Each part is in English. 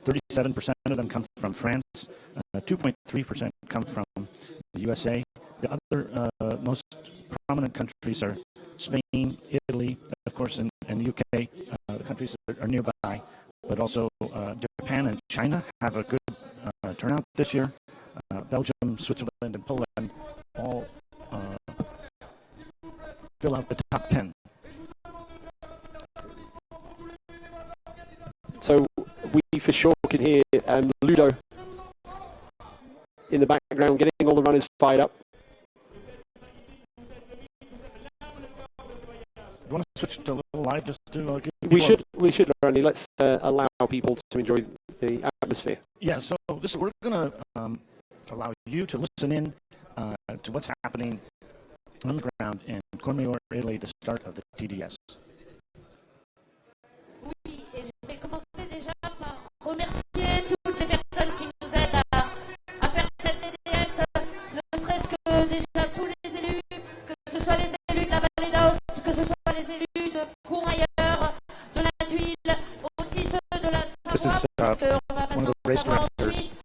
37% of them come from France. 2.3% come from the USA. The other most prominent countries are Spain, Italy, of course, and the UK. The countries that are nearby, but also Japan and China have a good turnout this year. Belgium, Switzerland, and Poland all fill out the top 10. So we for sure can hear Ludo in the background getting all the runners fired up. You want to switch to a little live just to we should Randy. Let's allow people to enjoy the atmosphere. Yeah, so we're going to allow you to listen in to what's happening on the ground in Courmayeur, Italy, the start of the TDS. Oui, et je vais commencer déjà par remercier toutes les personnes qui nous aident à faire cette TDS, ne serait-ce que déjà tous les élus, que ce soit les élus de la vallée d'Aoste, que ce soit les élus de Courmayeur, de la Tuile, aussi ceux de la Savoie, parce qu'on va passer en Savoie ensuite,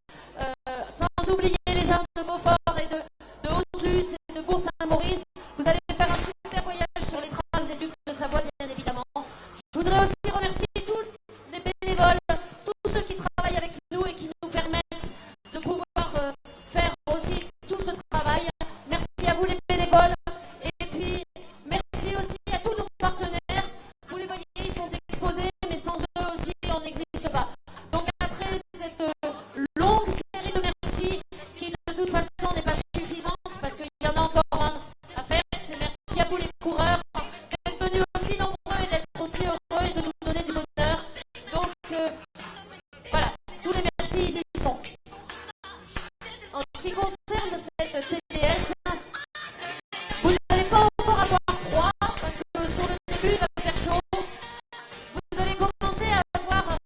sans oublier les gens de Beaufort et de Haute-Luce et de Bourg-Saint-Maurice. Vous allez faire un super voyage sur les traces des ducs de Savoie, bien évidemment. Je voudrais aussi remercier tous les bénévoles, tous ceux qui travaillent avec nous et qui nous permettent de pouvoir faire aussi tout ce travail. Merci à vous les bénévoles et puis merci aussi à tous nos partenaires. Vous les voyez, ils sont exposés, mais sans eux aussi, on n'existe pas. Donc après cette longue série de merci, qui de toute façon n'est pas suffisante parce qu'il y en a encore un à faire, c'est merci à vous les coureurs d'être venus aussi nombreux et d'être aussi heureux et de nous donner du bonheur. Donc voilà, tous les merci, ils y sont. En ce qui concerne cette TDS, vous n'allez pas encore avoir froid parce que sur le début il va faire chaud. Vous allez commencer à avoir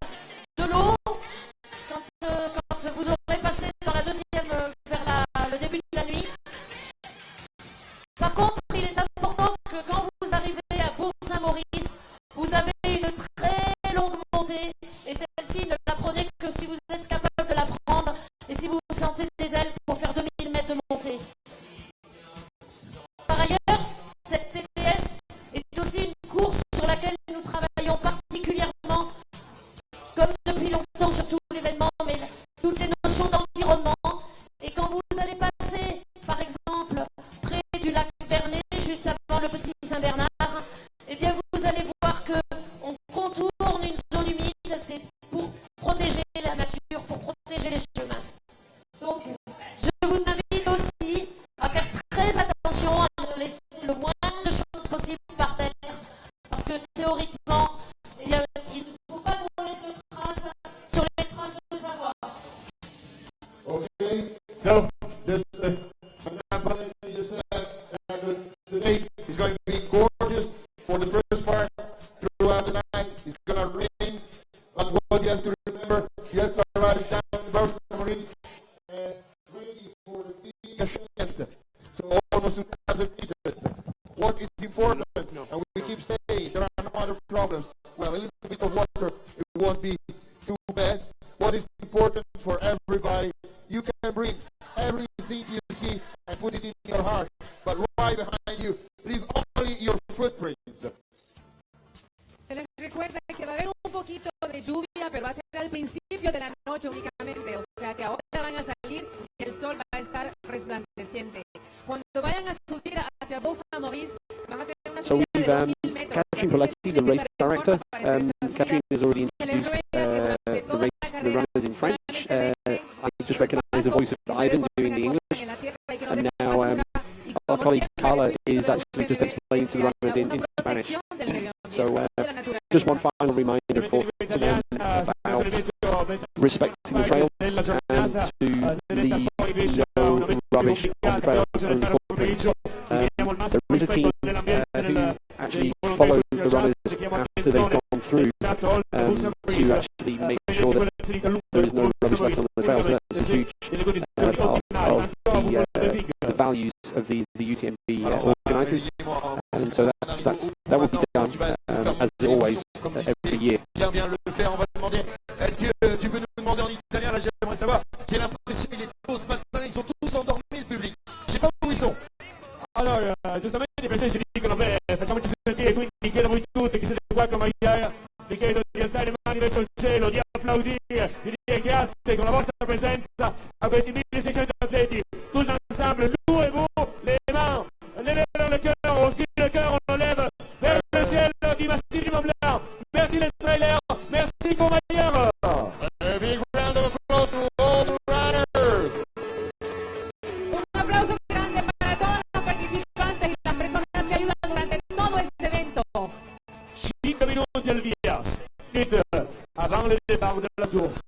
de l'eau quand vous aurez passé dans la deuxième vers le début de la nuit. Par contre, il est important que quand vous arrivez à Bourg-Saint-Maurice, vous avez une très longue montée et celle-ci ne la prenez que si vous êtes capable de la prendre et si vous sentez des ailes pour faire 2000 mètres de montée. Par ailleurs, cette TDS est aussi une course sur laquelle nous travaillons particulièrement, comme depuis longtemps sur tout l'événement, mais toutes les notions d'environnement. Et quand vous allez passer, par exemple, près du lac Vernet, juste avant le petit Saint-Bernard, eh bien vous allez voir qu'on contourne une zone humide, c'est pour protéger la nature, pour protéger les chemins. Donc, je vous invite aussi à faire très attention à ne laisser le moins de choses possible par terre, parce que théoriquement, il ne faut pas qu'on laisse de traces sur les traces de Savoie. Okay, so this just said the day is going to be gorgeous for the first part. Throughout the night, it's going to rain. But what you have to remember, you have to arrive down in Bourg-Saint-Maurice and ready for the big fiesta. So almost 2,000 meters. What is important, and we keep saying there are no other problems. Well, a little bit of water, it won't be too bad. What is important for everybody, you can bring everything you see and put it in your heart, but right behind you, leave only your footprints. Se les recuerda que va a haber un poquito de lluvia, pero va a ser al principio de la noche únicamente, o sea que ahora van a salir y el sol va a estar resplandeciente. Cuando vayan a subir hacia Bourg-Saint-Maurice, van a tener una So subida we've de 2000 metros. Catherine Poletti, the race director. Catherine has already introduced the race to the runners in French. I just recognise the voice of Ivan doing the English, and now our colleague Carla is actually just explaining to the runners in Spanish. So just one final reminder to them about respecting the trails and to leave no rubbish on the trails, only footprints. There is a team who actually follow the runners after they've gone through to actually make sure that there is no rubbish left on the trails. So that's a huge part of the values of the UTMB organisers, and so that will be done as always every year. Bien le faire, on va demander. Est-ce que tu peux nous demander applaudire, di dire grazie con la vostra presenza a questi 1600 atleti. Tous ensemble, nous et vous, les mains, levez le cœur, aussi le cœur on le lève vers le ciel du massif du Mont-Blanc. Merci les trailers, merci convoyeurs. A big round of applause to all the runners. Un aplauso grande para todos los participantes y las personas que ayudan durante todo este evento. 5 minuti al via, sprint avant le départ de la course.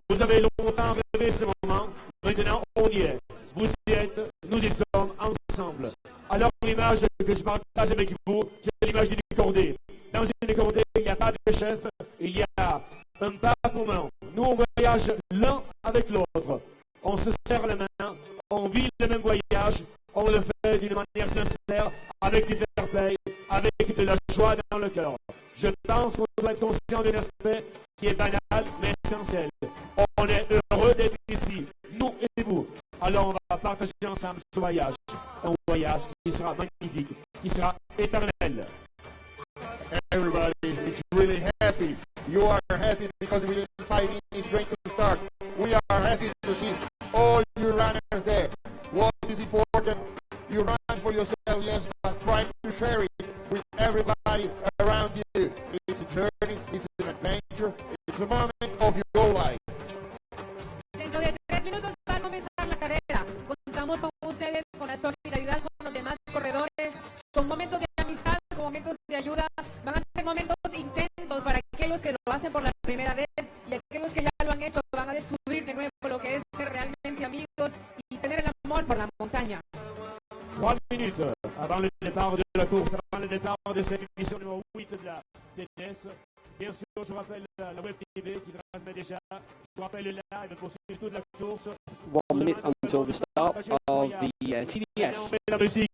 Vous avez longtemps rêvé ce moment, maintenant on y est. Vous y êtes, nous y sommes ensemble. Alors l'image que je partage avec vous, c'est l'image d'une cordée. Dans une cordée, il n'y a pas de chef, il y a un pas commun. Nous on voyage l'un avec l'autre. On se serre la main, on vit le même voyage, on le fait d'une manière sincère, avec du fair play, avec de la joie dans le cœur. Je pense qu'on doit être conscient d'un aspect qui est banal mais essentiel. On est heureux d'être ici, nous et vous. Alors on va partager ensemble ce voyage. Un voyage qui sera magnifique, qui sera éternel. Everybody, it's really happy. You are happy because within 5 minutes it's going to start. We are happy to see all you runners there. What is important? You run for yourself, yes, but try to share it with everybody around you. It's a journey, it's an adventure, it's a moment of your life. Dentro de 3 minutos va a comenzar la carrera. Contamos con ustedes, con la solidaridad con los demás corredores, con momentos de amistad, con momentos de ayuda. Van a ser momentos intensos para aquellos que lo hacen por la primera vez y aquellos que ya lo han hecho van a descubrir de nuevo lo que es ser realmente amigos y tener el amor por la montaña. 3 minutes avant le départ de la course, avant le départ de cette édition numéro 8 de la TTS. Bien sûr, je rappelle la Web TV qui transmet déjà. Je rappelle le live pour suivre toute la course. 1 minute until the start of the TDS. On met la musique.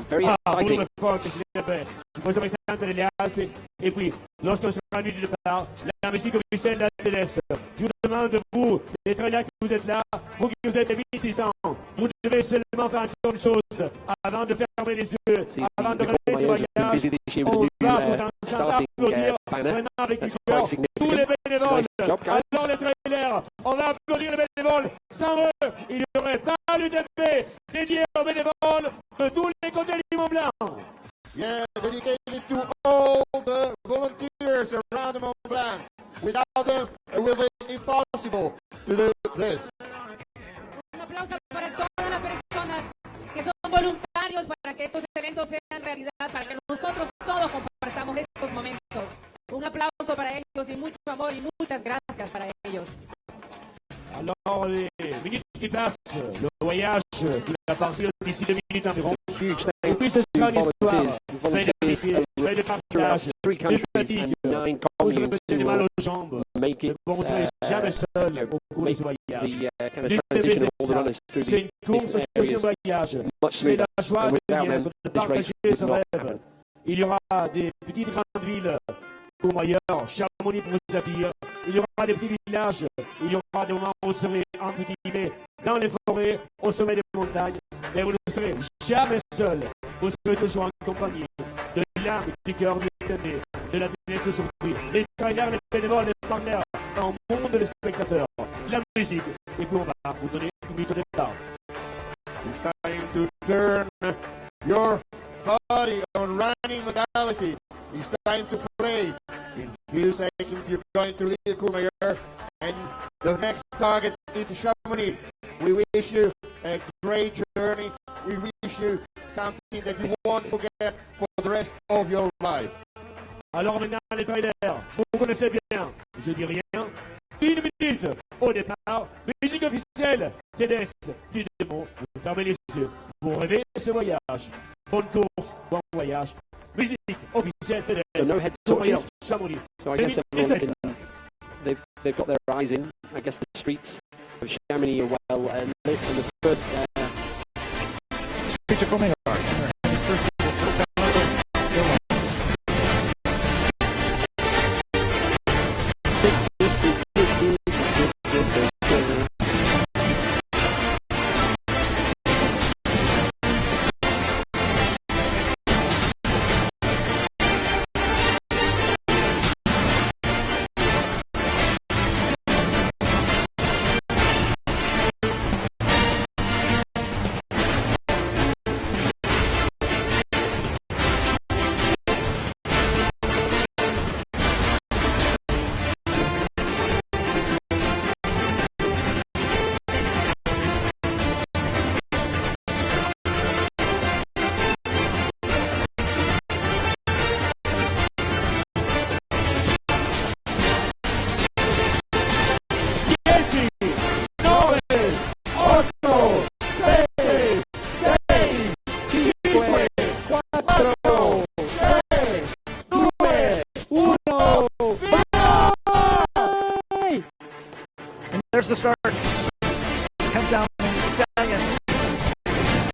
Very exciting. Volume fort che si deve su questo versante delle Alpi. Et puis, lorsqu'on sera venu du départ, la musique officielle de la TDS. Je vous demande de vous, les trailers que vous êtes là, vous qui vous êtes 1600, vous devez seulement faire encore une chose avant de fermer les yeux, See, avant de the regarder ce Cornelius have been voyage. busy this year with On the new va tous ensemble starting applaudir banner. vraiment avec That's le quite cœur tous significant. les bénévoles. Nice job, guys. Alors les trailers, on va applaudir les bénévoles. Sans eux, il n'y aurait pas l'UTMB dédié aux bénévoles de tous les côtés du Mont-Blanc. Yeah, dedicated to all the volunteers around the Mont Blanc. Without them, it will be impossible to do this. Un aplauso para todas las personas que son voluntarios para que estos eventos sean realidad, para que nosotros todos compartamos estos momentos. Un aplauso para ellos y mucho amor y muchas gracias para ellos. Alors les minutes qui passent, le voyage qui va partir d'ici 2 minutes environ. Huge Et puis thanks ce sera une to histoire, volunteers fait de throughout partage, 3 de countries fatigue. and 9 Vous aurez communes peut-être mal to aux jambes, make mais it bon, vous ne serez jamais seul au cours de make ce voyage. the kind of L'UTMB, transition of all the c'est runners through C'est these une course, different c'est aussi un areas voyage. much C'est smoother. la joie And de without vivre, them, de this race partager would ce not rêve. happen. Il y aura des petites grandes villes pour ailleurs, Chamonix pour vous accueillir. Il y aura des petits villages. Il y aura des moments où vous serez, entre guillemets, dans les forêts, au sommet des montagnes. Mais vous ne serez jamais seul. Vous serez toujours en compagnie de l'âme du cœur du UTMB, de la TNS aujourd'hui. Les trailers, les bénévoles, les partenaires, un monde de spectateurs. La musique. Et puis on va vous donner une minute de départ. It's time to turn your body on running modality. It's time to play. In few seconds, you're going to leave Courmayeur, and the next target is Chamonix. We wish you a great journey. We wish you something that you won't forget for the rest of your life. Alors maintenant, les trailers, vous connaissez bien, je dis rien. 1 minute au départ, musique officielle, TDS, plus de mots, vous fermez les yeux, vous rêvez ce voyage. Bonne course, bon voyage. Musique officielle, TDS, So no head Courmayeur, torches. Chamonix. So I guess everyone 2017. can, they've got their eyes in. I guess the streets of Chamonix are well lit, and the first Streets of Courmayeur. First there's the start. Countdown in Italian.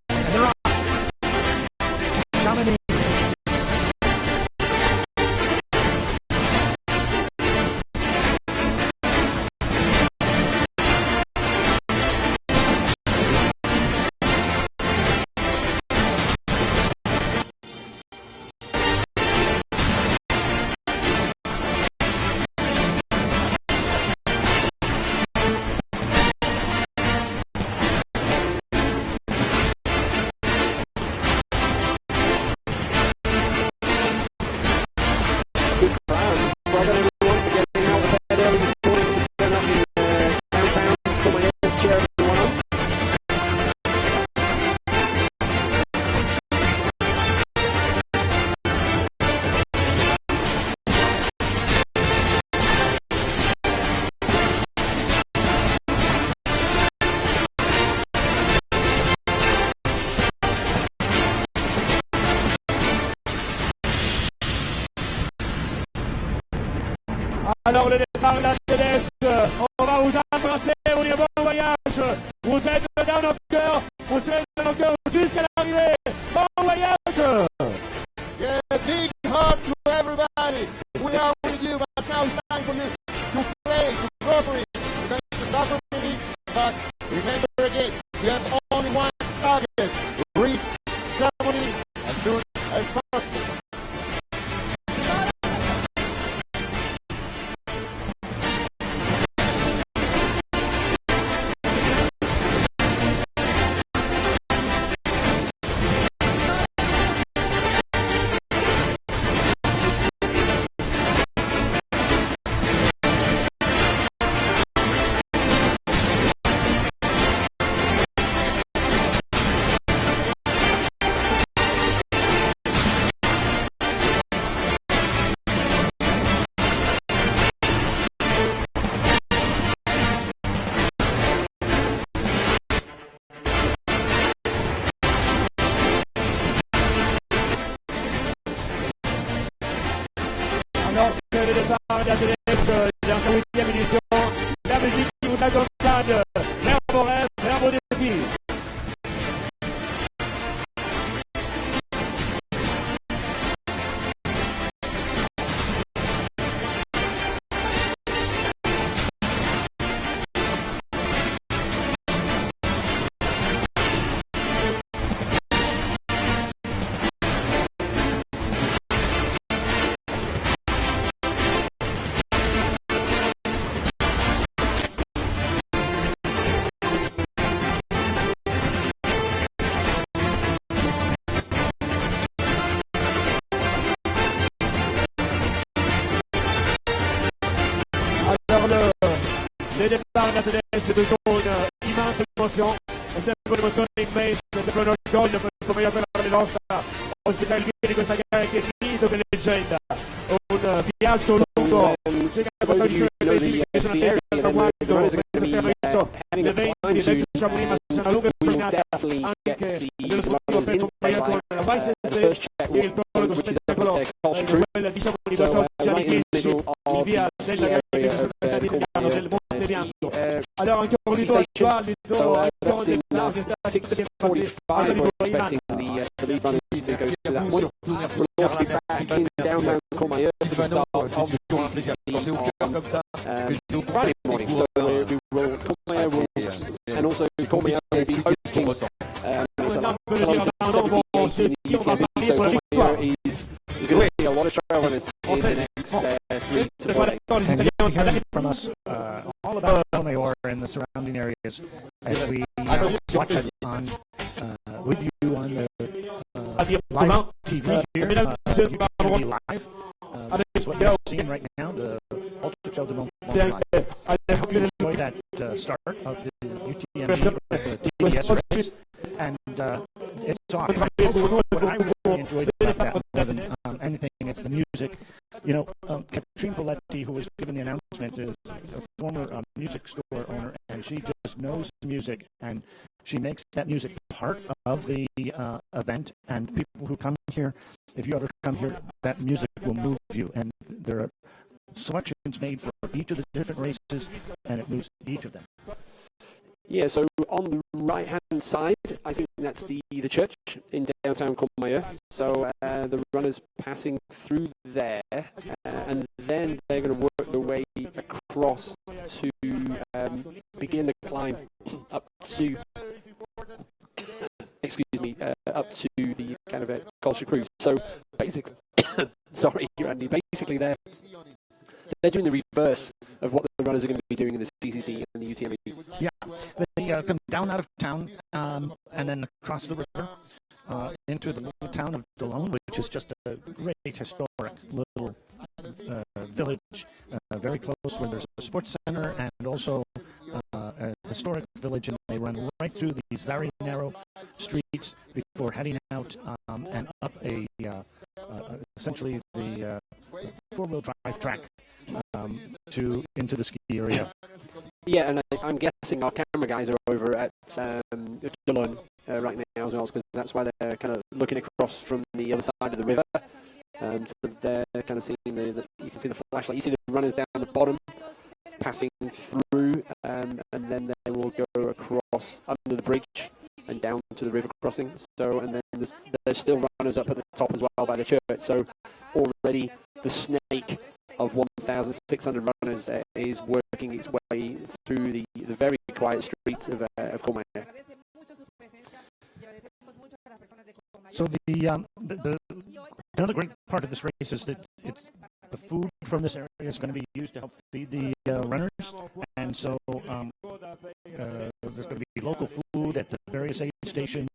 And they're off. Chamonix. Alors le départ de la TDS, on va vous embrasser, vous dire bon voyage. Vous êtes dans nos cœurs, vous êtes dans nos cœurs jusqu'à l'arrivée. Bon voyage. Yeah, big hug to everybody. We are with you, but now it's time for you to play, to go for it. You're going to suffer with it, but remember again, you have only one target. Reach Chamonix as soon as possible. Alors c'est le départ de la TDS dans sa 8e édition. La musique qui vous accompagne vers vos rêves, vers vos défis. Alors le départ de la TDS, c'est toujours une immense émotion. È sempre un'emozione immensa, è sempre un orgoglio come io per la nostra ospitalità di questa gara che è finito per leggenda. Un viaggio lungo, c'è For those of you who know the area, then the runners are going to be having a climb soon. We will definitely get to see the runners in daylight. The first check which is up at Colch Crew. So right in the middle of the sea area of Alors encore une fois, so that's in 6:45. We're expecting the lead runners to go to that point. We'll also be back in downtown Courmayeur for the start of the CCC on Friday morning. So Courmayeur will, and also Courmayeur will be hosting it's a 17 in the UTMB. So Courmayeur is going to see a lot of trail runners in the next 3 to 4 days. And you'll be hearing from us all about Courmayeur and the surrounding areas as we watch it on with you on the live TV here. UTMB Live. This is what you're seeing right now, the Ultra Trail de Mont-Blanc. I hope you enjoy that start of the UTMB, the TDS race. And it's awesome. What I really enjoyed about that more than anything is the music. You know, Katrine Poletti, who was given the announcement, is a former music store owner, and she just knows music, and she makes that music part of the event. And people who come here, if you ever come here, that music will move you. And there are selections made for each of the different races, and it moves each of them. Yeah, so on the right-hand side, I think that's the church in downtown Courmayeur. So the runners passing through there, and then they're going to work their way across to begin the climb up to, up to the kind of a culture cruise. So basically, sorry, Randy, basically they're doing the reverse of what the runners are going to be doing in the CCC and the UTMB. Yeah, they come down out of town and then across the river into the little town of Delone, which is just a great historic little village, very close where there's a sports center and also a historic village, and they run right through these very narrow streets before heading out and up essentially the four-wheel drive track into the ski area. Yeah, and I'm guessing our camera guys are over at Delone right now as well, because that's why they're kind of looking across from the other side of the river. So they're kind of seeing you can see the flashlight. You see the runners down the bottom passing through, and then they will go across under the bridge and down to the river crossing. So, and then there's still runners up at the top as well by the church. So already the snake of 1,600 runners is working its way through the very quiet streets of Courmayeur. So another great part of this race is that the food from this area is going to be used to help feed the runners, and so there's going to be local food at the various aid stations,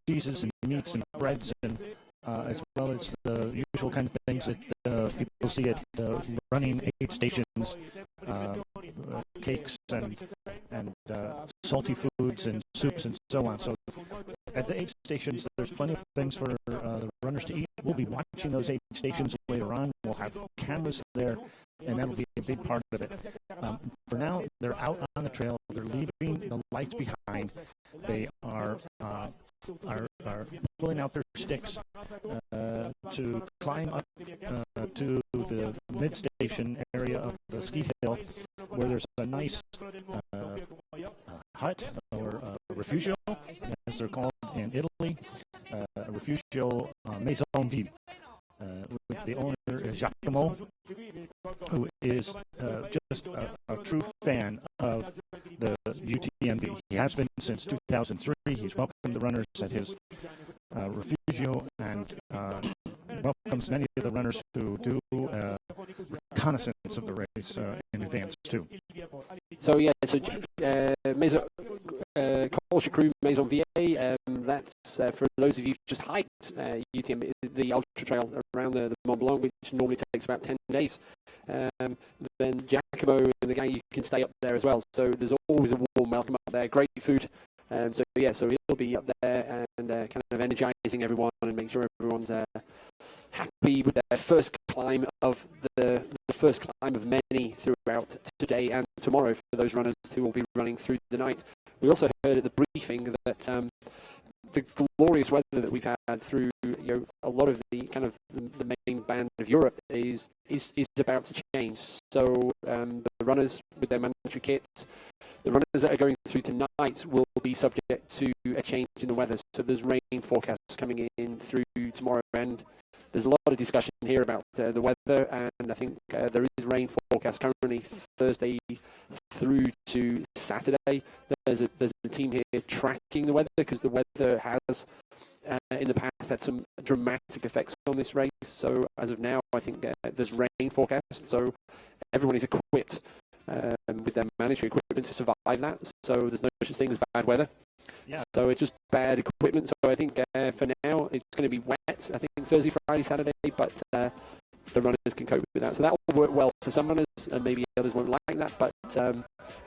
cheeses and meats and breads, and as well as the usual kind of things that people see at running aid stations, cakes and salty foods and soups and so on. So at the aid stations, there's plenty of things for the runners to eat. We'll be watching those aid stations later on. We'll have cameras there, and that'll be a big part of it. For now, they're out on the trail. They're leaving the lights behind. They are pulling out their sticks to climb up to the mid-station area of the ski hill, where there's a nice hut or refugio, as they're called in Italy, a refugio maison vide. With the owner Giacomo, who is just a true fan of the UTMB. He has been since 2003. He's welcomed the runners at his refugio and welcomes many of the runners who do reconnaissance of the race in advance too. So yeah, Maison Culture Crew Maison VA. That's for those of you who just hiked UTMB, the ultra trail around the Mont-Blanc, which normally takes about 10 days. Then Giacomo and the gang, you can stay up there as well. So there's always a warm welcome up there. Great food. So he'll be up there and kind of energizing everyone and make sure everyone's happy with their first climb of the first climb of many throughout today and tomorrow for those runners who will be running through the night. We also heard at the briefing that the glorious weather that we've had through a lot of the kind of the main band of Europe is about to change. So the runners with their mandatory kits, the runners that are going through tonight will be subject to a change in the weather. So there's rain forecasts coming in through tomorrow, and there's a lot of discussion here about the weather, and I think there is rain forecast currently Thursday through to Saturday. There's a team here tracking the weather, because the weather has in the past had some dramatic effects on this race. So as of now, I think there's rain forecast, so everyone is equipped with their mandatory equipment to survive that. So there's no such thing as bad weather. Yeah. So it's just bad equipment. So I think for now it's going to be wet. I think Thursday, Friday, Saturday, but the runners can cope with that. So that will work well for some runners, and maybe others won't like that. But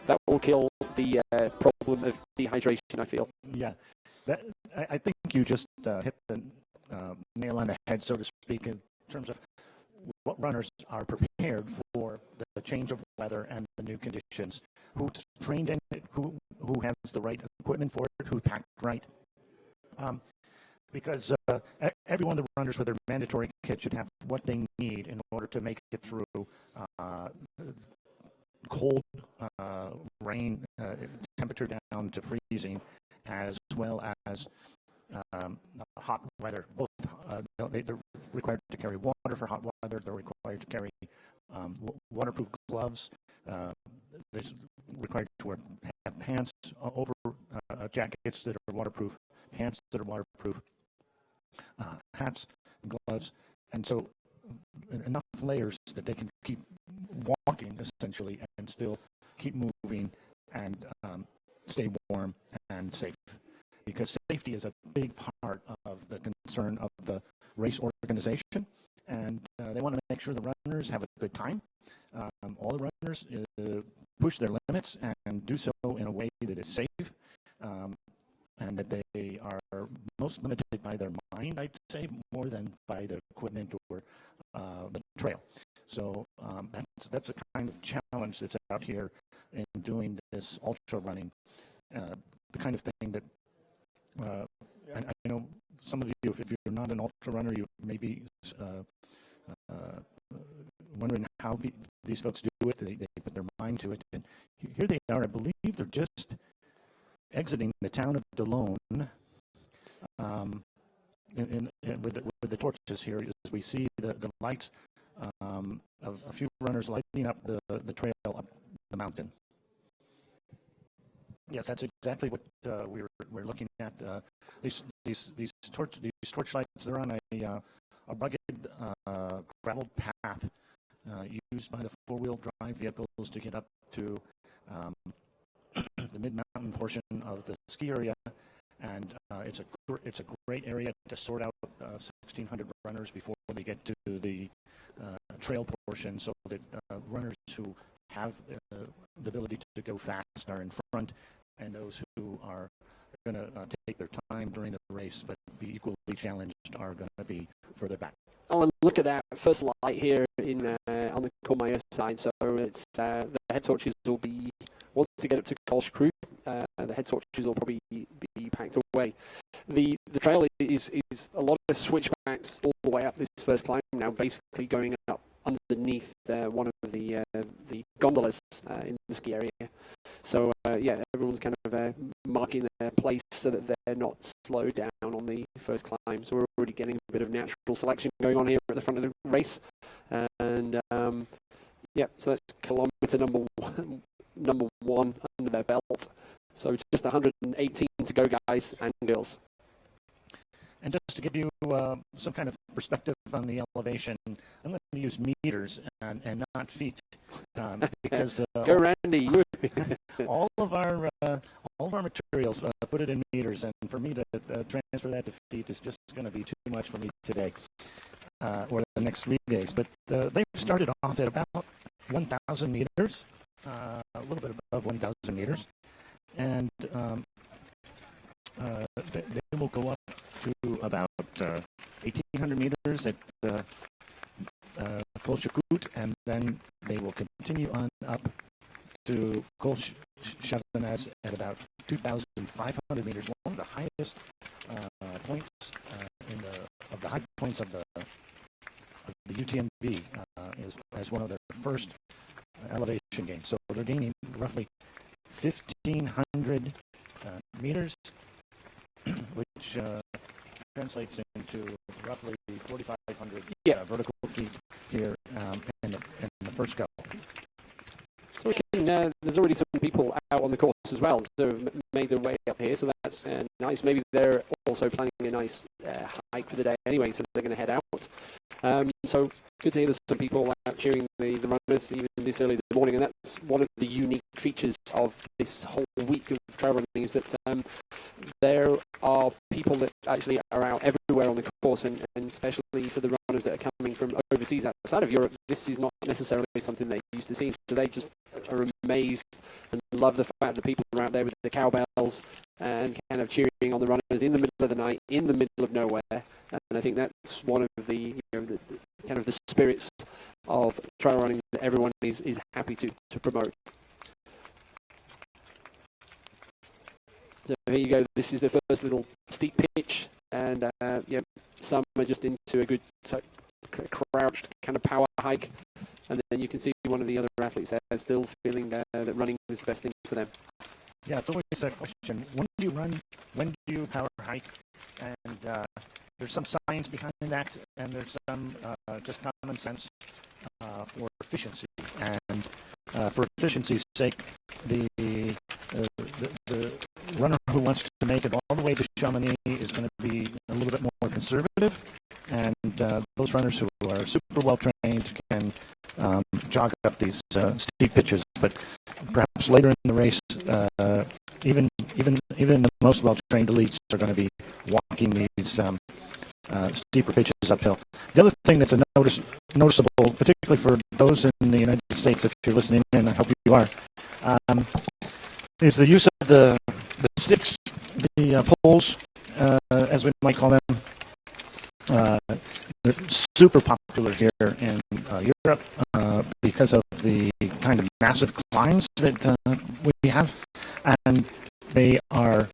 that will kill the problem of dehydration, I feel. Yeah, I think you just hit the nail on the head, so to speak, in terms of what runners are prepared for the change of weather and the new conditions. Who's trained in it? Who has the right equipment for it? Who packed right? because every one of the runners with their mandatory kit should have what they need in order to make it through cold rain, temperature down to freezing, as well as hot weather. Both they're required to carry water for hot weather. They're required to carry waterproof gloves. They're required to have pants over jackets that are waterproof, pants that are waterproof, hats, and gloves, and so enough layers that they can keep walking essentially and still keep moving and stay warm and safe. Because safety is a big part of the concern of the race organization, and they want to make sure the runners have a good time. All the runners push their limits and do so in a way that is safe, and that they are most limited by their mind, I'd say, more than by the equipment or the trail. So that's a kind of challenge that's out here in doing this ultra running, the kind of thing that and I know some of you, if you're not an ultra runner, you may be wondering how these folks do it. They put their mind to it. And here they are, I believe they're just exiting the town of DeLone with the torches here, as we see the lights of a few runners lighting up the trail up the mountain. Yes, that's exactly what we're looking at. These torch lights, they're on a rugged gravel path used by the four-wheel drive vehicles to get up to the mid-mountain portion of the ski area, and it's a great area to sort out 1,600 runners before they get to the trail portion, so that runners who have the ability to go fast are in front, and those who are going to take their time during the race but be equally challenged are going to be further back. Oh, and look at that first light here on the Courmayeur side. So it's the head torches will be, once you get up to Colch Crew, the head torches will probably be packed away. The trail is a lot of switchbacks all the way up this first climb now, basically going up underneath one of the gondolas in the ski area. So everyone's kind of marking their place so that they're not slowed down on the first climb. So we're already getting a bit of natural selection going on here at the front of the race. And so that's kilometre number one under their belt. So just 118 to go, guys and girls. And just to give you some kind of perspective on the elevation, I'm going to use meters and not feet, because go, Randy. all of our materials put it in meters, and for me to transfer that to feet is just going to be too much for me today or the next 3 days. But they've started off at about 1,000 meters, a little bit above 1,000 meters, and they will go up to about 1,800 meters at Col Choucroute, and then they will continue on up to Col Chavannes at about 2,500 meters. One of the highest points of the high points of the UTMB as one of their first elevation gains. So they're gaining roughly 1,500 meters, which translates into roughly 4,500 vertical feet here in the first go. So we can, there's already some people out on the course as well, so have made their way up here, so that's nice. Maybe they're also planning a nice hike for the day anyway, so they're going to head out. So good to hear there's some people out cheering the runners even this early in the morning, and that's one of the unique features of this whole week of trail running, is that there are people that actually are out everywhere on the course, and especially for the runners that are coming from overseas outside of Europe, this is not necessarily something they're used to seeing, so they just are amazed and love the fact that people are out there with the cowbells and kind of cheering on the runners in the middle of the night, in the middle of nowhere. And I think that's one of the, the kind of the spirits of trail running that everyone is happy to promote. So here you go. This is the first little steep pitch and some are just into a good crouched kind of power hike, and then you can see one of the other athletes there still feeling that running is the best thing for them. Yeah, it's always that question. When do you run? When do you power hike? And there's some science behind that, and there's some just common sense for efficiency. And for efficiency's sake, the runner who wants to make it all the way to Chamonix is going to be a little bit more conservative. And those runners who are super well trained can jog up these steep pitches. But perhaps later in the race, even the most well trained elites are going to be walking these steeper pitches uphill. The other thing that's noticeable, particularly for those in the United States, if you're listening, and I hope you are, is the use of the sticks, the poles, as we might call them. They're super popular here in Europe because of the kind of massive climbs that we have, and they are,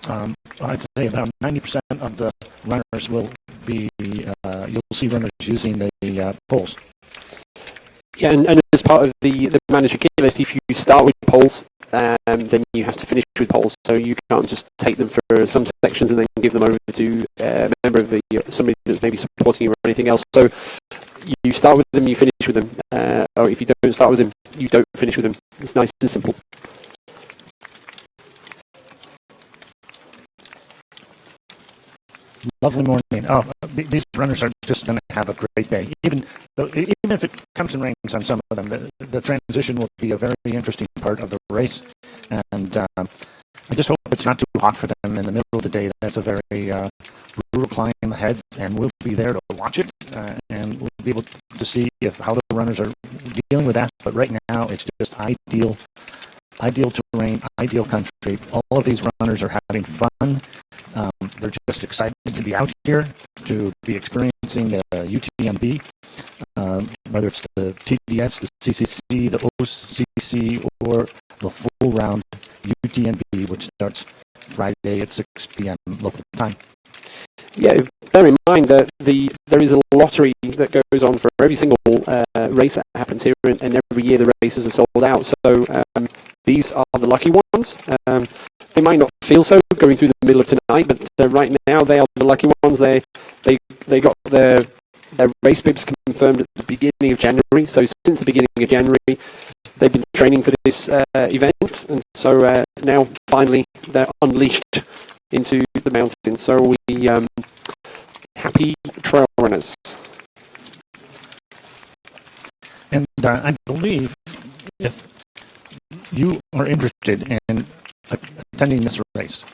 I'd say about 90% of the runners will be, you'll see runners using the poles. Yeah, and as part of the mandatory kit list, if you start with poles, then you have to finish with poles. So you can't just take them for some sections and then give them over to a member of somebody that's maybe supporting you or anything else. So you start with them, you finish with them. Or if you don't start with them, you don't finish with them. It's nice and simple. Lovely morning. Oh, these runners are just going to have a great day. Even if it comes and rains on some of them, the transition will be a very interesting part of the race. And I just hope it's not too hot for them in the middle of the day. That's a very brutal climb ahead, and we'll be there to watch it, and we'll be able to see how the runners are dealing with that. But right now, it's just ideal terrain, ideal country. All of these runners are having fun. They're just excited to be out here, to be experiencing the UTMB, whether it's the TDS, the CCC, the OCC, or the full round UTMB, which starts Friday at 6 p.m. local time. Yeah, bear in mind that there is a lottery that goes on for every single race that happens here, and every year the races are sold out. So these are the lucky ones. They might not feel so going through the middle of tonight, but right now they are the lucky ones. They got their race bibs confirmed at the beginning of January. So since the beginning of January, they've been training for this event, and so now finally they're unleashed into the mountains. So we happy trail runners. And I believe if you are interested in attending this race,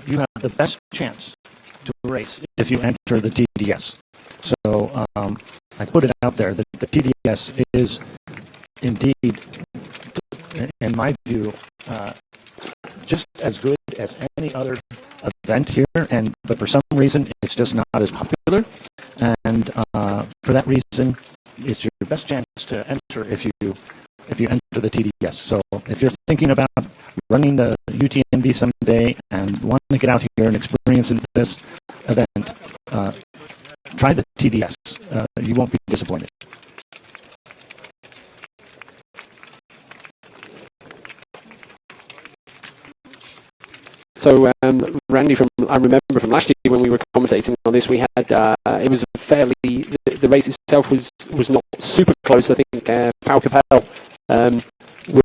you have the best chance to race if you enter the TDS. So I put it out there that the TDS is indeed, in my view, just as good as any other event here, but for some reason it's just not as popular, and for that reason it's your best chance to enter if you enter the TDS. So if you're thinking about running the UTMB someday and want to get out here and experience this event, try the TDS. You won't be disappointed. So, Randy, I remember from last year when we were commentating on this, we had it was the race itself was not super close. I think Pau Capel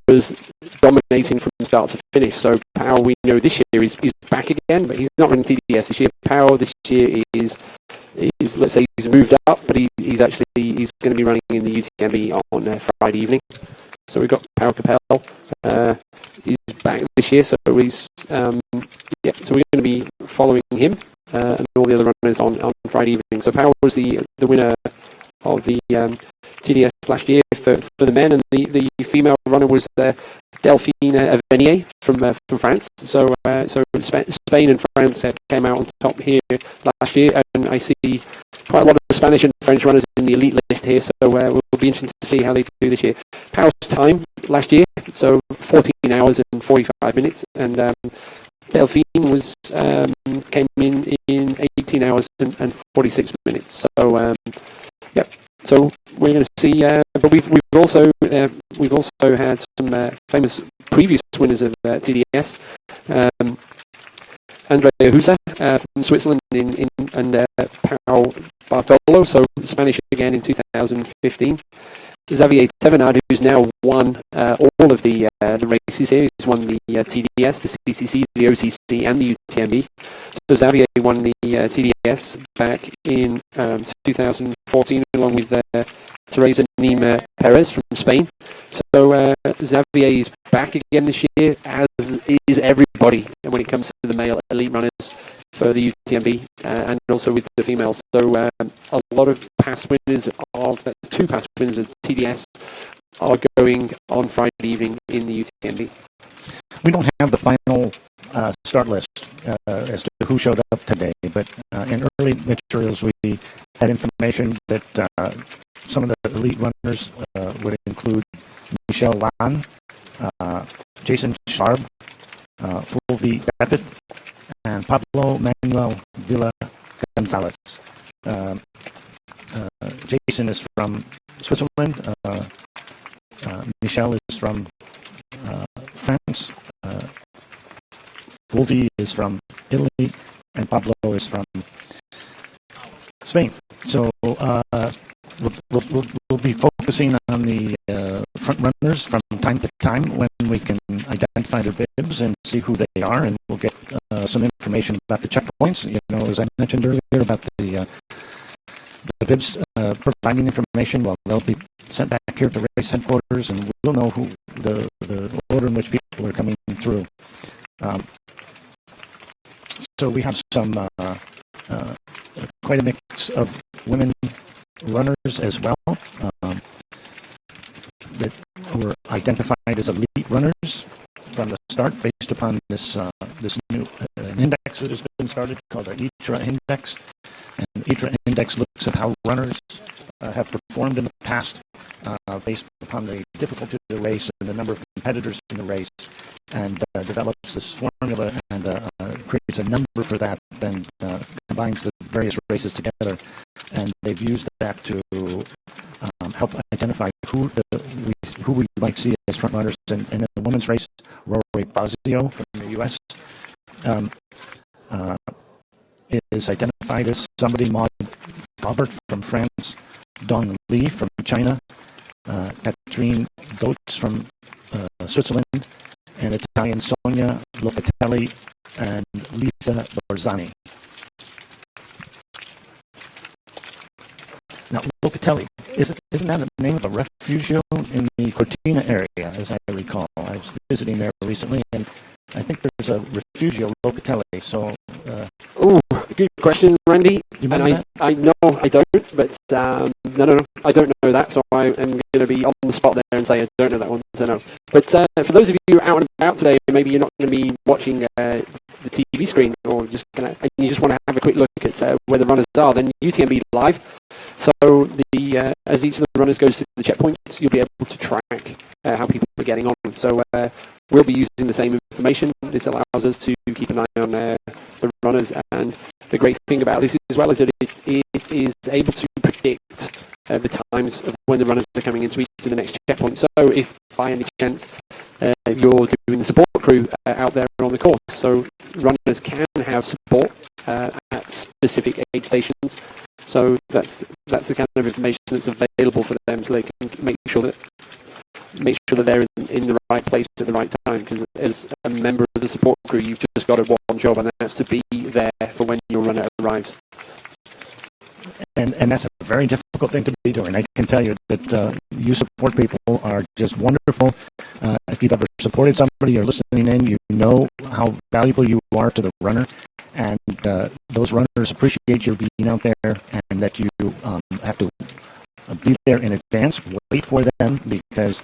was dominating from start to finish. So Pau, we know this year is back again, but he's not running TDS this year. Pau this year is let's say he's moved up, but he's going to be running in the UTMB on Friday evening. So we've got Pau Capel. He's back this year, so he's so we're going to be following him and all the other runners on Friday evening. So Pau was the winner of the TDS last year for the men, and the female runner was Delphine Avenier from France. So Spain and France came out on top here last year, and I see quite a lot of Spanish and French runners in the elite list here. So we'll be interested to see how they do this year. Pau's time last year, so 14 hours and 45 minutes, and Delphine was came in 18 hours and 46 minutes. So yep. So we're going to see, but we've also had some famous previous winners of TDS. Andrea Husa from Switzerland and Pau Bartolo, so Spanish again in 2015. Xavier Tevenard, who's now won all of the races here. He's won the TDS, the CCC, the OCC, and the UTMB. So Xavier won the TDS back in 2014, along with Teresa Nima Perez from Spain. So Xavier is back again this year, as is everybody when it comes to the male elite runners for the UTMB and also with the females. So a lot of past winners two past winners of TDS are going on Friday evening in the UTMB. We don't have the final start list as to who showed up today, but in early materials we had information that some of the elite runners would include Michel Lann, Jason Schlarb, Fulvi Bepit, and Pablo Manuel Villa Gonzalez. Jason is from Switzerland. Michel is from France. Fulvi is from Italy, and Pablo is from Spain. So we'll be focusing on the front runners from time to time when we can identify their bibs and see who they are, and we'll get some information about the checkpoints. As I mentioned earlier about the bibs providing information. Well, they'll be sent back here at the race headquarters, and we'll know who the order in which people are coming through. So we have some quite a mix of women runners as well that were identified as elite runners from the start based upon this new index that has been started called the ITRA Index. And the ITRA Index looks at how runners have performed in the past based upon the difficulty of the race and the number of competitors in the race, and develops this formula and creates a number for that, then combines the various races together, and they've used that to help identify who we might see as front runners in the women's race. Rory Bazio from the U.S. Is identified as somebody. Maud Gobert from France, Dong Li from China, Catherine Goetz from Switzerland, and Italian Sonia Locatelli and Lisa Borzani. Now, Locatelli, isn't that the name of a refugio in the Cortina area, as I recall? I was visiting there recently, and I think there's a refugio Locatelli. So, good question, Randy. You and that? I know I don't, but no, I don't know that. So I am going to be on the spot there and say I don't know that one. So no. But for those of you out and about today, maybe you're not going to be watching the TV screen, or and you just want to have a quick look at where the runners are. Then UTMB live. So as each of the runners goes through the checkpoints, you'll be able to track how people are getting on. So we'll be using the same information. This allows us to keep an eye on the runners, and the great thing about this as well is that it is able to predict the times of when the runners are coming into each of the next checkpoint. So if by any chance you're doing the support crew out there on the course, so runners can have support at specific aid stations. So that's the kind of information that's available for them, so they can make sure that they're in the right place at the right time. Because as a member of the support crew, you've just got one job, and that's to be there for when your runner arrives. And that's a very difficult thing to be doing. I can tell you that you support people are just wonderful. If you've ever supported somebody or listening in, you know how valuable you are to the runner. And those runners appreciate your being out there, and that you have to be there in advance, wait for them, because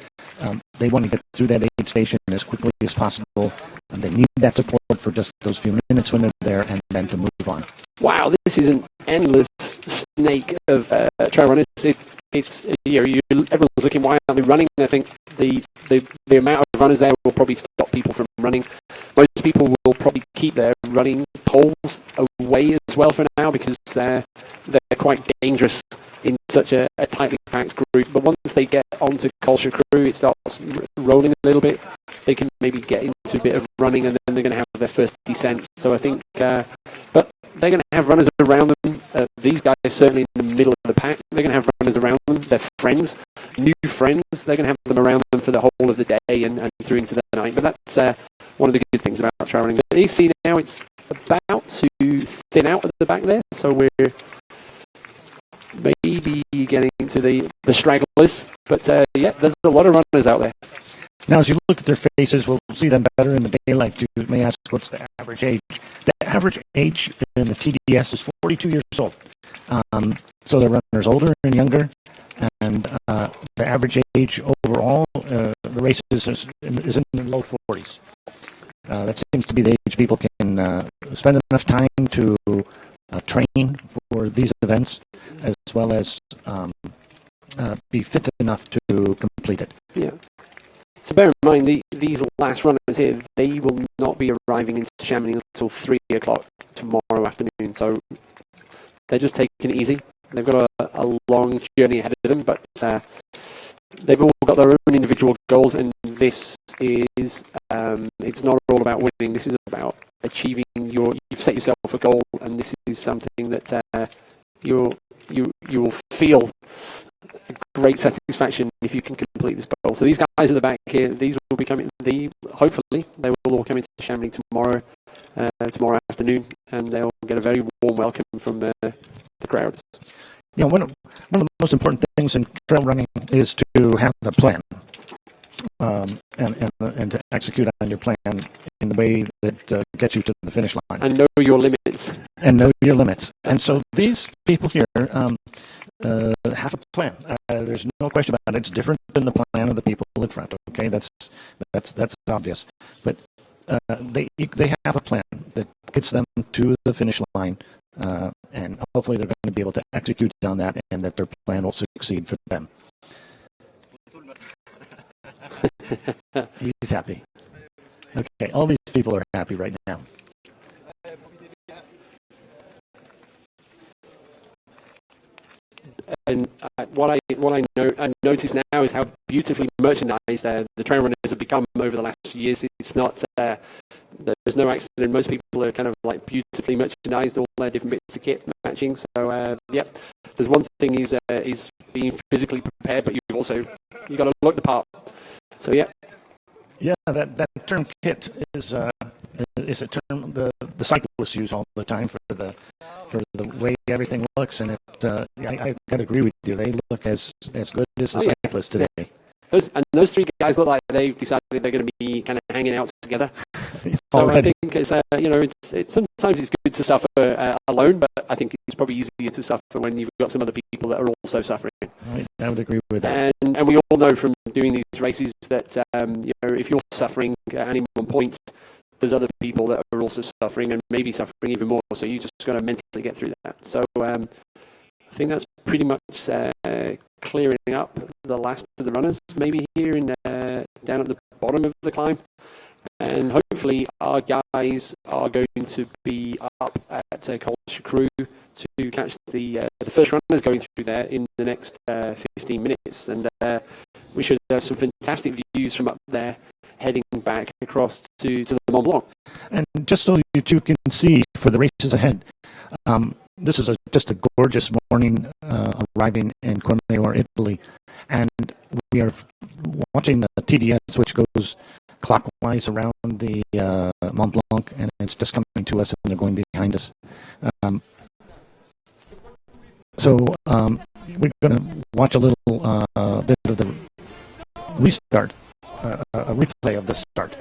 they want to get through that aid station as quickly as possible, and they need that support for just those few minutes when they're there, and then to move on. Wow, this is an endless snake of trail runners. It's everyone's looking, why aren't they running? I think the amount of runners there will probably stop people from running. most people will probably keep their running poles away as well for now because they're quite dangerous in such a tightly packed group. But once they get onto Culture Crew, it starts rolling a little bit. They can maybe get into a bit of running, and then they're going to have their first descent. So I think, but they're going to have runners around them. These guys certainly in the middle of the pack. They're going to have runners around them. Their friends, new friends. They're going to have them around them for the whole of the day and through into the night. But that's one of the good things about trail running. But you see now it's about to thin out at the back there. So we're maybe getting to the stragglers. But yeah, there's a lot of runners out there. Now, as you look at their faces, we'll see them better in the daylight. You may ask, what's the average age? The average age in the TDS is 42 years old. So the runners older and younger, and the average age overall, the races is in the low 40s. That seems to be the age people can spend enough time to train for these events, as well as be fit enough to complete it. Yeah. So bear in mind, these last runners here, they will not be arriving into Chamonix until 3 o'clock tomorrow afternoon. So they're just taking it easy. They've got a long journey ahead of them, but they've all got their own individual goals. And this is, it's not all about winning. This is about achieving you've set yourself a goal, and this is something that you will feel a great satisfaction if you can complete this goal. So these guys at the back here, these will be coming. Hopefully, they will all come into Chamonix tomorrow afternoon, and they'll get a very warm welcome from the crowds. Yeah, one of the most important things in trail running is to have a plan, and to execute on your plan in the way that gets you to the finish line. And know your limits. And know your limits. And so these people here have a plan. There's no question about it. It's different than the plan of the people in front. Okay, that's obvious. But they have a plan that gets them to the finish line, and hopefully they're going to be able to execute on that, and that their plan will succeed for them. He's happy. Okay, all these people are happy right now. And what I notice now is how beautifully merchandised the trail runners have become over the last few years. It's not there's no accident. Most people are kind of like beautifully merchandised, all their different bits of kit matching. So yep, there's one thing is being physically prepared, but you got to look the part. So yeah. Yeah, that term kit is a term the cyclists use all the time for the way everything looks, and I gotta agree with you. They look as good as the cyclists today. Those three guys look like they've decided they're going to be kind of hanging out together. So Already. I think it's sometimes it's good to suffer alone, but I think it's probably easier to suffer when you've got some other people that are also suffering. I would agree with that. And we all know from doing these races that if you're suffering at any one point, there's other people that are also suffering and maybe suffering even more. So you just got to mentally get through that. So I think that's pretty much clearing up the last of the runners. Maybe here down at the bottom of the climb. And hopefully our guys are going to be up at Culture Crew to catch the first runners going through there in the next 15 minutes. And we should have some fantastic views from up there heading back across to the Mont-Blanc. And just so you two can see for the races ahead, this is just a gorgeous morning arriving in Cormaior, Italy. And we are watching the TDS, which goes clockwise around the Mont Blanc, and it's just coming to us, and they're going behind us. So we're going to watch a little bit of the restart, a replay of the start.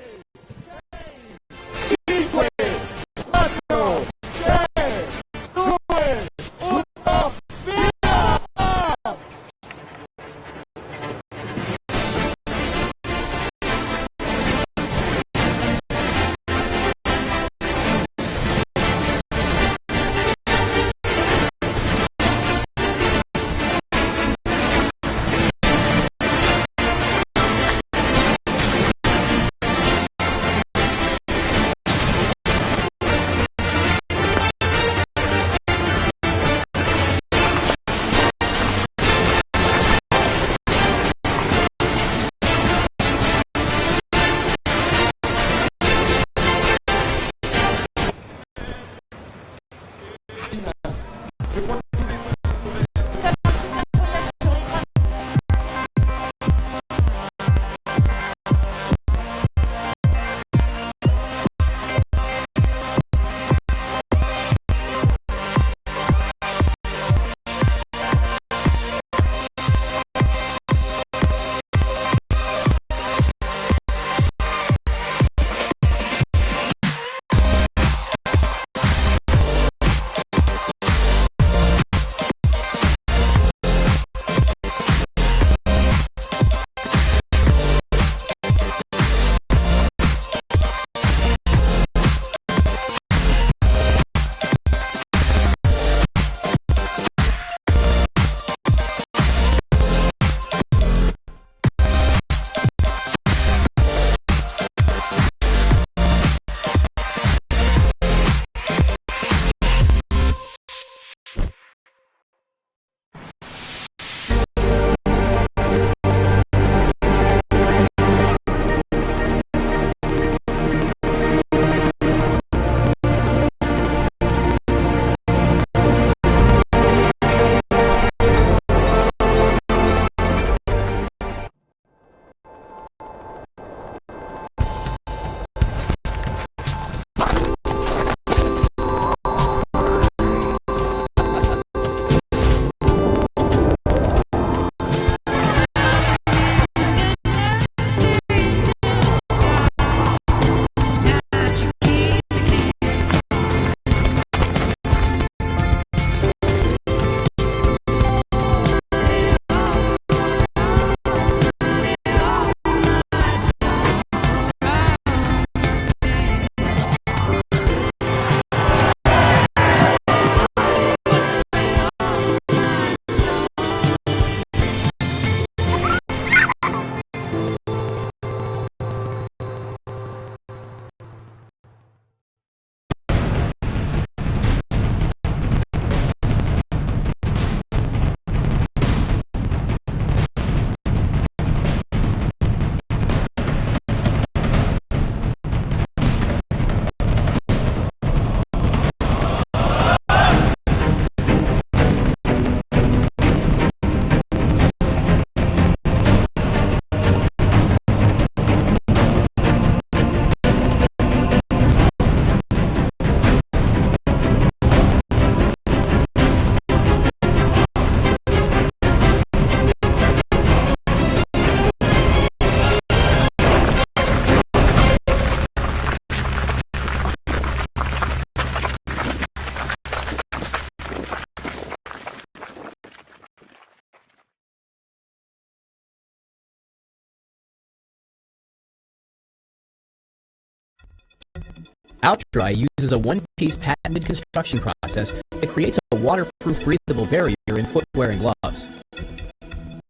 OutDry uses a one-piece patented construction process that creates a waterproof breathable barrier in footwear and gloves.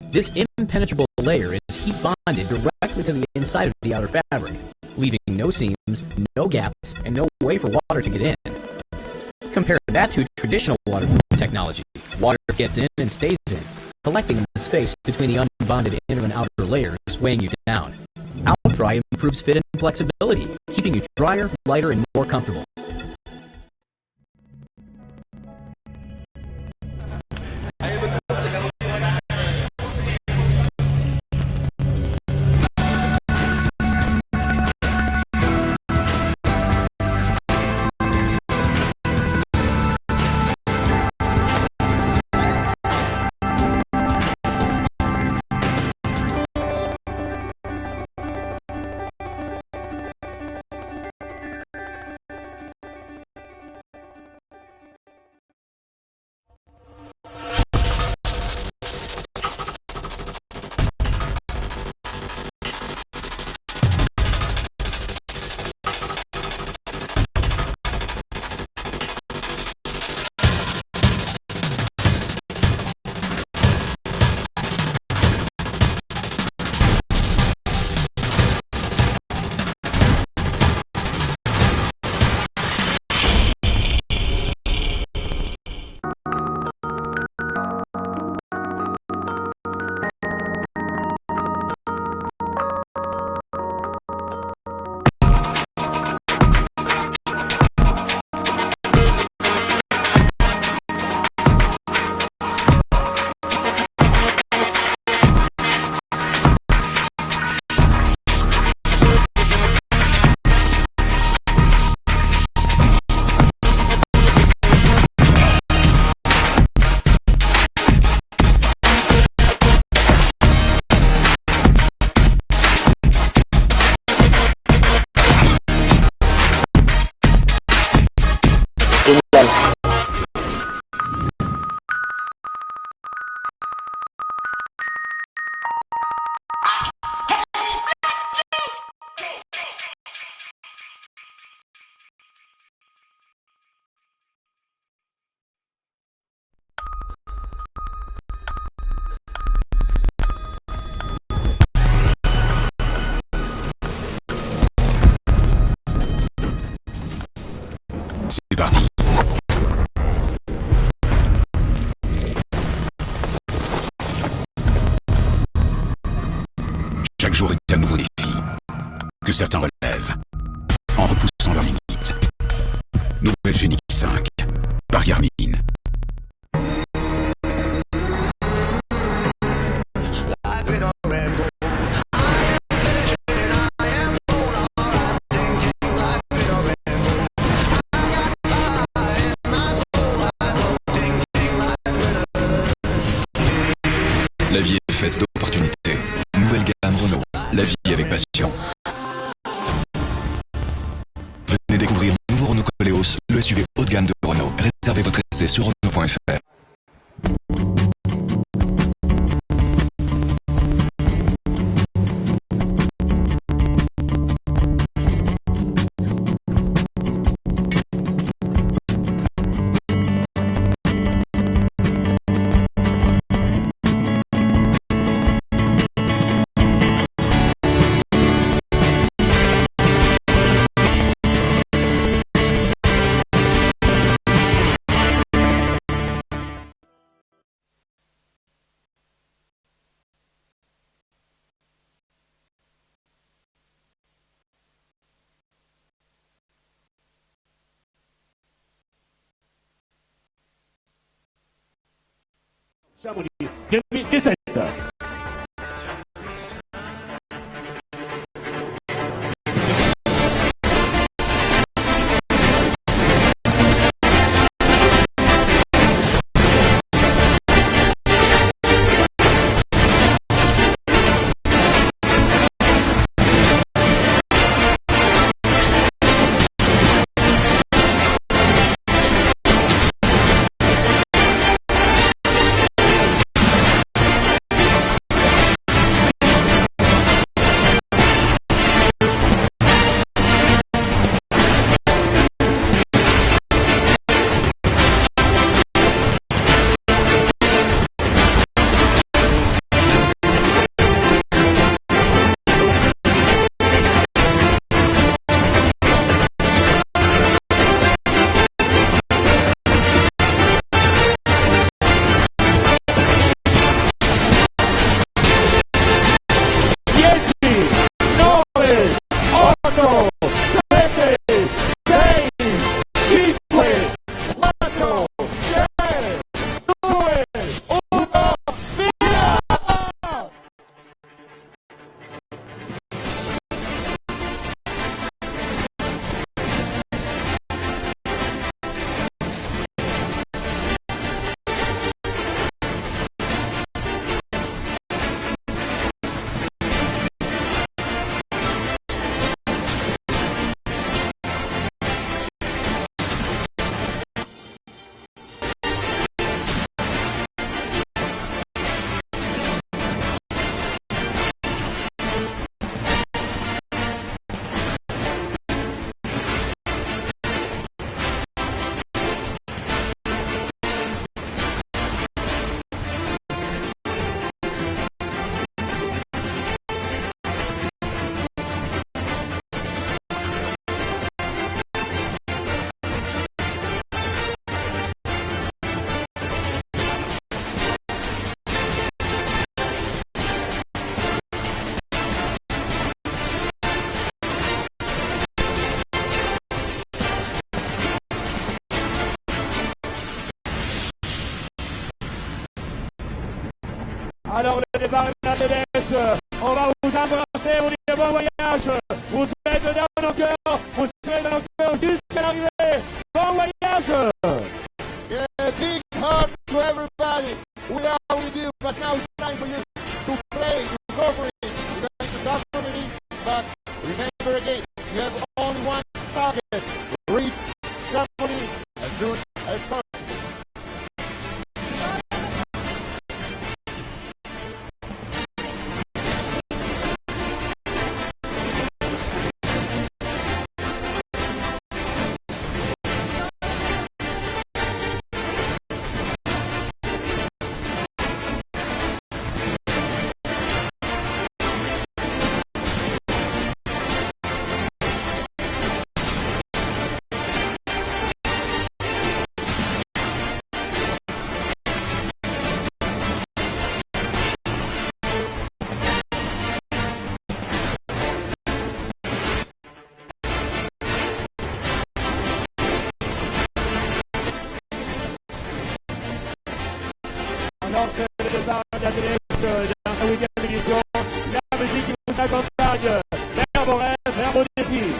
This impenetrable layer is heat bonded directly to the inside of the outer fabric, leaving no seams, no gaps, and no way for water to get in. Compare that to traditional waterproof technology. Water gets in and stays in, collecting in the space between the unbonded inner and outer layers, weighing you down. OutDry improves fit and flexibility, keeping you drier, lighter, and more comfortable. C'est parti. Chaque jour est un nouveau défi que certains relèvent en repoussant leurs limites. Nouvelle Phoenix 5 par Garmin. La vie est faite d'opportunités. Nouvelle gamme Renault. La vie avec passion. Venez découvrir le nouveau Renault Koleos, le SUV haut de gamme de Renault. Réservez votre essai sur Renault.fr. Siamo lì, 2017. Alors le départ est à TDS. On va vous embrasser, vous dire bon voyage. Vous êtes dans nos cœurs, vous serez dans nos cœurs jusqu'à l'arrivée. Bon voyage. Yeah, big hug to everybody. We are with you, but now it's time for you to play, to go for it. You're going to talk for me, but remember again, you have only one target. Reach Chamonix as soon as possible. Alors c'est le départ d'ATS dans sa week-end édition. La musique qui vous accompagne vers vos rêves, vers vos défis.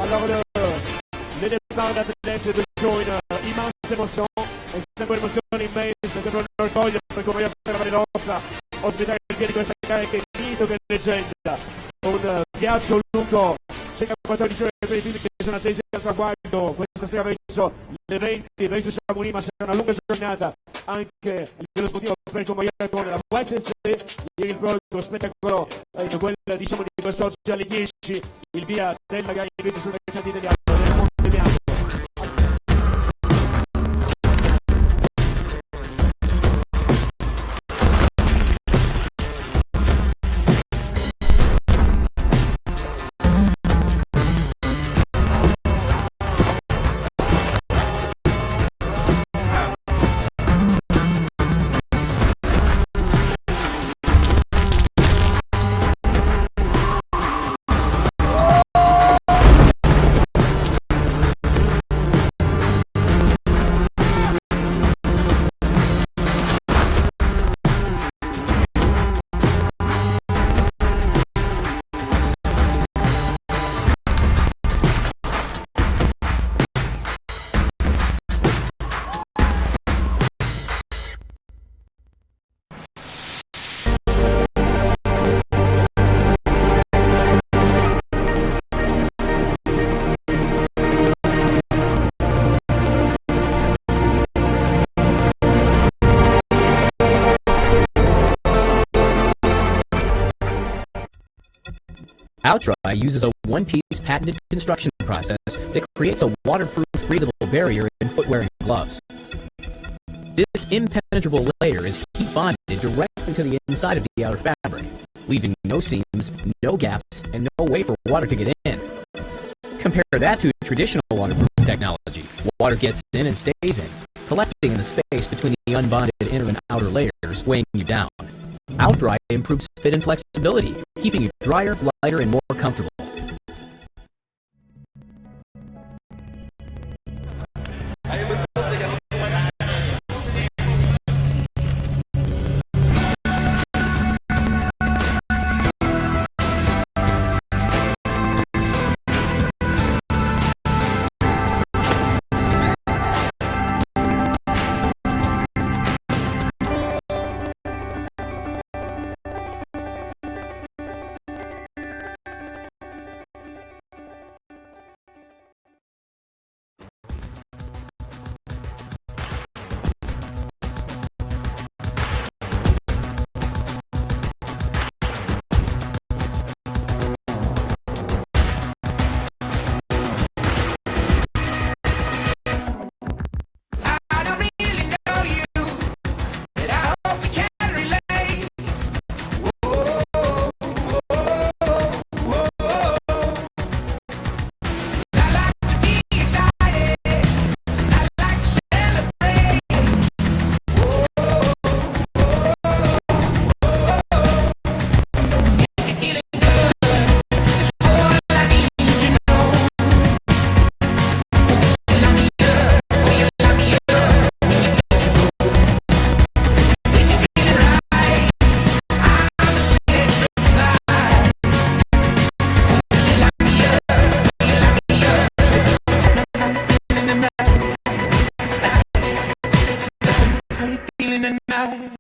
Alors le départ d'ATS è toujours une immense émotion, è sempre un'emozione immensa, è sempre un orgoglio per come per la nostra ospitare il via di questa gara che è mito, che è leggenda. Un viaggio lungo, circa 14 ore per i film che sono attesi al traguardo. Questa sera verso le 20, verso Chamonix, ma sarà una lunga giornata anche a livello sportivo per convogliare con la USS. Ieri il prologo spettacolo in quella diciamo di quest'oggi alle 10, il via della gara invece sul versante italiano del Mont-Blanc. OutDry uses a one-piece patented construction process that creates a waterproof, breathable barrier in footwear and gloves. This impenetrable layer is heat bonded directly to the inside of the outer fabric, leaving no seams, no gaps, and no way for water to get in. Compare that to traditional waterproof technology. Water gets in and stays in, collecting in the space between the unbonded inner and outer layers, weighing you down. OutDry improves fit and flexibility, keeping you drier, lighter, and more comfortable. How you feeling tonight?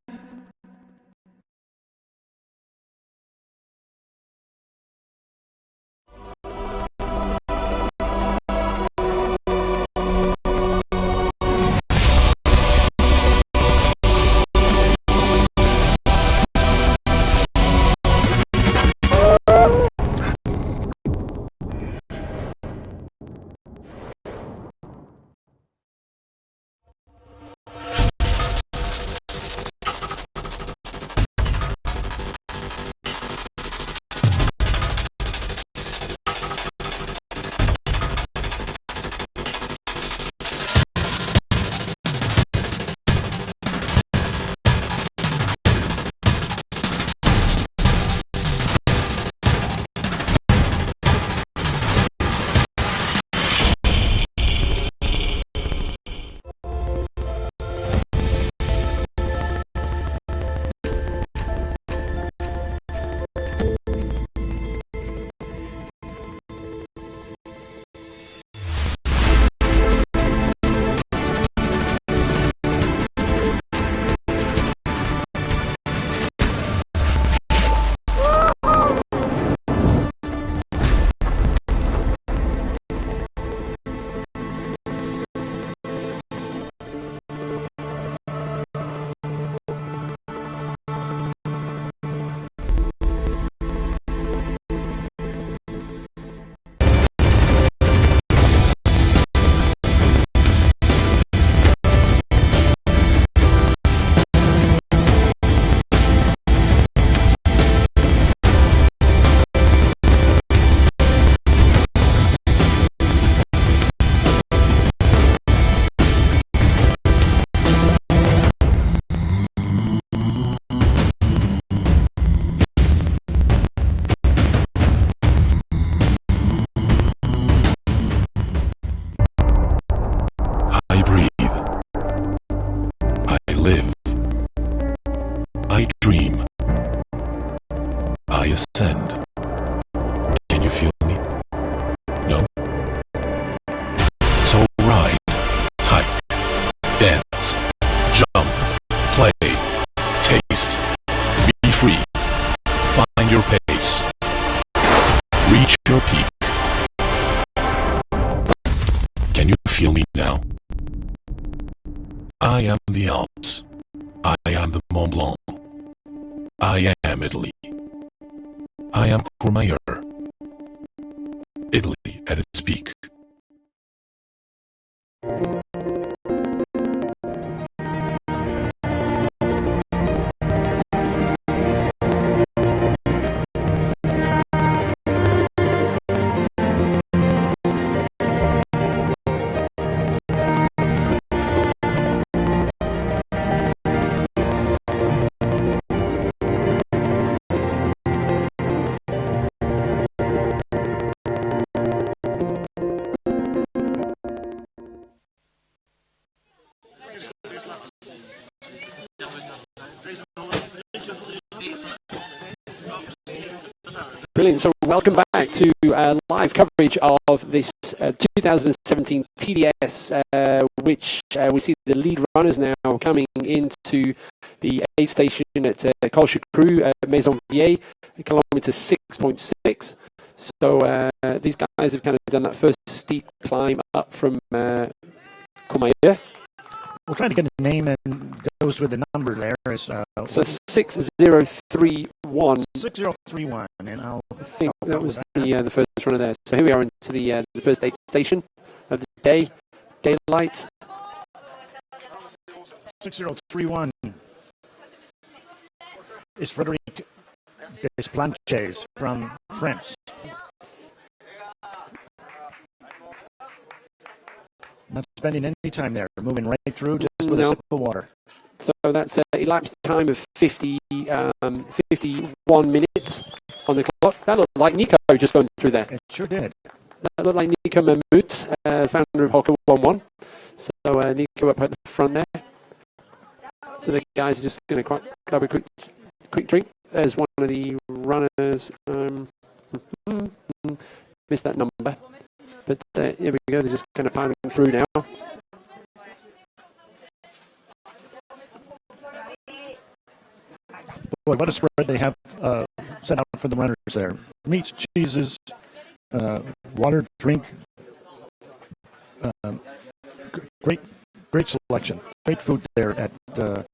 I breathe. I live. I dream. I ascend. Can you feel me? No? So ride, hike, dance, jump, play, taste, be free, find your pace, reach your peak. Can you feel me now? I am the Alps. I am the Mont Blanc. I am Italy. I am Courmayeur. Italy at its peak. Brilliant. So welcome back to live coverage of this 2017 TDS, which we see the lead runners now coming into the aid station at Col Chacru, Maison Vieille, kilometre 6.6. So these guys have kind of done that first steep climb up from Courmayeur. We'll try to get a name and goes with the number there. So 6031. 6031, and I think that was the first runner there. So here we are into the first aid station of the day. Daylight. 6031 is Frederic Desplanches from France. Not spending any time there, moving right through just with a sip of water. So that's elapsed time of 51 minutes on the clock. That looked like Nico just going through there. It sure did. That looked like Nico Mahmoud, founder of Hoka 11. So Nico up at the front there. So the guys are just going to grab a quick drink. There's one of the runners. Missed that number. But here we go, they're just kind of piling through now. boy, what a spread they have set out for the runners there. Meats, cheeses, water, drink. Great selection. Great food there at the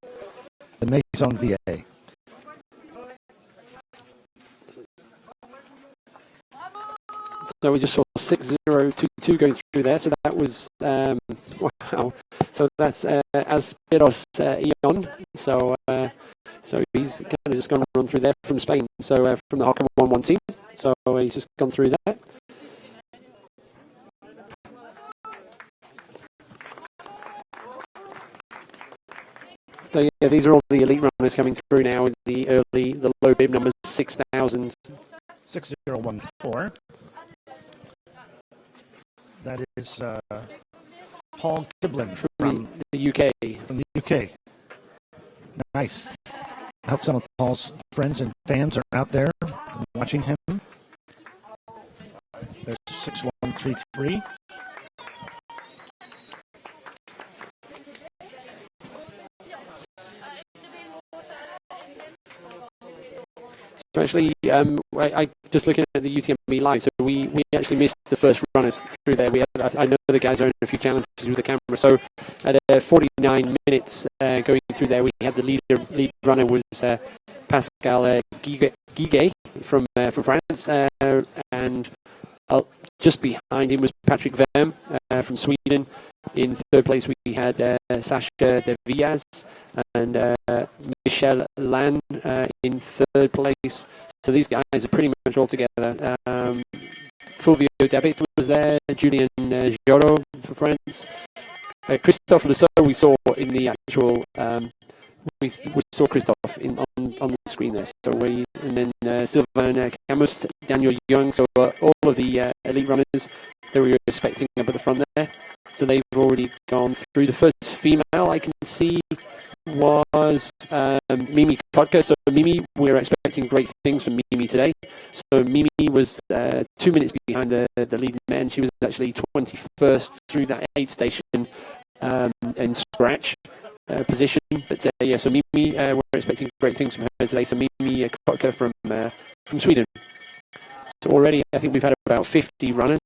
Maison VA. So we just saw 6022 going through there. So that was wow. So that's Asperos Ion. So he's kind of just gone run through there from Spain. So from the Hocker 1-1 team. So he's just gone through that. So yeah, these are all the elite runners coming through now with the low bib numbers 6,000. 6014. That is Paul Giblin from the UK. From the UK. Nice. I hope some of Paul's friends and fans are out there watching him. There's 6133. So actually, I just looking at the UTMB live, so we actually missed the first runners through there. I know the guys are in a few challenges with the camera. So at 49 minutes going through there, we had the lead runner was Pascal Guiguet from France, and just behind him was Patrick Verm from Sweden. In third place, we had Sasha De Villas and Michel Lan in third place. So these guys are pretty much all together. Fulvio Dabit was there, Julien Joro for France. Christophe Leseau we saw in the actual... we saw Christophe on the screen there. So and then Sylvain Camus, Daniel Young. So all of the elite runners that we were expecting up at the front there. So they've already gone through. The first female I can see was Mimi Kotka. So Mimi, we're expecting great things from Mimi today. So Mimi was 2 minutes behind the lead men. She was actually 21st through that aid station in scratch position. But so Mimi, we're expecting great things from her today. So Mimi Kotka from Sweden. So already I think we've had about 50 runners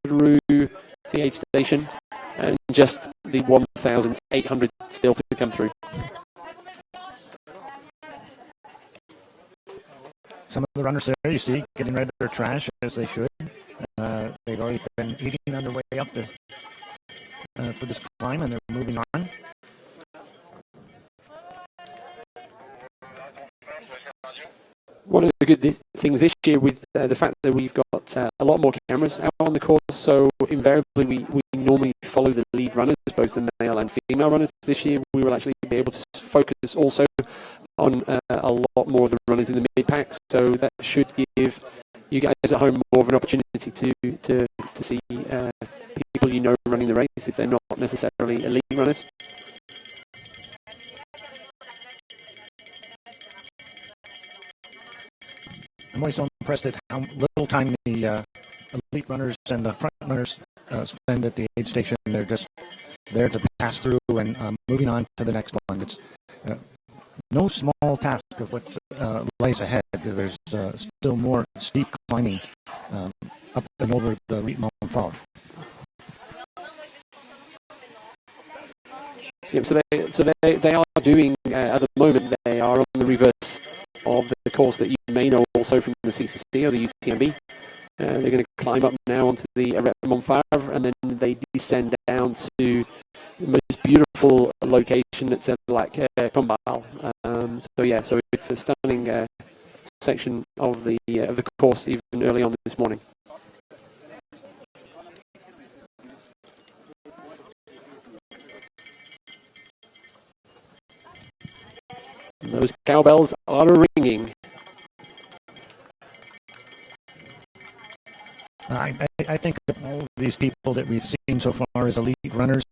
through the aid station, and just the 1,800 still to come through. Some of the runners there you see getting rid of their trash as they should. They've already been eating on their way up for this climb, and they're moving on. One of the good things this year with the fact that we've got a lot more cameras out on the course, so invariably we normally follow the lead runners, both the male and female runners. This year we will actually be able to focus also on a lot more of the runners in the mid-packs, so that should give you guys at home more of an opportunity to see people you know running the race if they're not necessarily elite runners. I'm always so impressed at how little time the elite runners and the front runners spend at the aid station. They're just there to pass through and moving on to the next one. It's no small task of what lies ahead. There's still more steep climbing up and over the Mont-Blanc. Yep, so they are doing at the moment. They are on the reverse of the course that you may know also from the CCC or the UTMB. They're going to climb up now onto the Arête Montfaivre, and then they descend down to the most beautiful location at Lac Combal. So it's a stunning section of the course even early on this morning. Those cowbells are ringing. I think of all of these people that we've seen so far as elite runners.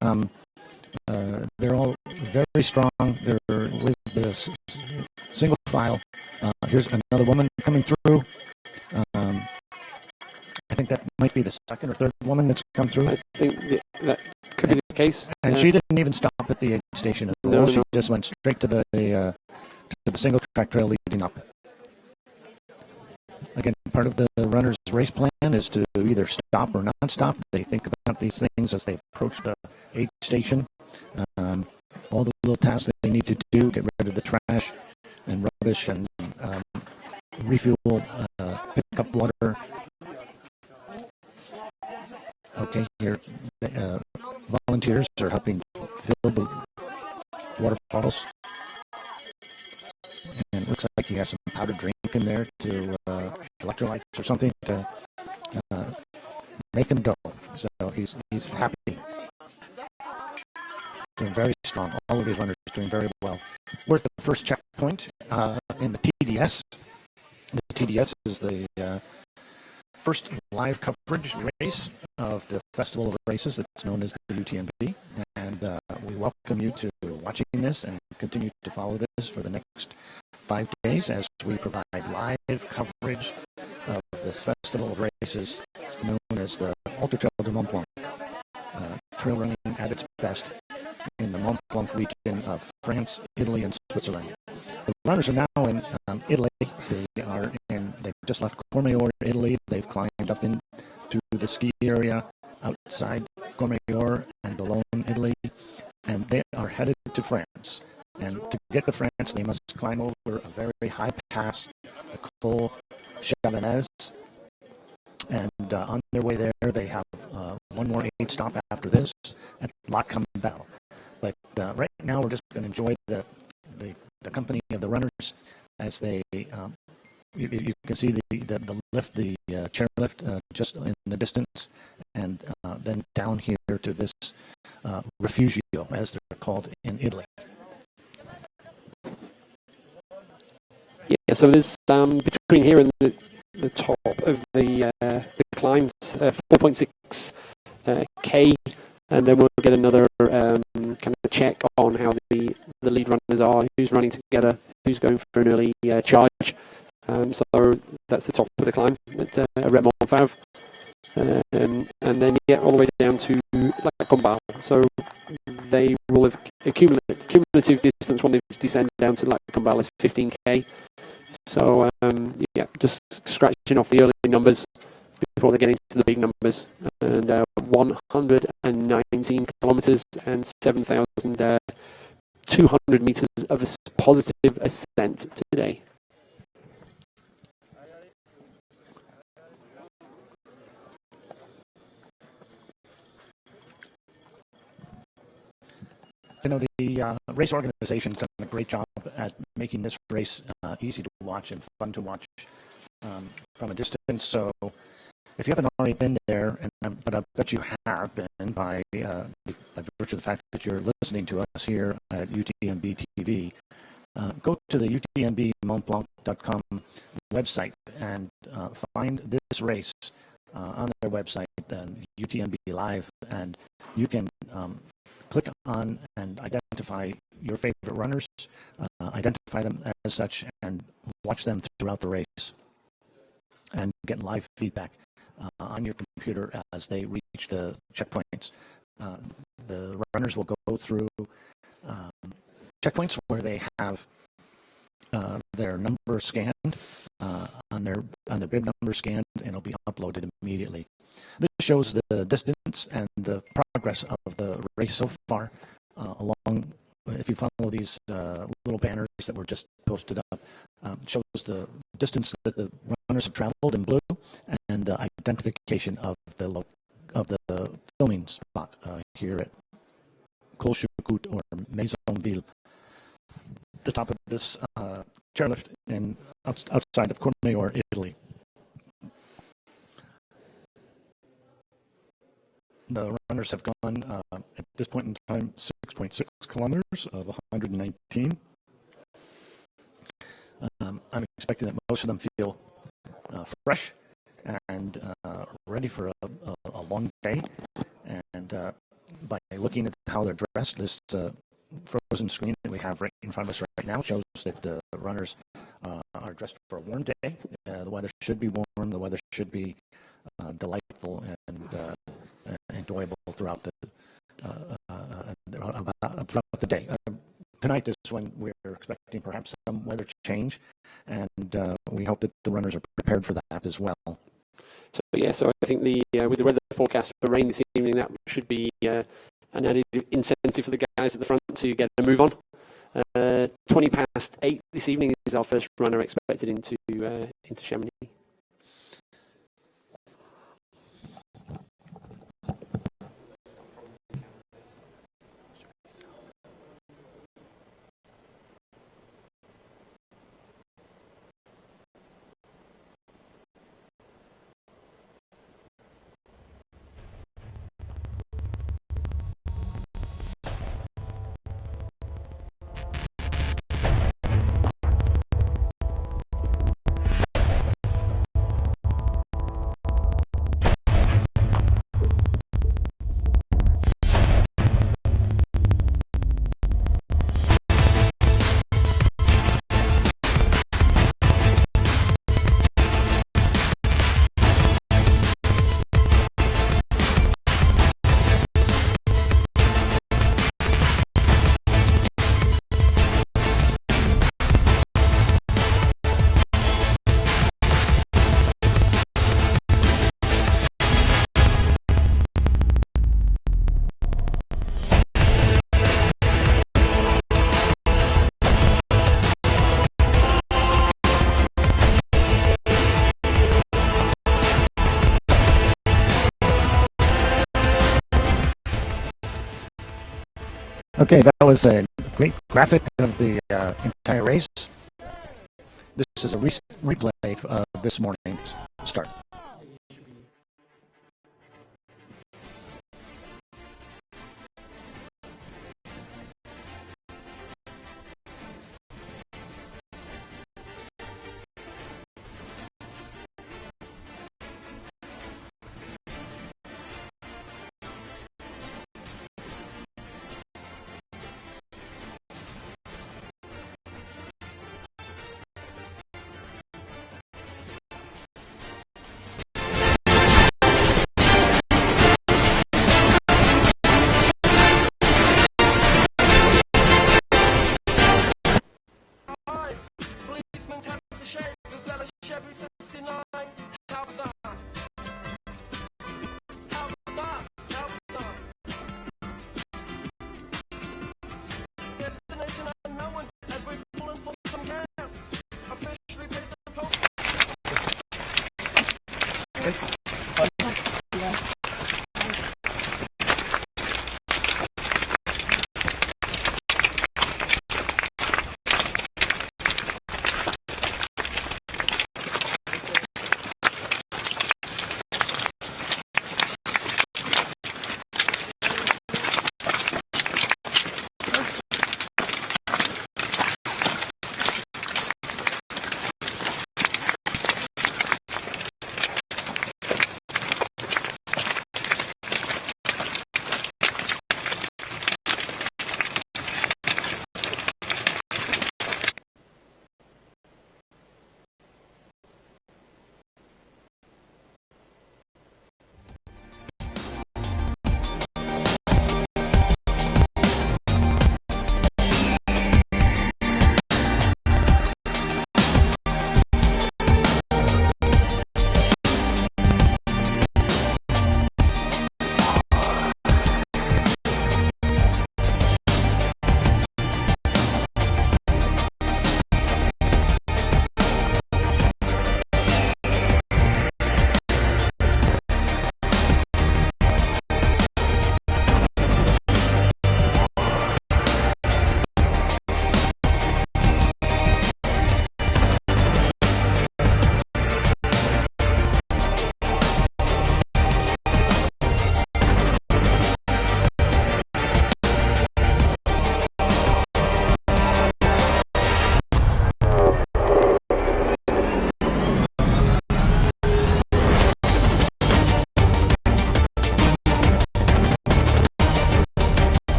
They're all very strong. They're with the single file. Here's another woman coming through. I think that might be the second or third woman that's come through. I think that could be the case. And she didn't even stop at the aid station at all. She just went straight to to the single track trail leading up. Again, part of the runner's race plan is to either stop or not stop. They think about these things as they approach the aid station. All the little tasks that they need to do, get rid of the trash and rubbish and refuel, pick up water. Okay, here, volunteers are helping fill the water bottles. And it looks like he has some powdered drink in there to electrolytes or something to make him go. So he's happy. Doing very strong. All of these runners doing very well. We're at the first checkpoint in the TDS. The TDS is the first live coverage race of the Festival of Races that's known as the UTMB. And we welcome you to watching this and continue to follow this for the next 5 days as we provide live coverage of this Festival of Races known as the Ultra Trail de Mont-Blanc. Trail running at its best in the Mont-Blanc region of France, Italy, and Switzerland. The runners are now in Italy. They just left Courmayeur, Italy. They've climbed up into the ski area outside Courmayeur and Boulogne, Italy, and they are headed to France. And to get to France, they must climb over a very high pass, the Col Chavanaise. And on their way there, they have one more aid stop after this at La Campbell. But right now, we're just going to enjoy the company of the runners as they. You can see the lift, the chair lift, just in the distance, and then down here to this Refugio, as they're called in Italy. Yeah, so there's between here and the top of the climbs, 4.6 K, and then we'll get another kind of check on how the lead runners are, who's running together, who's going for an early charge. So that's the top of the climb at Red Montfauve. And then all the way down to La Campbell. So they will have cumulative distance when they descend down to La Campbell is 15k. So just scratching off the early numbers before they get into the big numbers. And 119 kilometers and 7,200 meters of positive ascent today. You know, the race organization's done a great job at making this race easy to watch and fun to watch from a distance. So if you haven't already been there, but I bet you have been by virtue of the fact that you're listening to us here at UTMB TV, go to the UTMBMontBlanc.com website and find this race on their website, UTMB Live, and you can click on and identify your favorite runners, identify them as such, and watch them throughout the race and get live feedback on your computer as they reach the checkpoints. The runners will go through checkpoints where they have their number scanned on their bib number scanned, and it'll be uploaded immediately. This shows the distance and the progress of the race so far along. If you follow these little banners that were just posted up, shows the distance that the runners have traveled in blue and the identification of the filming spot here at Colchoucoute or Maisonville, the top of this chairlift outside of Courmayeur, Italy. The runners have gone, at this point in time, 6.6 kilometers of 119. I'm expecting that most of them feel fresh and ready for a long day. And by looking at how they're dressed, this frozen screen that we have right in front of us right now shows that the runners are dressed for a warm day. The weather should be warm. The weather should be delightful and enjoyable throughout the day. tonight is when we're expecting perhaps some weather change, and we hope that the runners are prepared for that as well. So I think with the weather forecast for rain this evening, that should be an added incentive for the guys at the front to get a move on. 8:20 this evening is our first runner expected into Chamonix. Okay, that was a great graphic of the entire race. This is a replay of this morning's start.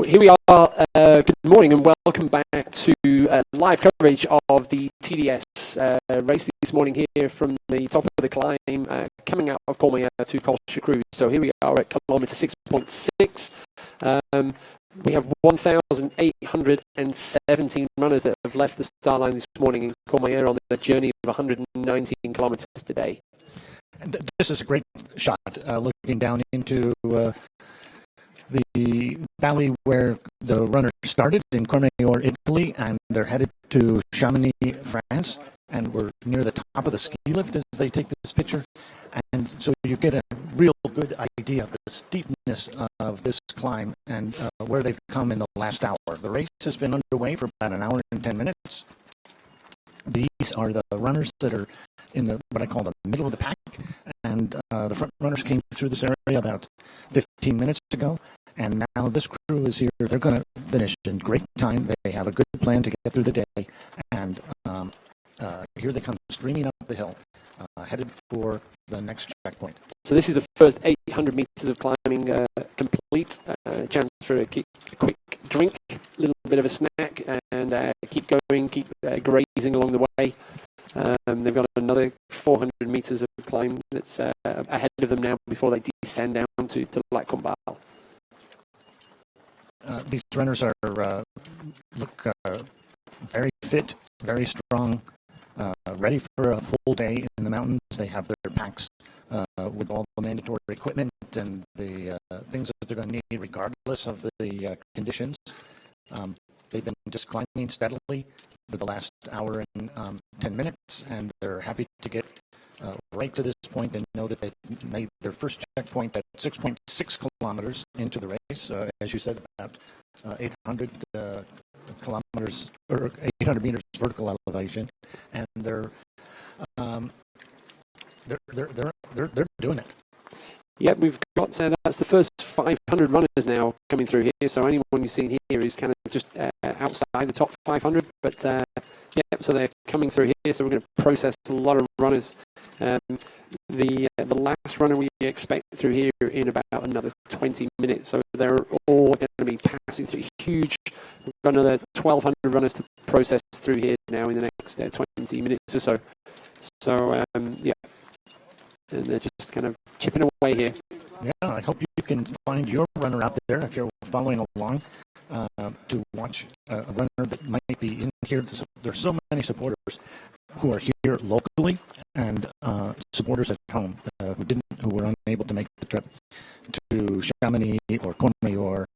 here we are. Good morning and welcome back to live coverage of the TDS race this morning here from the top of the climb, coming out of Courmayeur to Colchester. So here we are at kilometre 6.6. We have 1,817 runners that have left the start line this morning in Courmayeur on the journey of 119 kilometres today. And this is a great shot, looking down into the valley where the runners started in Courmayeur, Italy, and they're headed to Chamonix, France, and we're near the top of the ski lift as they take this picture. And so you get a real good idea of the steepness of this climb and where they've come in the last hour. The race has been underway for about an hour and 10 minutes. These are the runners that are in the what I call the middle of the pack, and the front runners came through this area about 15 minutes ago, and now this crew is here. They're going to finish in great time. They have a good plan to get through the day, and here they come streaming up the hill, headed for the next checkpoint. So this is the first 800 meters of climbing complete. Chance for a quick drink, a little bit of a snack, and keep going, keep grazing along the way. They've got another 400 meters of climb that's ahead of them now before they descend down to Lac Combal. These runners are look very fit, very strong, ready for a full day in the mountains. They have their packs with all the mandatory equipment and the things that they're going to need regardless of the conditions. They've been just climbing steadily for the last hour and 10 minutes, and they're happy to get right to this point and know that they've made their first checkpoint at 6.6 kilometers into the race. As you said, about 800 kilometers or 800 meters vertical elevation, and they're doing it. Yeah, we've got that's the first 500 runners now coming through here. So anyone you've seen here is kind of just outside the top 500. But yeah, so they're coming through here. So we're going to process a lot of runners. The last runner we expect through here in about another 20 minutes. So they're all going to be passing through huge. We've got another 1,200 runners to process through here now in the next 20 minutes or so. So yeah. And they're just kind of chipping away here. Yeah, I hope you can find your runner out there if you're following along to watch a runner that might be in here. There's so many supporters who are here locally and supporters at home who were unable to make the trip to Chamonix or Courmayeur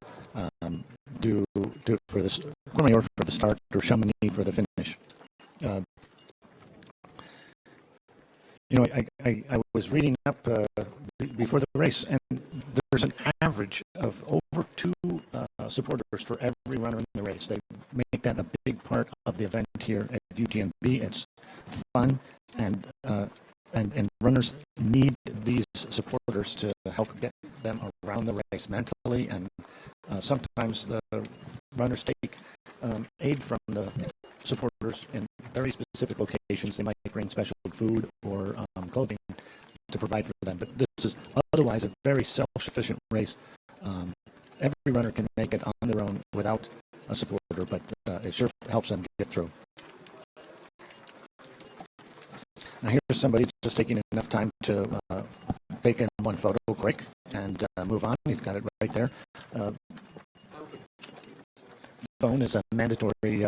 for Courmayeur for the start or Chamonix for the finish. You know, I was reading up before the race, and there's an average of over 2 supporters for every runner in the race. They make that a big part of the event here at UTMB. It's fun, and runners need these supporters to help get them around the race mentally, and sometimes the runners take aid from the supporters in very specific locations. They might bring special food or clothing to provide for them, but this is otherwise a very self-sufficient race. Every runner can make it on their own without a supporter, but it sure helps them get through. Now here's somebody just taking enough time to take in one photo quick and move on. He's got it right there. Phone is a mandatory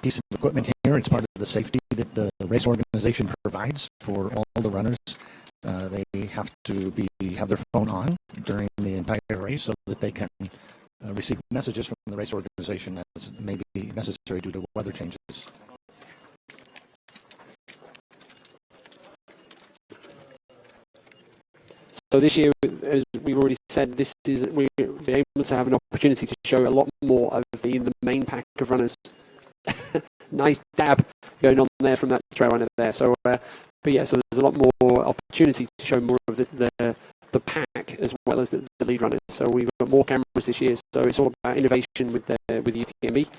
piece of equipment here. It's part of the safety that the race organization provides for all the runners. They have to have their phone on during the entire race so that they can receive messages from the race organization as may be necessary due to weather changes. So this year, as we've already said, we're able to have an opportunity to show a lot more of the main pack of runners. Nice dab going on there from that trail runner there. So, but yeah, so there's a lot more opportunity to show more of the pack as well as the lead runners. So we've got more cameras this year. So it's all about innovation with UTMB.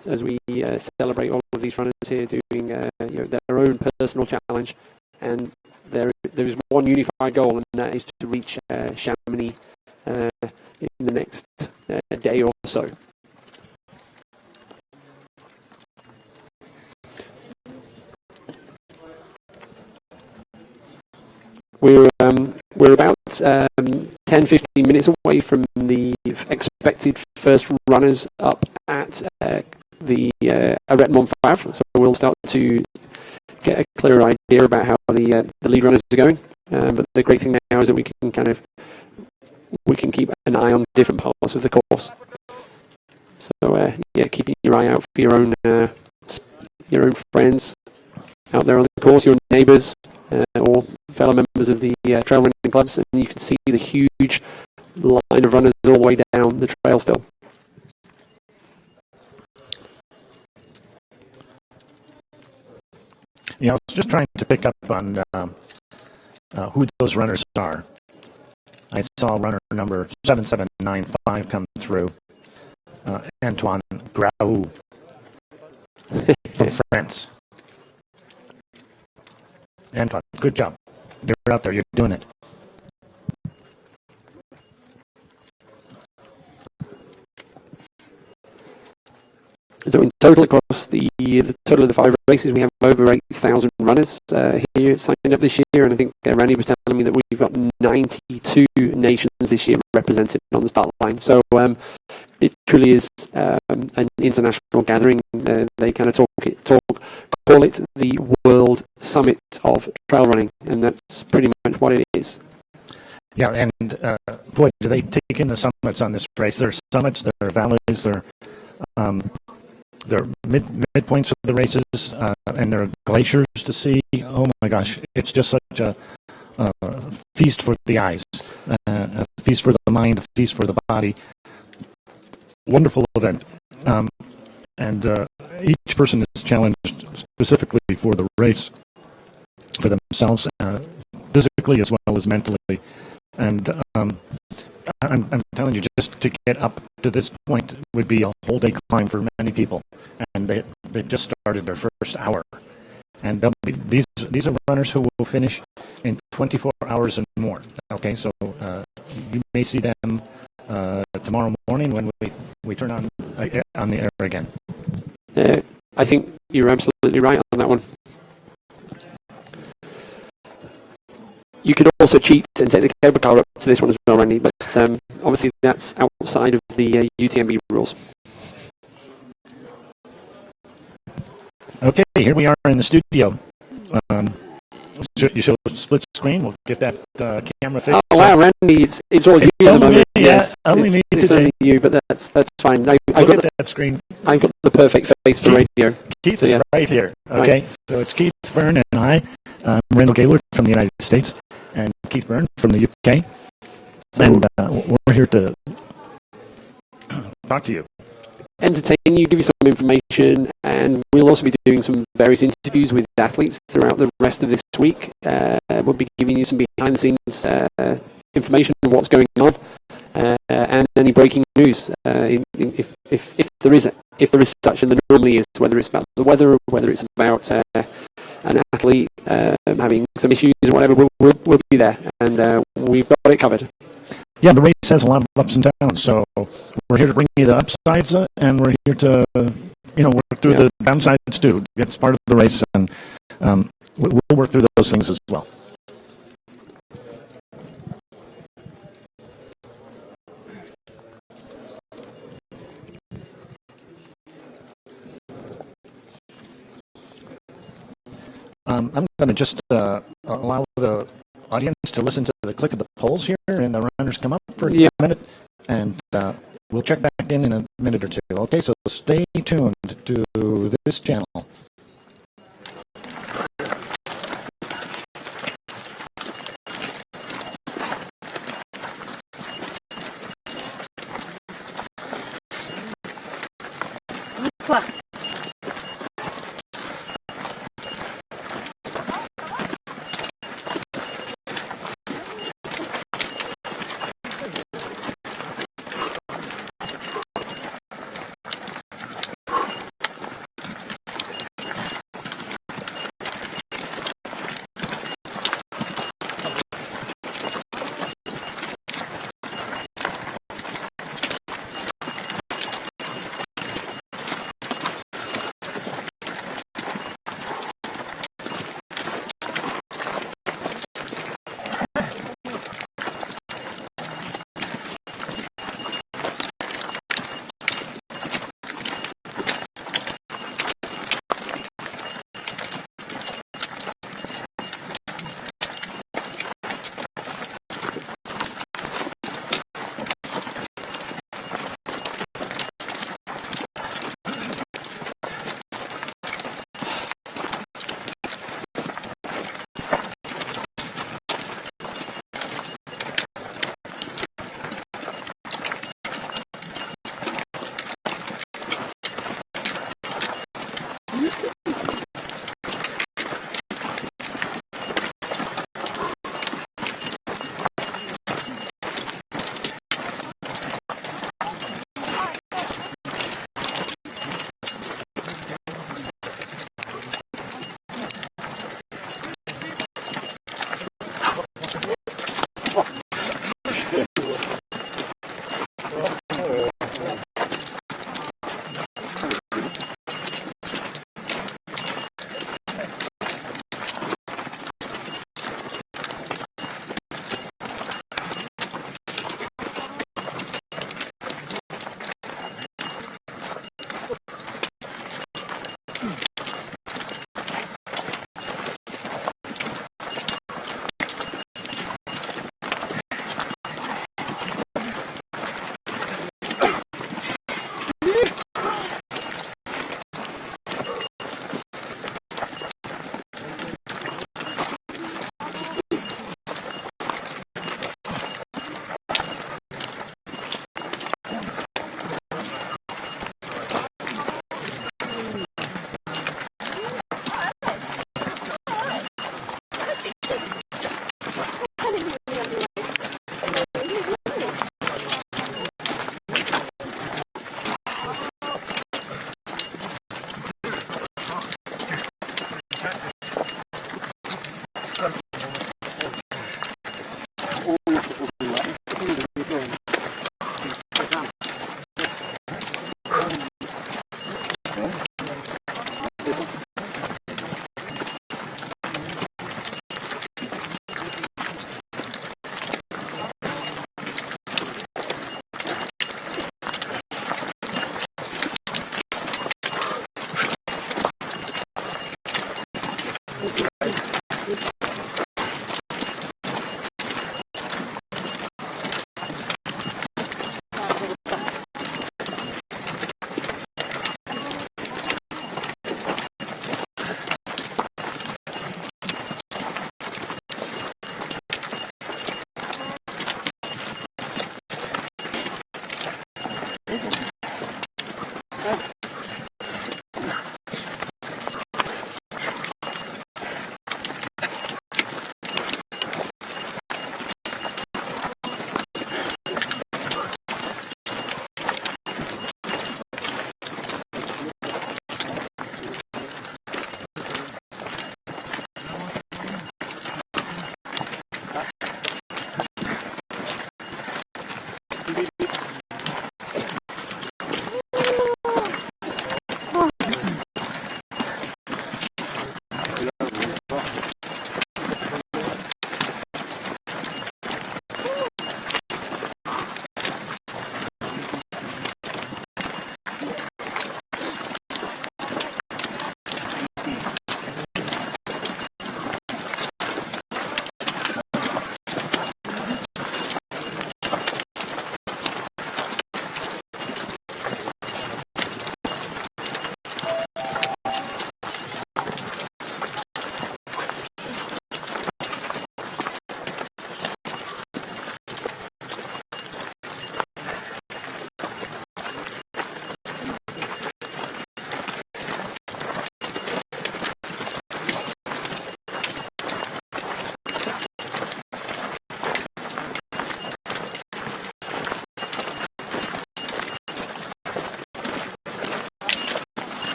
So as we celebrate all of these runners here doing their own personal challenge, and there is one unified goal, and that is to reach Chamonix in the next day or so. We're about 10-15 minutes away from the expected first runners up at the Arête Montfavre, so we'll start to get a clearer idea about how the lead runners are going. But the great thing now is that we can keep an eye on different parts of the course. So keeping your eye out for your own friends out there on the course, your neighbours or fellow members of the trail running clubs, and you can see the huge line of runners all the way down the trail still. Yeah, I was just trying to pick up on who those runners are. I saw runner number 7795 come through, Antoine Graou from France. Antoine, good job. You're out there, you're doing it. So in total across the total of the 5 races, we have over 8,000 runners here signed up this year, and I think Randy was telling me that we've got 92 nations this year represented on the start line. So it truly is an international gathering. They kind of call it the World Summit of Trail Running, and that's pretty much what it is. Yeah, and boy, do they take in the summits on this race. There are summits, there are valleys, there are midpoints of the races, and there are glaciers to see. Oh my gosh, it's just such a feast for the eyes, a feast for the mind, a feast for the body. Wonderful event. And each person is challenged specifically for the race, for themselves, physically as well as mentally. And I'm telling you, just to get up to this point would be a whole day climb for many people. And they've just started their first hour. And these are runners who will finish in 24 hours and more. Okay, so you may see them tomorrow morning when we turn on the air again. I think you're absolutely right on that one. You could also cheat and take the cable car up to this one as well, Randy, but obviously that's outside of the UTMB rules. Okay, here we are in the studio. You show split screen. We'll get that camera fixed. Oh wow, Randy, it's all you at the moment. Yes, only me today. It's only you, but that's fine. I got that screen. I've got the perfect face for radio. Keith is right here. Okay, right. So it's Keith Byrne and I, Randall Gaylord from the United States, and Keith Byrne from the UK. So, and we're here to talk to you. Entertain you, give you some information, and we'll also be doing some various interviews with athletes throughout the rest of this week. We'll be giving you some behind-the-scenes information on what's going on, and any breaking news, if there is such, and there normally is, whether it's about the weather, or whether it's about an athlete having some issues or whatever. We'll be there, and we've got it covered. Yeah, the race has a lot of ups and downs, so we're here to bring you the upsides, and we're here to, work through the downsides too. It's part of the race, and we'll work through those things as well. I'm going to just allow the audience to listen to the click of the polls here, and the runners come up for a minute, and we'll check back in a minute or two. Okay, so stay tuned to this channel.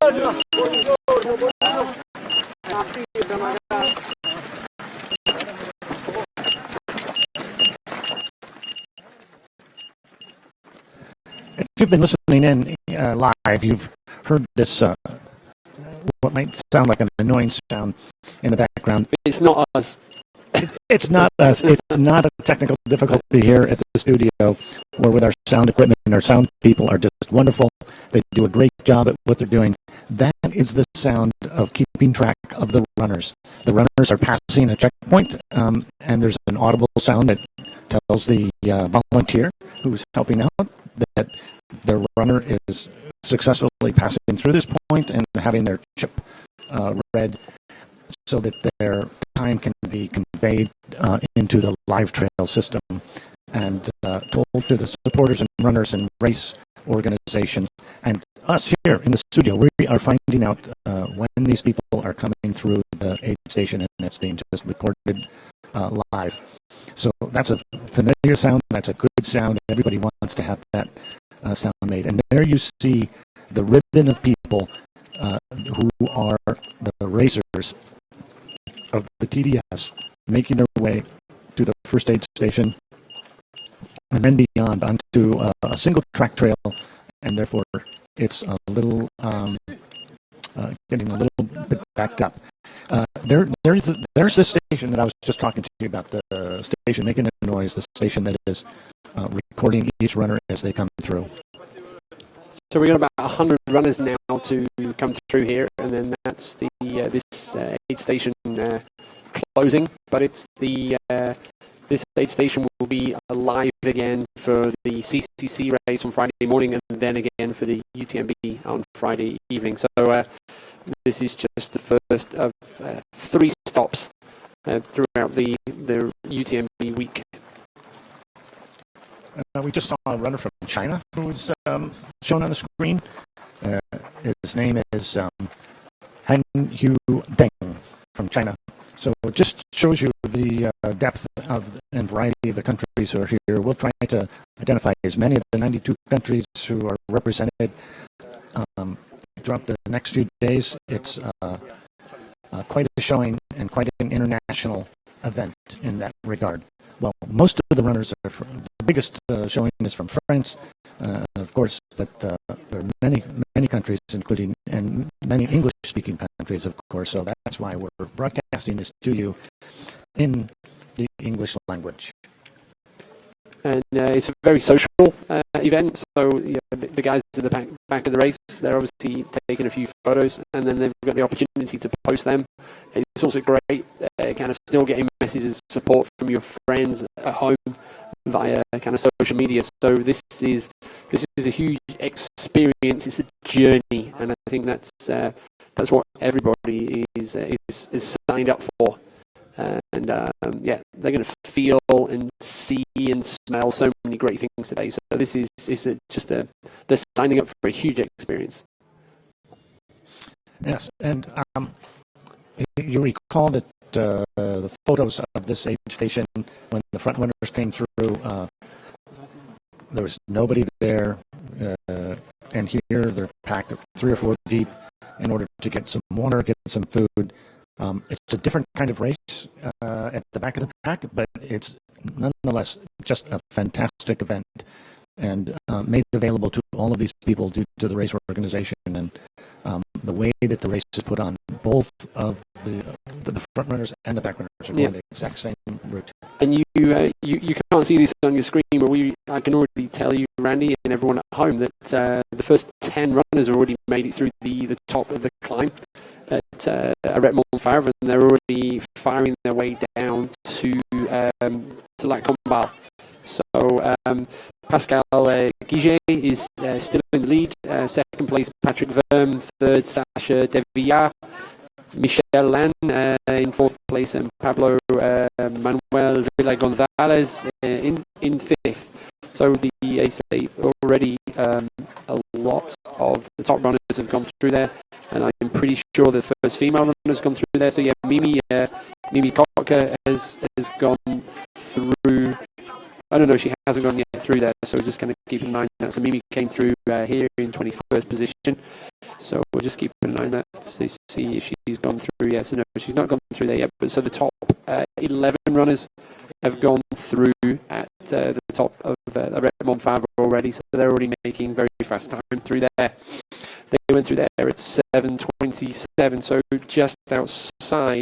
If you've been listening in live, you've heard this, what might sound like an annoying sound in the background. It's not us. It's not us. It's not a technical difficulty here at the studio, where with our sound equipment and our sound people are just wonderful. They do a great job at what they're doing. That is the sound of keeping track of the runners. The runners are passing a checkpoint, and there's an audible sound that tells the volunteer who's helping out that the runner is successfully passing through this point and having their chip read so that their time can be conveyed into the live trail system and told to the supporters and runners and race organization. And us here in the studio, we are finding out when these people are coming through the aid station, and it's being just recorded live. So that's a familiar sound, that's a good sound. Everybody wants to have that sound made. And there you see the ribbon of people who are the racers of the TDS making their way to the first aid station and then beyond onto a single track trail, and therefore it's a little getting a little bit backed up. There's the station that I was just talking to you about, the station making the noise, the station that is recording each runner as they come through. So we've got about 100 runners now to come through here, and then that's the this aid station closing. But it's the this aid station will be alive again for the CCC race on Friday morning, and then again for the UTMB on Friday evening. So this is just the first of 3 stops throughout the UTMB week. We just saw a runner from China who was shown on the screen. His name is Han Yu Deng from China. So it just shows you the depth of and variety of the countries who are here. We'll try to identify as many of the 92 countries who are represented throughout the next few days. It's quite a showing and quite an international event in that regard. Well, most of the runners are from, the biggest showing is from France, of course, but there are many countries, including and many English-speaking countries, of course. So that's why we're broadcasting this to you in the English language. And it's a very social event. So the guys at the back of the race, they're obviously taking a few photos, and then they've got the opportunity to post them. It's also great, kind of still getting messages of support from your friends at home via kind of social media. So this is a huge experience. It's a journey, and I think that's what everybody is signed up for. And yeah, they're going to feel and see and smell so many great things today. So this is they're signing up for a huge experience. Yes, and you recall that the photos of this aid station, when the front runners came through, there was nobody there, and here they're packed 3 or 4 deep in order to get some water, get some food. It's a different kind of race at the back of the pack, but it's nonetheless just a fantastic event and made available to all of these people due to the race organization and the way that the race is put on. Both of the front runners and the back runners are going the exact same route. And you can't see this on your screen, but I can already tell you, Randy, and everyone at home, that the first 10 runners have already made it through the top of the climb at Mont-Blanc, and they're already firing their way down to Lac Combat. So Pascal Guiget is still in the lead. Second place, Patrick Verme. Third, Sacha Devillard. Michel Lan in fourth place, and Pablo Manuel Villa-Gonzalez in fifth. So the say already a lot of the top runners have gone through there, and I'm pretty sure the first female runner has gone through there. So yeah, Mimi Kotka has gone through I don't know, she hasn't gone yet through there, so we're just going to keep in mind that. So Mimi came through here in 21st position, so we'll just keep in mind that to see if she's gone through. Yes, no, she's not gone through there yet, but so the top 11 runners have gone through at the top of Mont-Blanc already, so they're already making very fast time through there. They went through there at 7:27, so just outside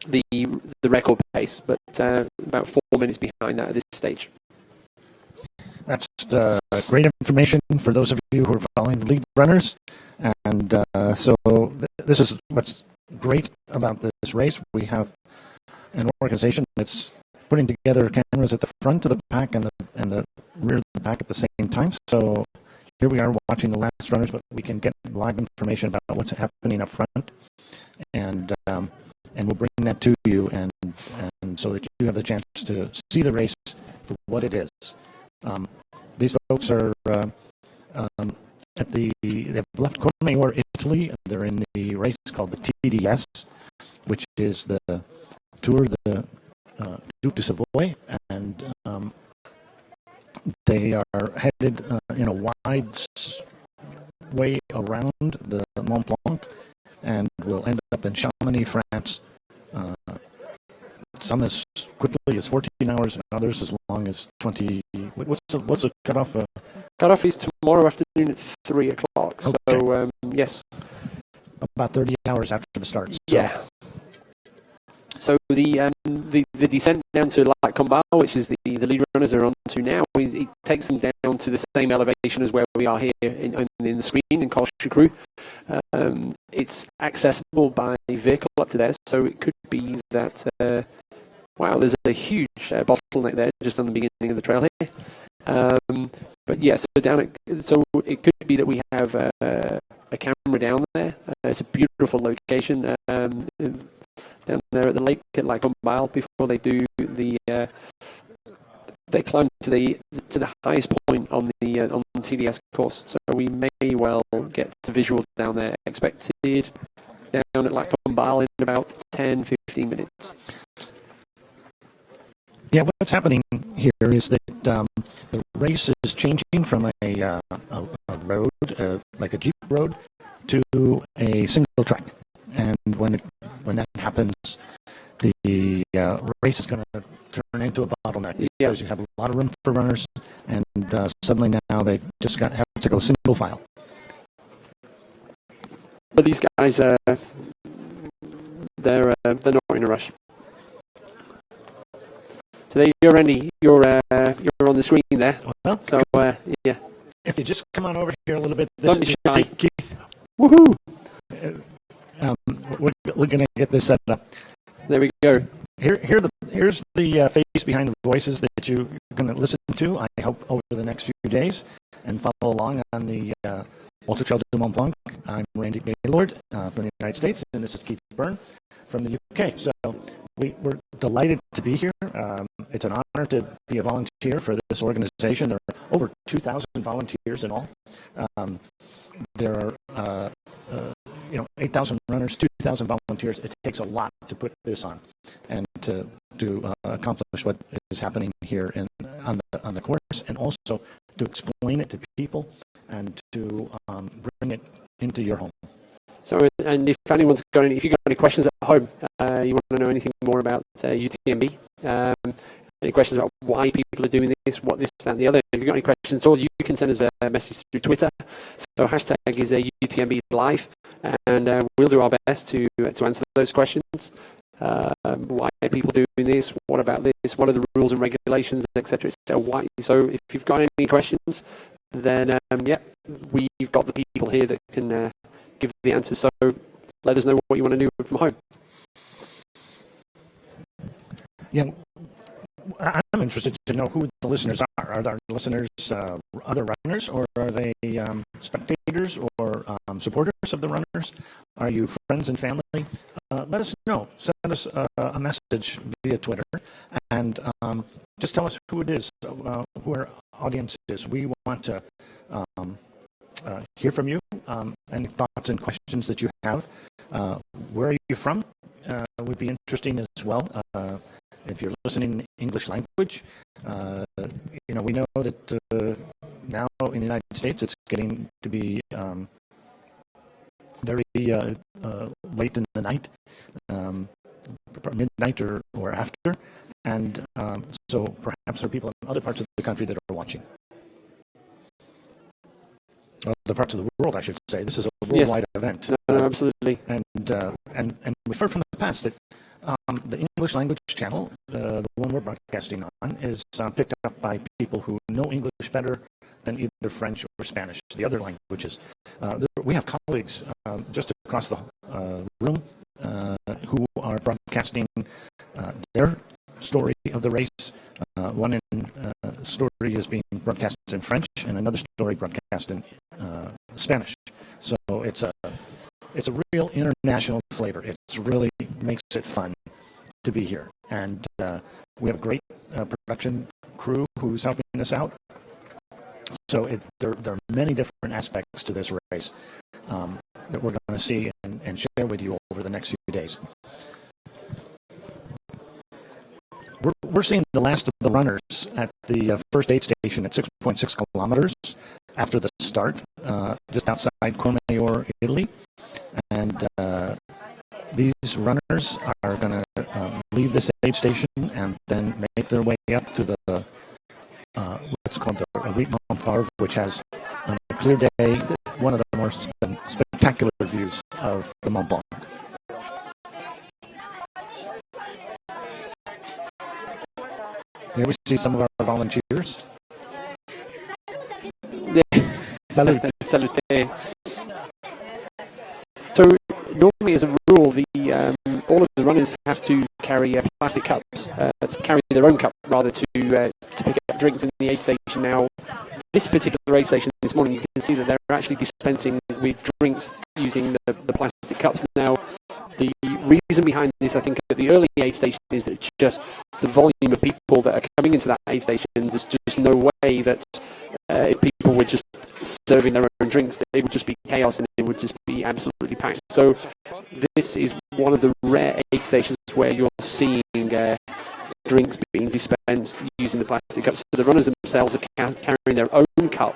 the record pace, but about 4 minutes behind that at this stage. That's great information for those of you who are following the lead runners. And this is what's great about this race. We have an organization that's putting together cameras at the front of the pack and the rear of the pack at the same time. So here we are watching the last runners, but we can get live information about what's happening up front. And we'll bring that to you, and so that you have the chance to see the race for what it is. These folks are they've left Courmayeur, Italy. They're in the race called the TDS, which is the Tour de Duc de Savoie, and they are headed in a wide way around the Mont Blanc, and will end up in Chamonix, France. Some as quickly as 14 hours, and others as long as 20. What's the cutoff? Cutoff is tomorrow afternoon at 3 o'clock. So okay. Yes, about 30 hours after the start. So. Yeah. So the descent down to Lac Combal, which is the lead runners are on to now, it takes them down to the same elevation as where we are here in the screen in Col Chacru. It's accessible by vehicle up to there, so it could be that wow, there's a huge bottleneck there just on the beginning of the trail here. But yeah, so it could be that we have a camera down there. It's a beautiful location. Down there at the lake at Lac Combal before they do they climb to the highest point on the TDS course. So we may well get a visual down there expected down at Lac Combal in about 10-15 minutes. Yeah, what's happening here is that the race is changing from a road, like a Jeep road, to a single track. And when that happens, the race is going to turn into a bottleneck because you have a lot of room for runners, and suddenly now they've just have to go single file. But these guys, they're not in a rush. So there you go, Randy. You're on the screen there. Well, so yeah. If you just come on over here a little bit, Don't be shy. Keith. Woohoo! We're going to get this set up. There we go. Here's the face behind the voices that you're going to listen to, I hope, over the next few days, and follow along on the Ultra Trail du Mont Blanc. I'm Randy Gaylord from the United States, and this is Keith Byrne from the UK. So we're delighted to be here. It's an honor to be a volunteer for this organization. There are over 2,000 volunteers in all. There are 8,000 runners, 2,000 volunteers. It takes a lot to put this on and to accomplish what is happening here on the course, and also to explain it to people and to bring it into your home. So, and if you've got any questions at home, you want to know anything more about UTMB, any questions about why people are doing this, what this, that, and the other, if you've got any questions at all, you can send us a message through Twitter. So hashtag is UTMB Live, and we'll do our best to answer those questions. Why are people doing this? What about this? What are the rules and regulations, etc. Why? So if you've got any questions, then we've got the people here that can give the answers. So let us know what you want to do from home. Yeah, I'm interested to know who the listeners are. Are our listeners other runners, or are they spectators or supporters of the runners? Are you friends and family? Let us know. Send us a message via Twitter, and just tell us who it is, who our audience is. We want to hear from you. Any thoughts and questions that you have. Where are you from? Would be interesting as well. if you're listening in English language, we know that now in the United States it's getting to be very late in the night, midnight or after, and so perhaps there are people in other parts of the country that are watching. Other parts of the world, I should say. This is a worldwide event. No, absolutely. And we've heard from the past that the English language channel, the one we're broadcasting on, is picked up by people who know English better than either French or Spanish, the other languages. We have colleagues just across the room who are broadcasting their story of the race. One story is being broadcast in French, and another story broadcast in Spanish. So it's a real international flavor. It really makes it fun to be here, and we have a great production crew who's helping us out. So there are many different aspects to this race that we're going to see and share with you over the next few days. We're seeing the last of the runners at the first aid station at 6.6 kilometers after the start, just outside Courmayeur, Italy. And these runners are going to leave this aid station and then make their way up to the what's called the Elite Mont-Blanc, which has, on a clear day, one of the more spectacular views of the Mont Blanc. Here we see some of our volunteers. Salut. Salute. So normally, as a rule, all of the runners have to carry plastic cups, carry their own cup rather to pick up drinks in the aid station. Now, this particular aid station this morning, you can see that they're actually dispensing with drinks using the plastic cups. Now, the reason behind this, I think, at the early aid station is that just the volume of people that are coming into that aid station, there's just no way that if people were just serving their own drinks, it would just be chaos and it would just be absolutely packed. So this is one of the rare aid stations where you're seeing drinks being dispensed using the plastic cups. So the runners themselves are carrying their own cup,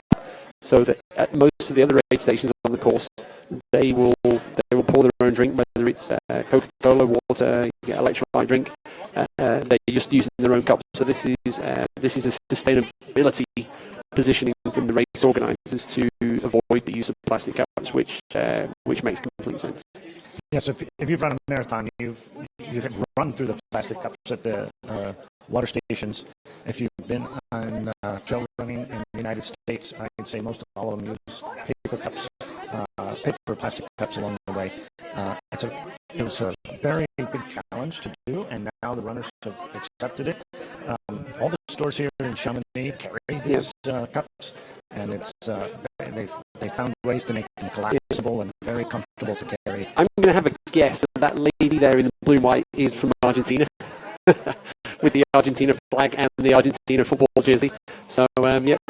so that at most of the other aid stations on the course, they will pour their own drink, whether it's Coca-Cola, water, electrolyte drink. They're just using their own cup. So this is a sustainability positioning from the race organisers to avoid the use of plastic cups, which makes complete sense. Yes, if you've run a marathon, you've run through the plastic cups at the water stations. If you've been on trail running in the United States, I'd say most of all of them use paper plastic cups along the way. It was a very big challenge to do, and now the runners have accepted it. All the stores here in Chamonix carry these cups, and it's they found ways to make them collapsible and very comfortable to carry. I'm going to have a guess that lady there in the blue and white is from Argentina, with the Argentina flag and the Argentina football jersey. So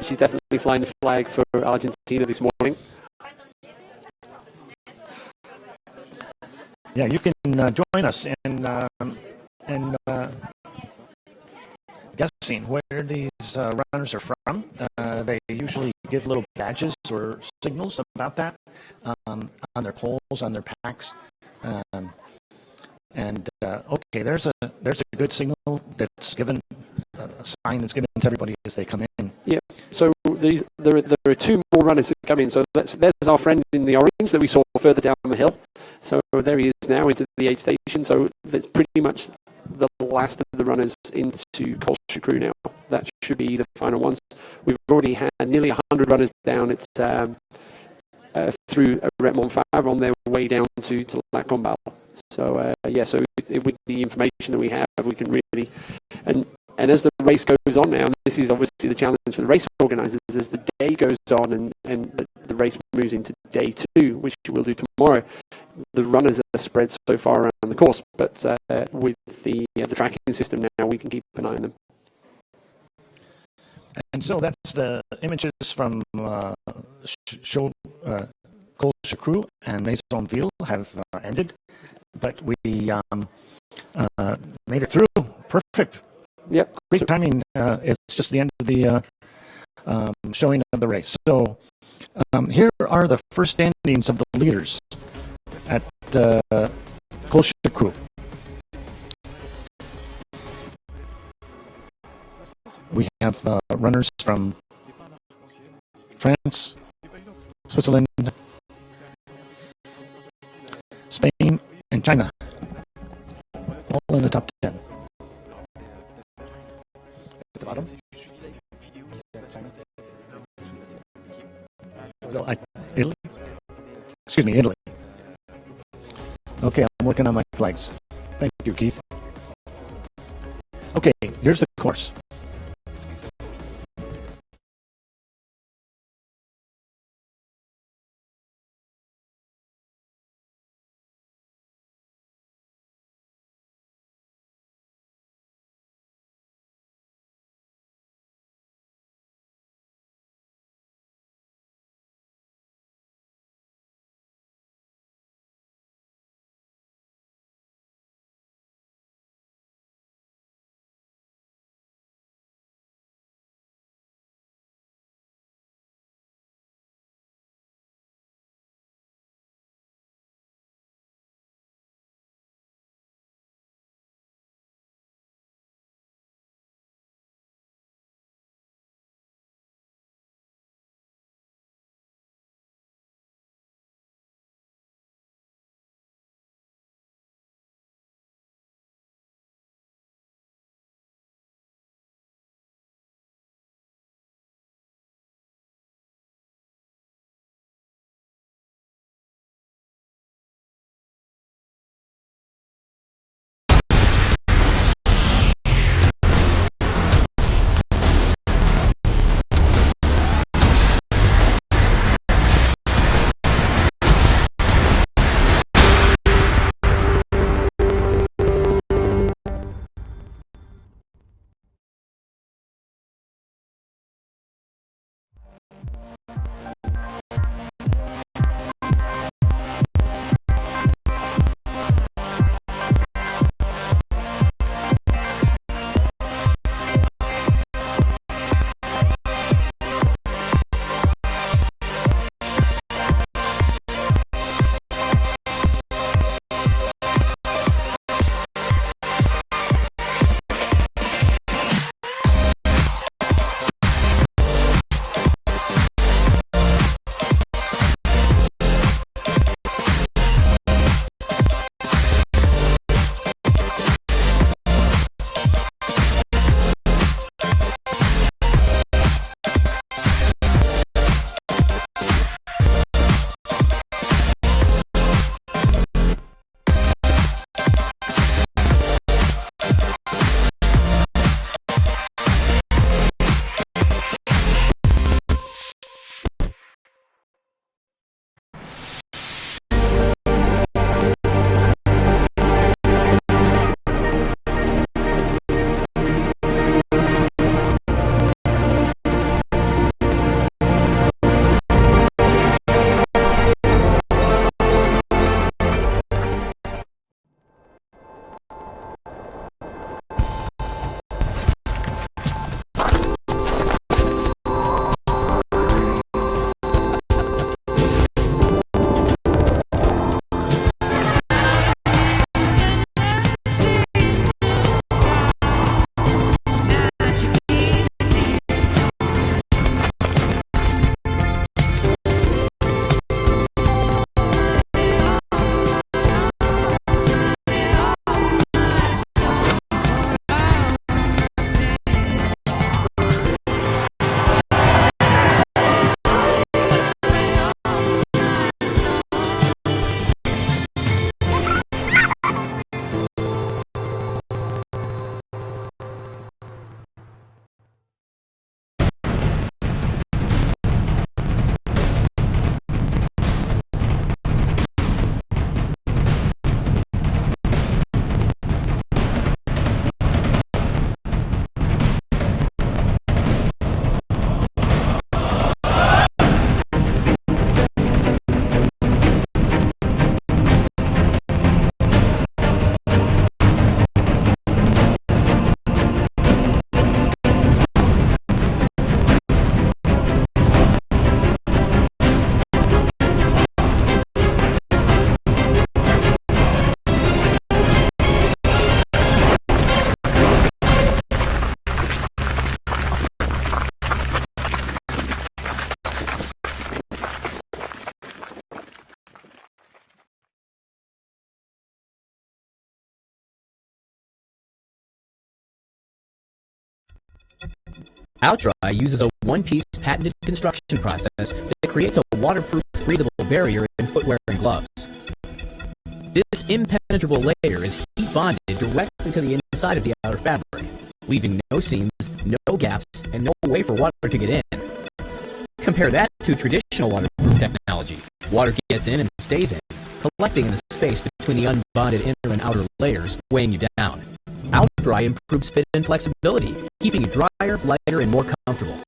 she's definitely flying the flag for Argentina this morning. Yeah, you can join us in guessing where these runners are from. They usually give little badges or signals about that on their poles, on their packs. Okay, there's a good signal that's given, a sign that's given to everybody as they come in. Yeah. So there are two more runners that come in. So there's our friend in the orange that we saw further down the hill. So there he is now into the aid station. So that's pretty much the last of the runners into Colchicru now. That should be the final ones. We've already had nearly 100 runners down at through Mont-Blanc on their way down to La Combal. So so with the information that we have, we can really and as the race goes on now, and this is obviously the challenge for the race organisers, as the day goes on and the race moves into day 2, which we'll do tomorrow, the runners are spread so far around the course, but with the tracking system now, we can keep an eye on them. And so that's the images from Colchicru and Maisonville have ended, but we made it through Perfect. Yep. Great So- timing. It's just the end of the showing of the race. So here are the first standings of the leaders at Kolshakru. We have runners from France, Switzerland, Spain, and China, all in the top 10. At the bottom? No, Italy? Excuse me, Italy. Okay, I'm working on my flags. Thank you, Keith. Okay, here's the course. OutDry uses a one-piece patented construction process that creates a waterproof, breathable barrier in footwear and gloves. This impenetrable layer is heat bonded directly to the inside of the outer fabric, leaving no seams, no gaps, and no way for water to get in. Compare that to traditional waterproof technology. Water gets in and stays in, collecting in the space between the unbonded inner and outer layers, weighing you down. OutDry improves fit and flexibility, keeping you drier, lighter, and more comfortable.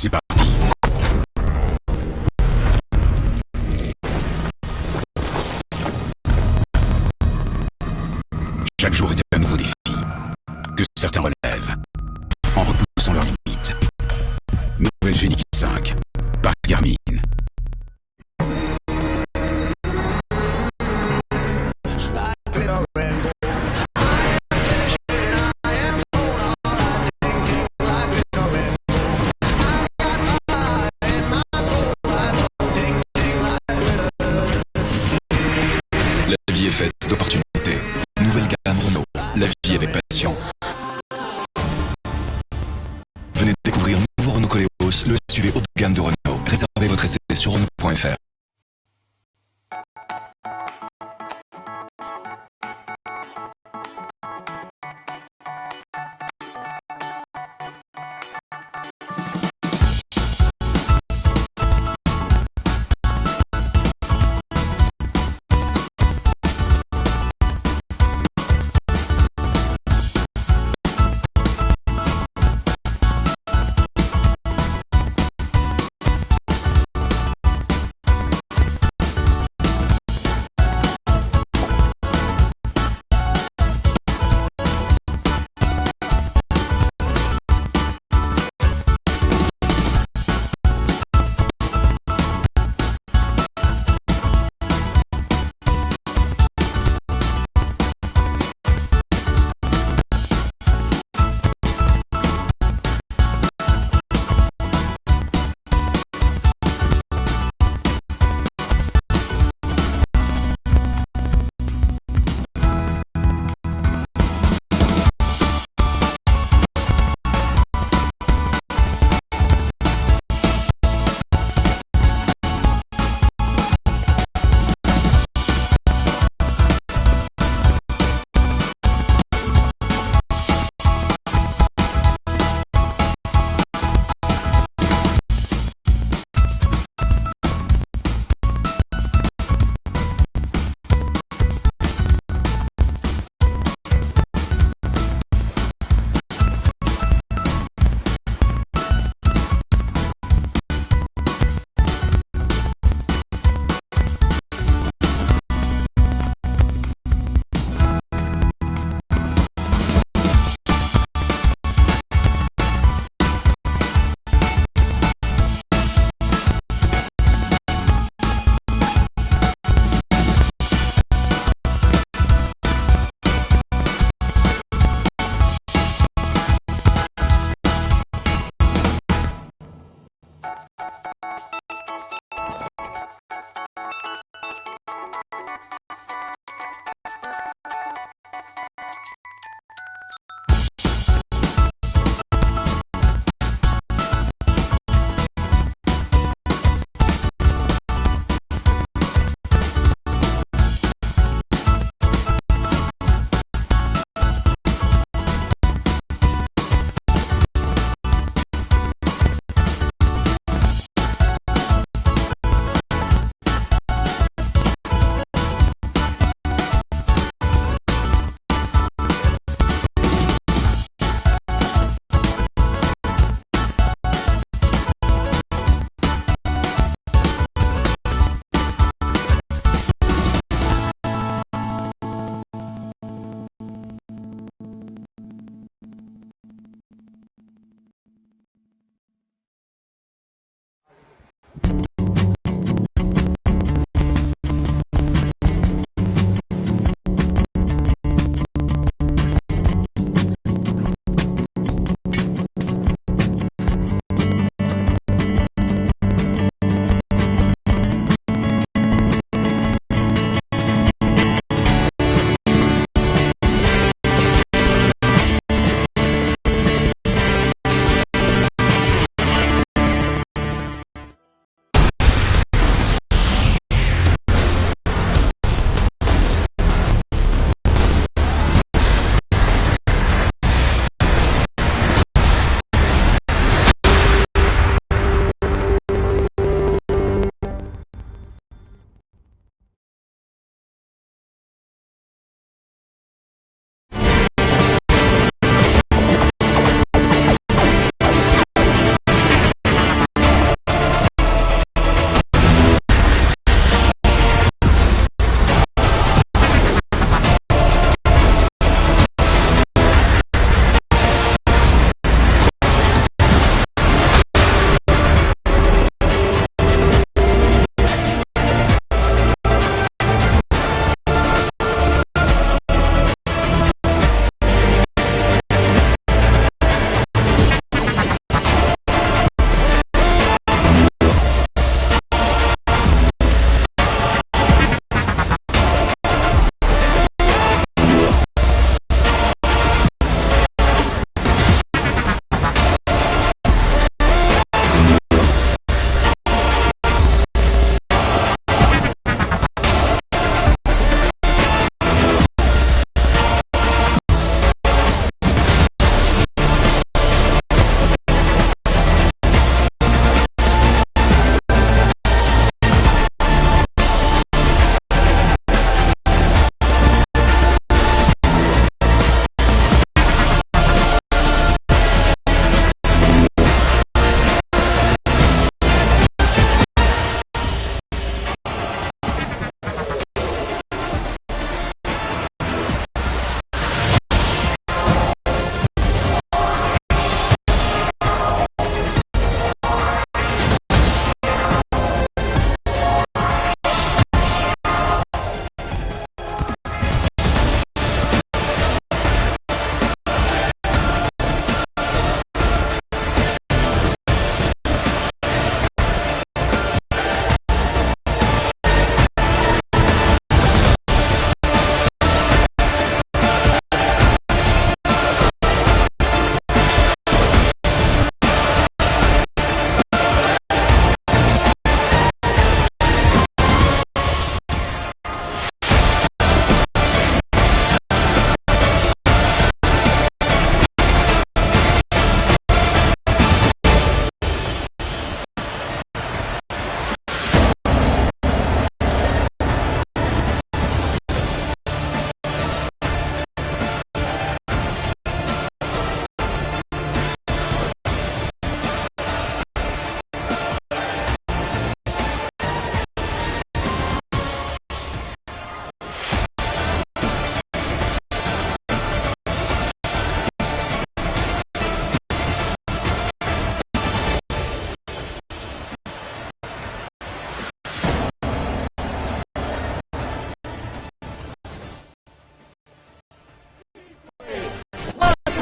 C'est parti. Chaque jour est un nouveau défi que certains relèvent en repoussant leurs limites. Nouvelle Phoenix 5 par Garmin. La vie est faite d'opportunités. Nouvelle gamme Renault. La vie avec passion. Venez découvrir le nouveau Renault Koleos, le SUV haut de gamme de Renault. Réservez votre essai sur Renault.fr.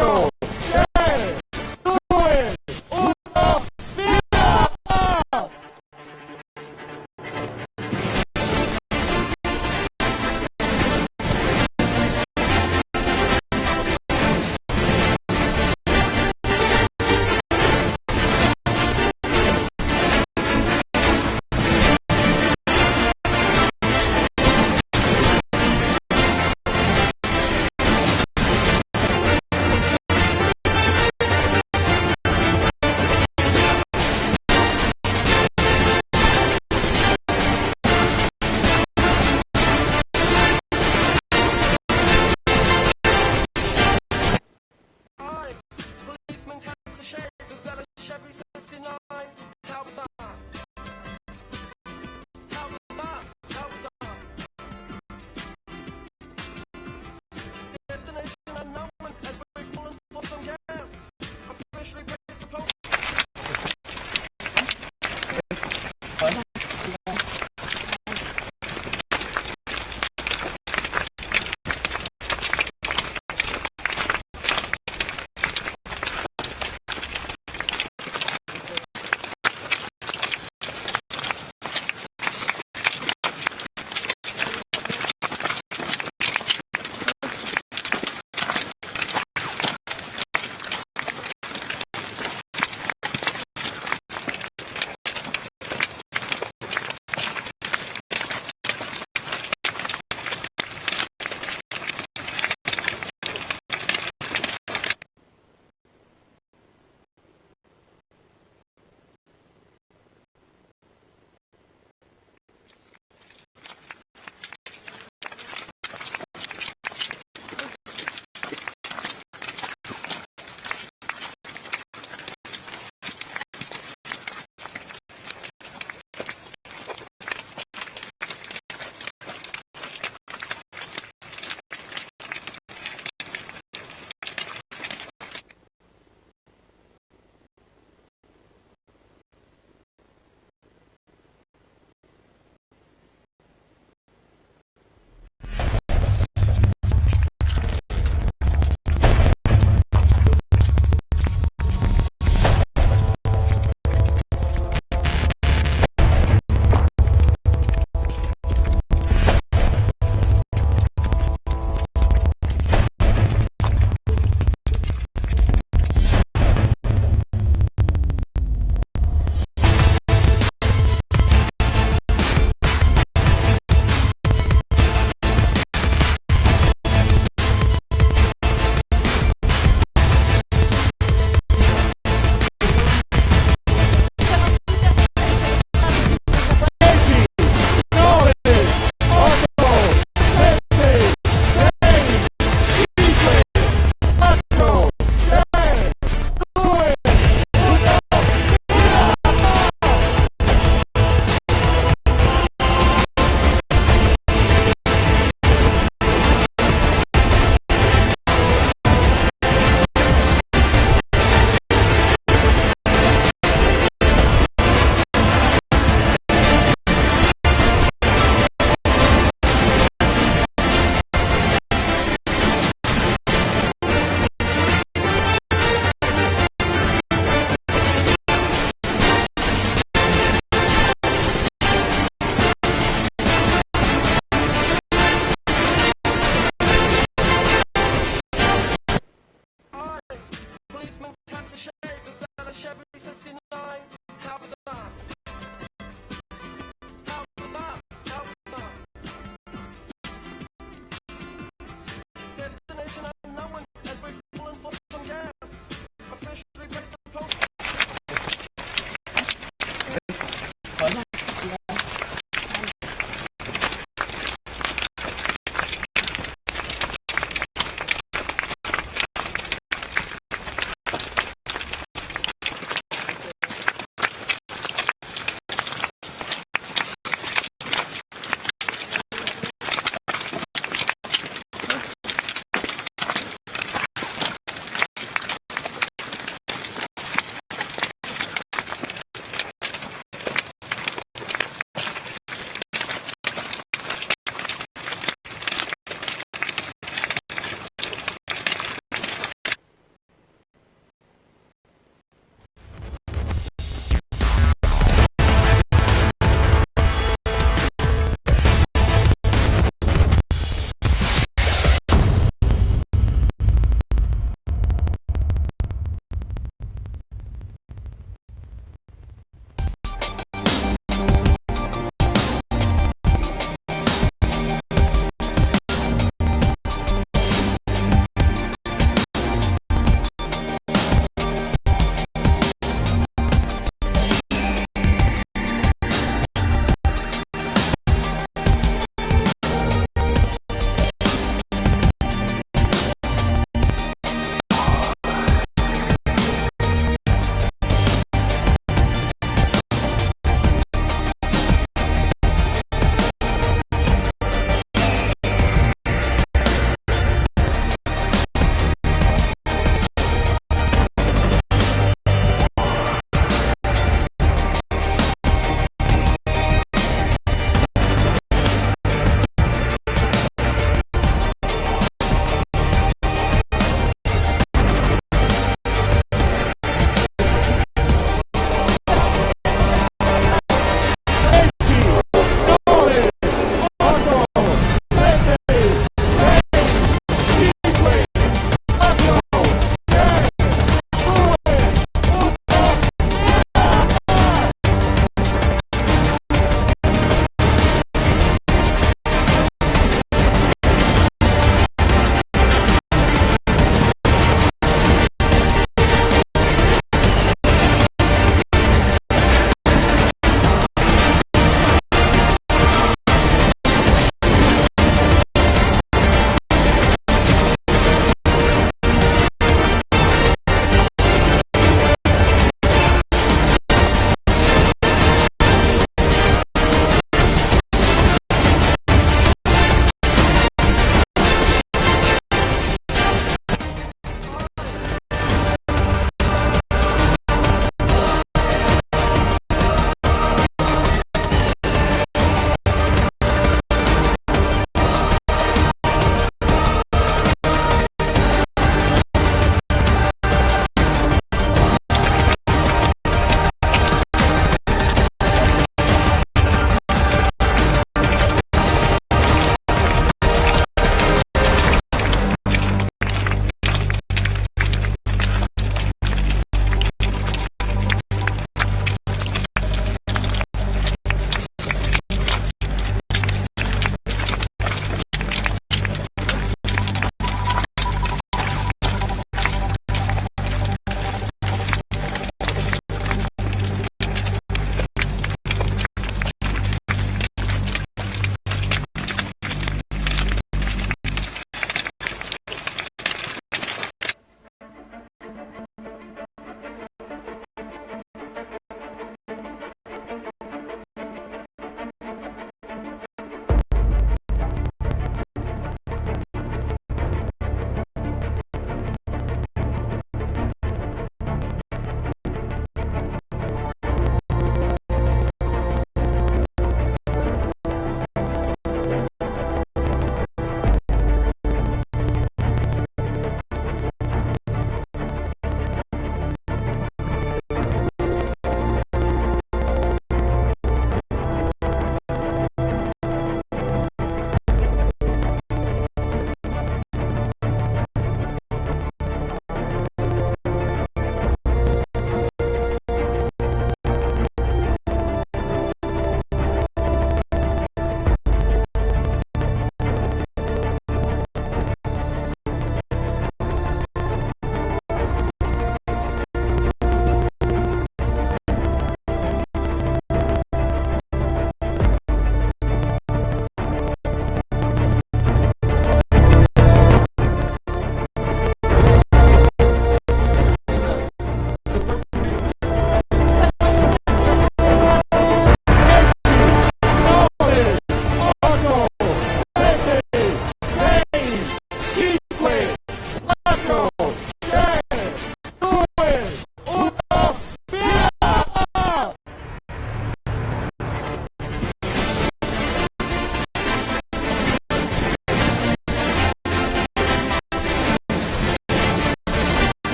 5, 3, 2, 1, via!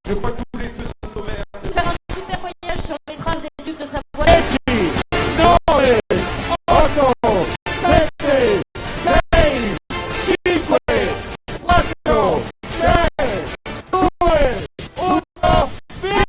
Je crois que tous les feux sont ouverts. Faire un super voyage sur les traces des ducs de Savoie. 10, 9, 8, 7, 6, 5, 4, 3, 2, 1, via!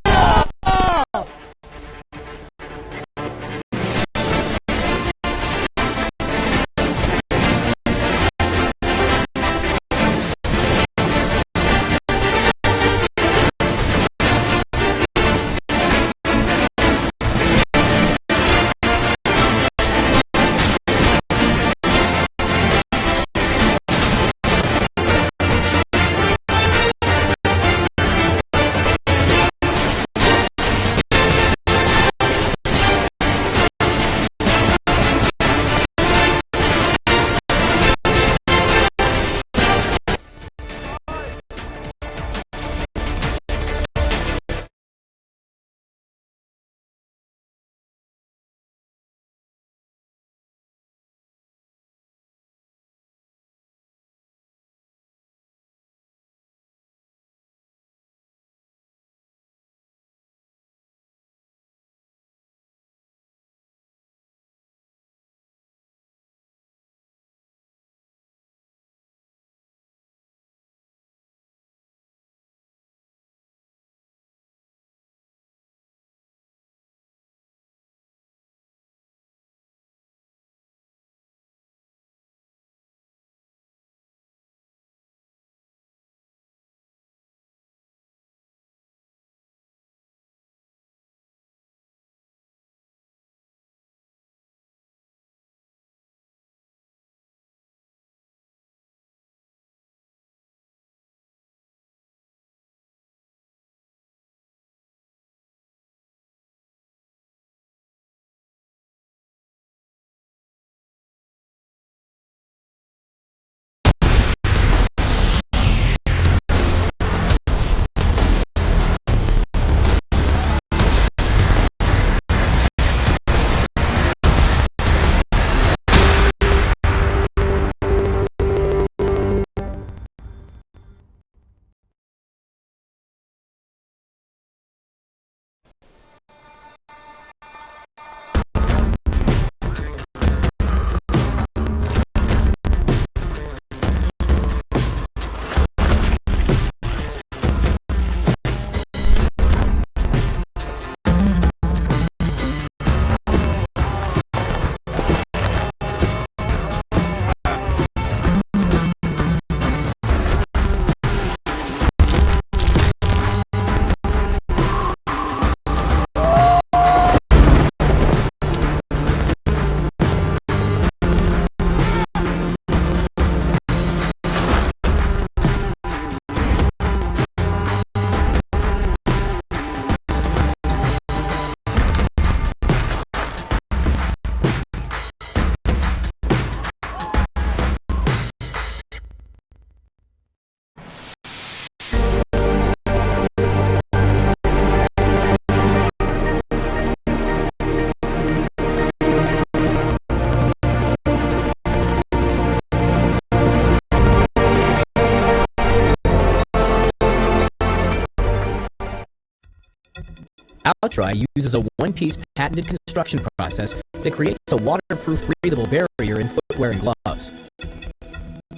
OutDry uses a one-piece patented construction process that creates a waterproof, breathable barrier in footwear and gloves.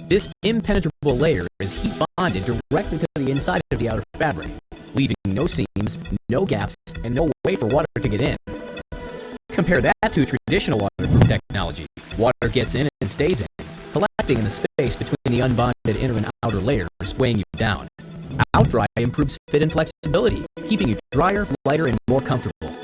This impenetrable layer is heat bonded directly to the inside of the outer fabric, leaving no seams, no gaps, and no way for water to get in. Compare that to traditional waterproof technology. Water gets in and stays in, collecting in the space between the unbonded inner and outer layers, weighing you down. OutDry improves fit and flexibility, keeping you drier, lighter, and more comfortable.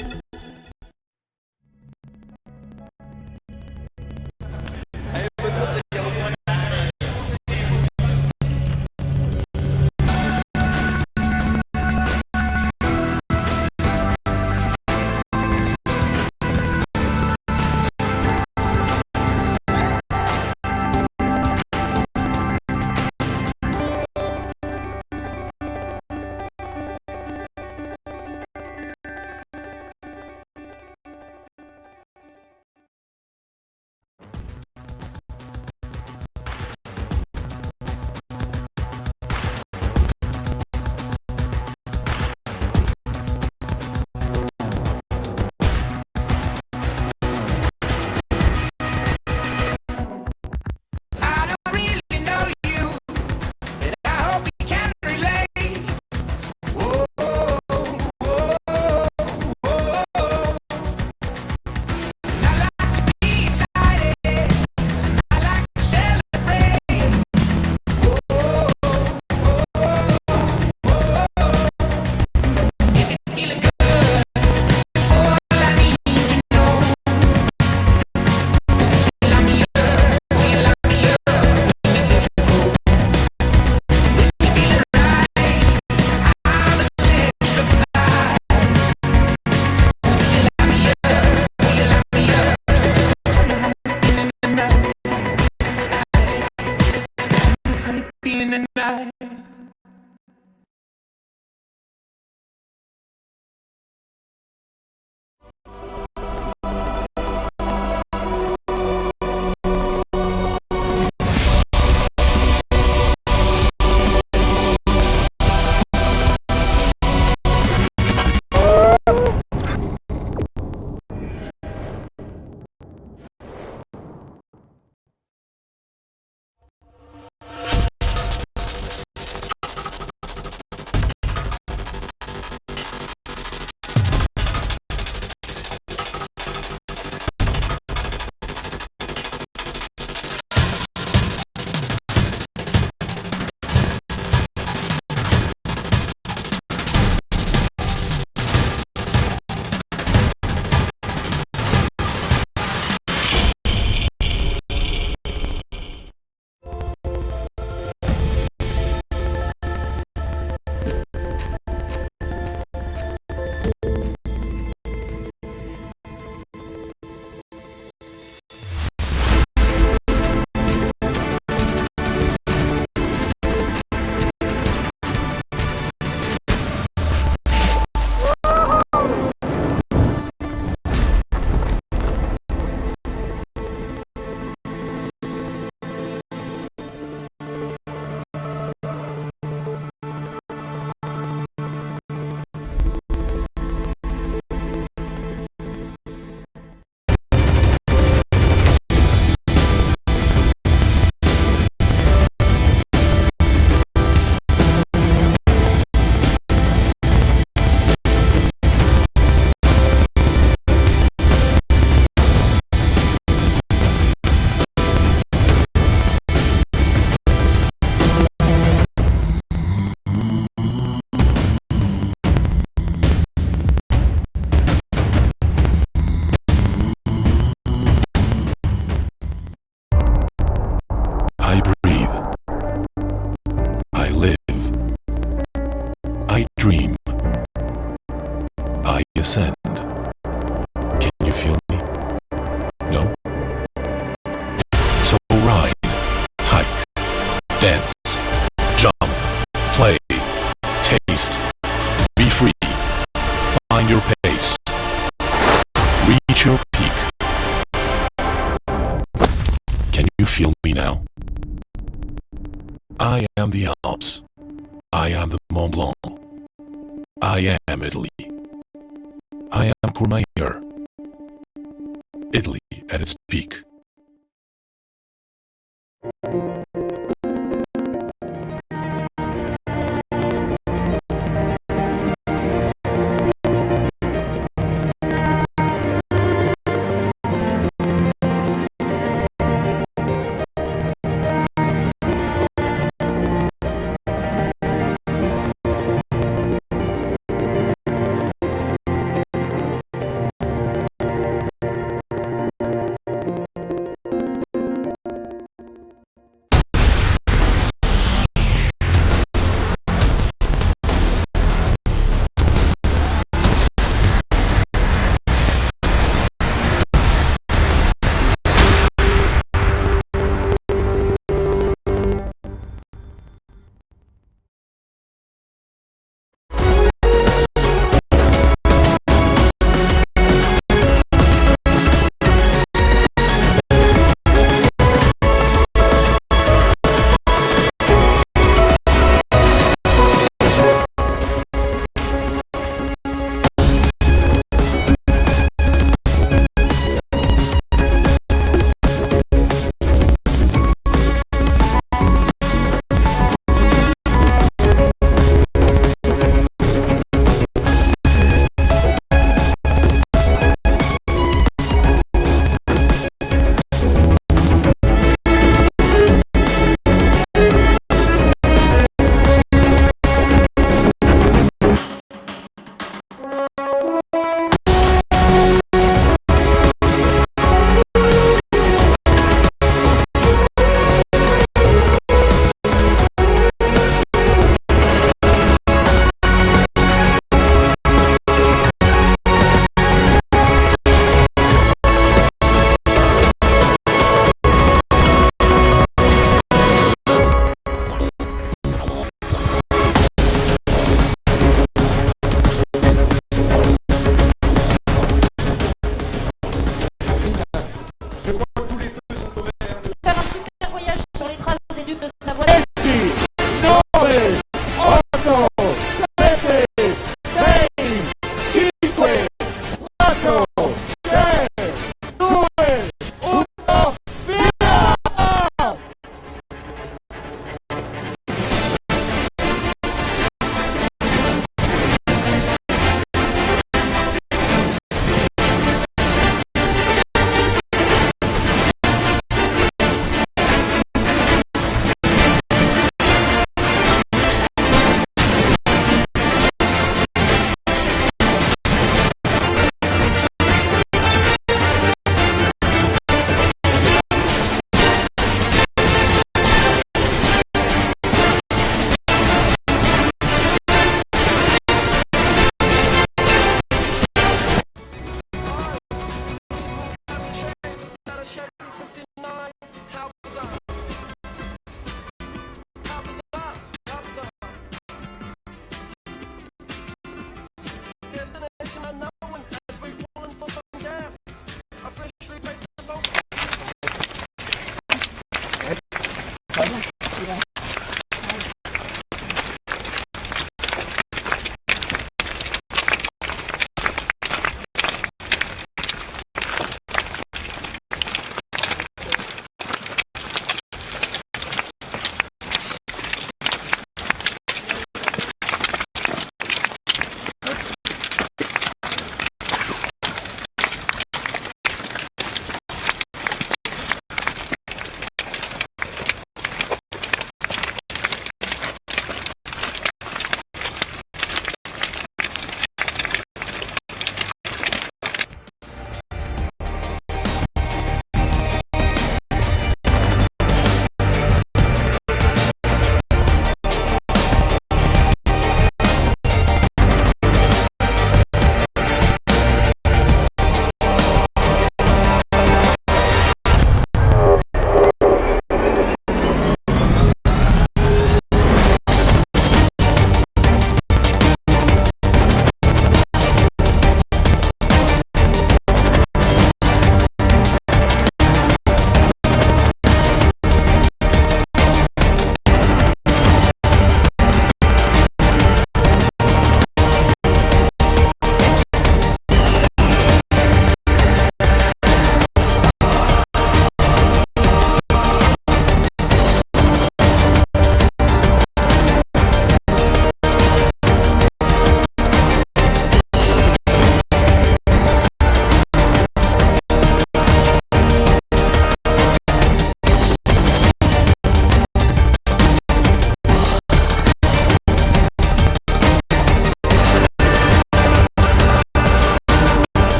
feeling tonight. I breathe. I live. I dream. I ascend. Can you feel me? No? So ride, hike, dance, jump, play, taste, be free, find your pace, reach your peak. Can you feel me now? I am the Alps. I am the Mont Blanc. I am Italy. I am Courmayeur. Italy at its peak.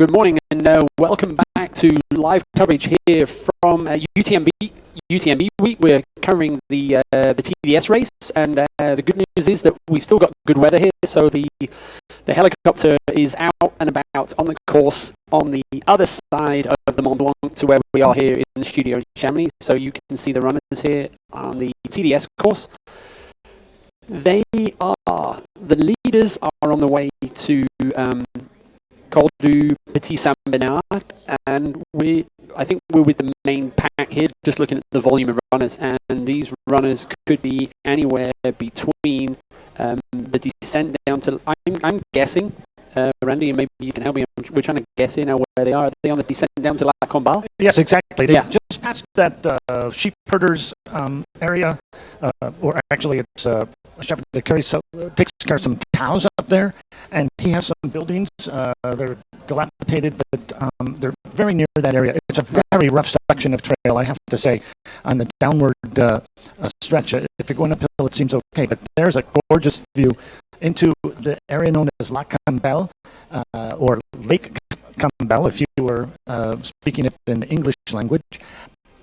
good morning and welcome back to live coverage here from UTMB week. We're covering the TDS race, and the good news is that we've still got good weather here, so the helicopter is out and about on the course on the other side of the Mont-Blanc to where we are here in the studio in Chamonix, so you can see the runners here on the TDS course. The leaders are on the way to Col du Petit Saint-Bernard, and I think we're with the main pack here, just looking at the volume of runners, and these runners could be anywhere between the descent down to, I'm guessing, Randy, and maybe you can help me, we're trying to guess here now where they are. Are they on the descent down to La Combal? Yes, exactly. They Yeah. just passed that sheep herders area, or actually it's a shepherd that takes care of some cows up there, and he has some buildings. They're dilapidated, but they're very near that area. It's a very rough section of trail, I have to say, on the downward stretch. If you're going uphill, it seems okay, but there's a gorgeous view into the area known as La Campbelle, or Lake Campbelle, if you were speaking it in the English language.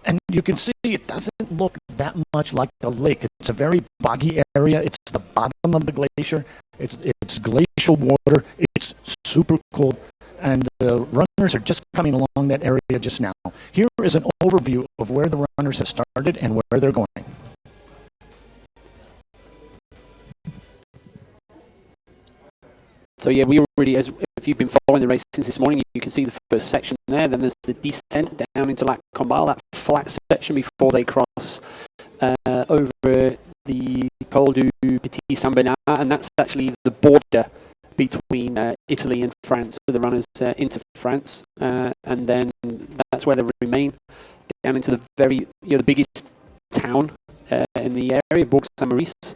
And you can see it doesn't look that much like a lake. It's a very boggy area. It's the bottom of the glacier. It's glacial water. It's super cold. And the runners are just coming along that area just now. Here is an overview of where the runners have started and where they're going. So yeah, we already, if you've been following the race since this morning, you can see the first section there. Then there's the descent down into La Combal, that flat section before they cross over the Col du Petit Saint-Bernard, and that's actually the border between Italy and France, so the runners into France, and then that's where they remain down into the the biggest town in the area, Bourg-Saint-Maurice,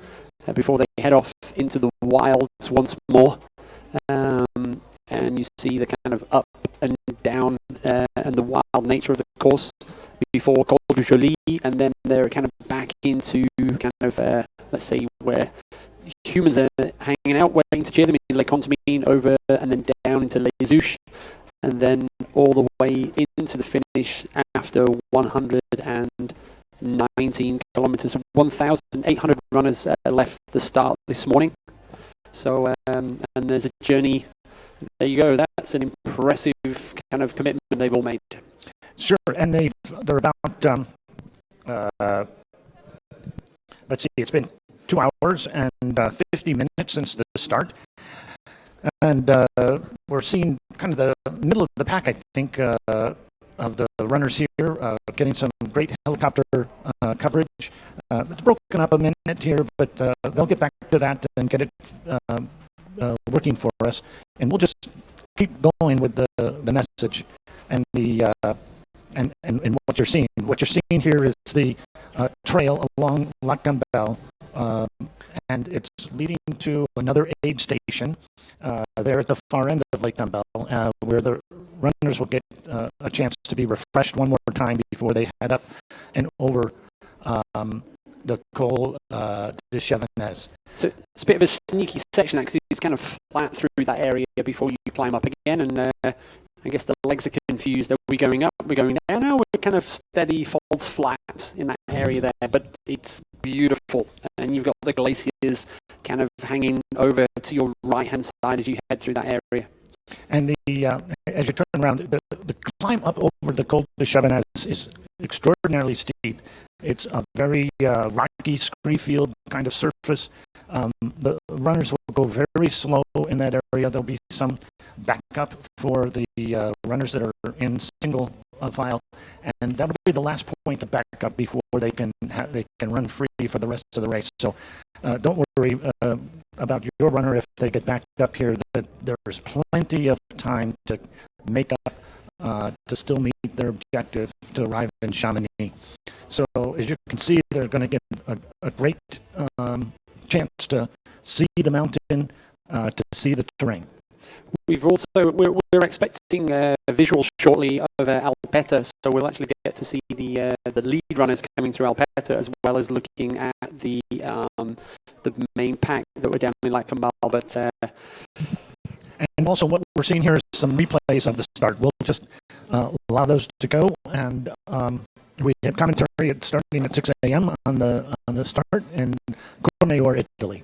before they head off into the wilds once more. And you see the kind of up and down and the wild nature of the course before Col du Joly, and then they're kind of back into kind of, let's say, where humans are hanging out, waiting to cheer them in Les Contamines over and then down into Les Ouches, and then all the way into the finish after 119 kilometers. 1,800 runners left the start this morning. So, and there's a journey. There you go. That's an impressive kind of commitment they've all made. Sure, and they're about, let's see, it's been 2 hours and 50 minutes since the start. And we're seeing kind of the middle of the pack, I think, of the runners here, getting some great helicopter coverage. It's broken up a minute here, but they'll get back to that and get it working for us. And we'll just keep going with the message and the and what you're seeing. What you're seeing here is the trail along La Campbelle, and it's leading to another aid station there at the far end of Lake Campbelle, where the runners will get a chance to be refreshed one more time before they head up and over the Col de Chevennes. So it's a bit of a sneaky section, actually. It's kind of flat through that area before you climb up again, and I guess the legs are confused. Are we going up? We're going down? No, we're kind of steady, falls flat in that area there, but it's beautiful. And you've got the glaciers kind of hanging over to your right-hand side as you head through that area. And as you turn around, the climb up over the Col de Chevennes is extraordinarily steep. It's a very rocky, scree-field kind of surface. The runners will go very slow in that area. There'll be some backup for the runners that are in single file, and that'll be the last point to back up before they can run free for the rest of the race. So don't worry about your runner if they get backed up here. That there's plenty of time to make up to still meet their objective to arrive in Chamonix. So as you can see, they're going to get a great chance to see the mountain, to see the terrain. We're expecting visuals shortly of Alpeta, so we'll actually get to see the lead runners coming through Alpeta, as well as looking at the main pack that were down in La Campbelle. But And also what we're seeing here is some replays of the start. We'll just allow those to go, and we have commentary starting at 6 a.m. on the start in Courmayeur, Italy.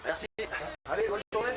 Merci. Allez, bonne journée.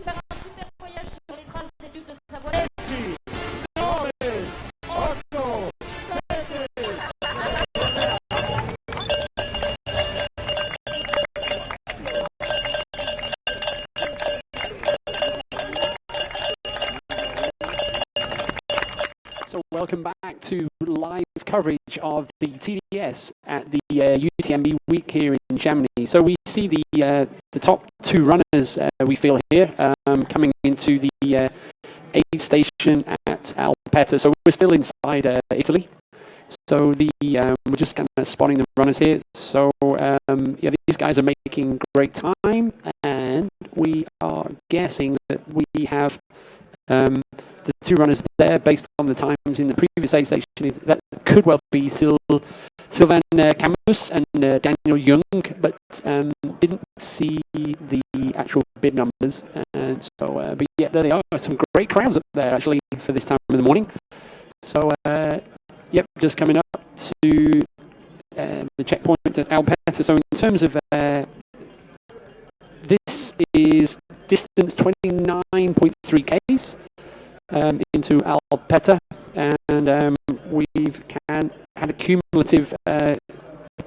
Faire un super voyage sur les traces des ducs de Savoie. So welcome back to live coverage of the TDS at the UTMB week here in Chamonix. So we see the top two runners we feel here coming into the aid station at Alpetta. So we're still inside Italy. So we're just kind of spotting the runners here. So yeah, these guys are making great time, and we are guessing that we have the two runners there based on the times in the previous aid station. That could well be Sylvain Camus and Daniel Young, but didn't see the actual bib numbers. And so, but yeah, there they are. Some great crowds up there actually for this time of the morning. So, yep, just coming up to the checkpoint at Alpetta. So in terms of this is distance 29.3 Ks into Alpetta, and we've had a cumulative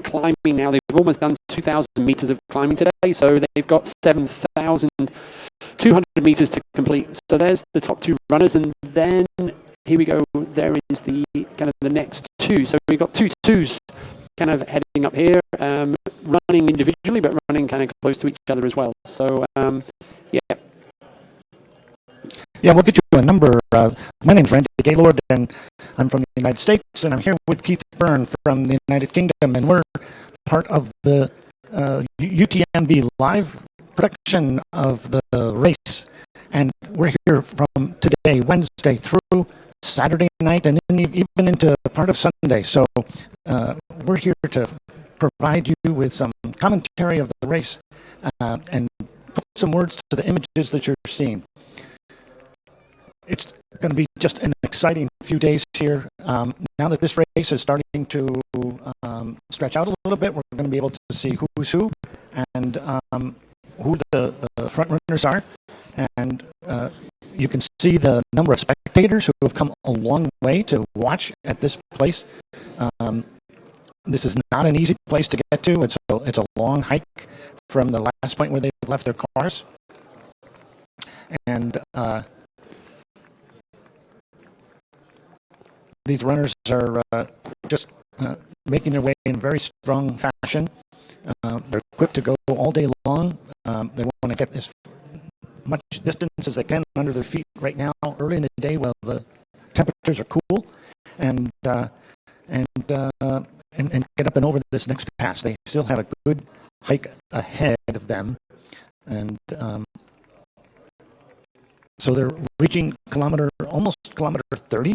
climbing now. They've almost done 2,000 meters of climbing today, so they've got 7,200 meters to complete. So there's the top two runners, and then here we go. There is the kind of the next two. So we've got two twos kind of heading up here, running individually, but running kind of close to each other as well. So yeah. Yeah, we'll get you a number. My name's Randy Gaylord, and I'm from the United States, and I'm here with Keith Byrne from the United Kingdom, and we're part of the UTMB live production of the race. And we're here from today, Wednesday, through Saturday night, and even into part of Sunday. So we're here to provide you with some commentary of the race and put some words to the images that you're seeing. It's going to be just an exciting few days here. Now that this race is starting to stretch out a little bit, we're going to be able to see who's who and who the front runners are. And you can see the number of spectators who have come a long way to watch at this place. This is not an easy place to get to. It's a long hike from the last point where they left their cars. And these runners are just making their way in very strong fashion. They're equipped to go all day long. They want to get as much distance as they can under their feet right now, early in the day while the temperatures are cool, and get up and over this next pass. They still have a good hike ahead of them, and so they're reaching almost kilometer 30.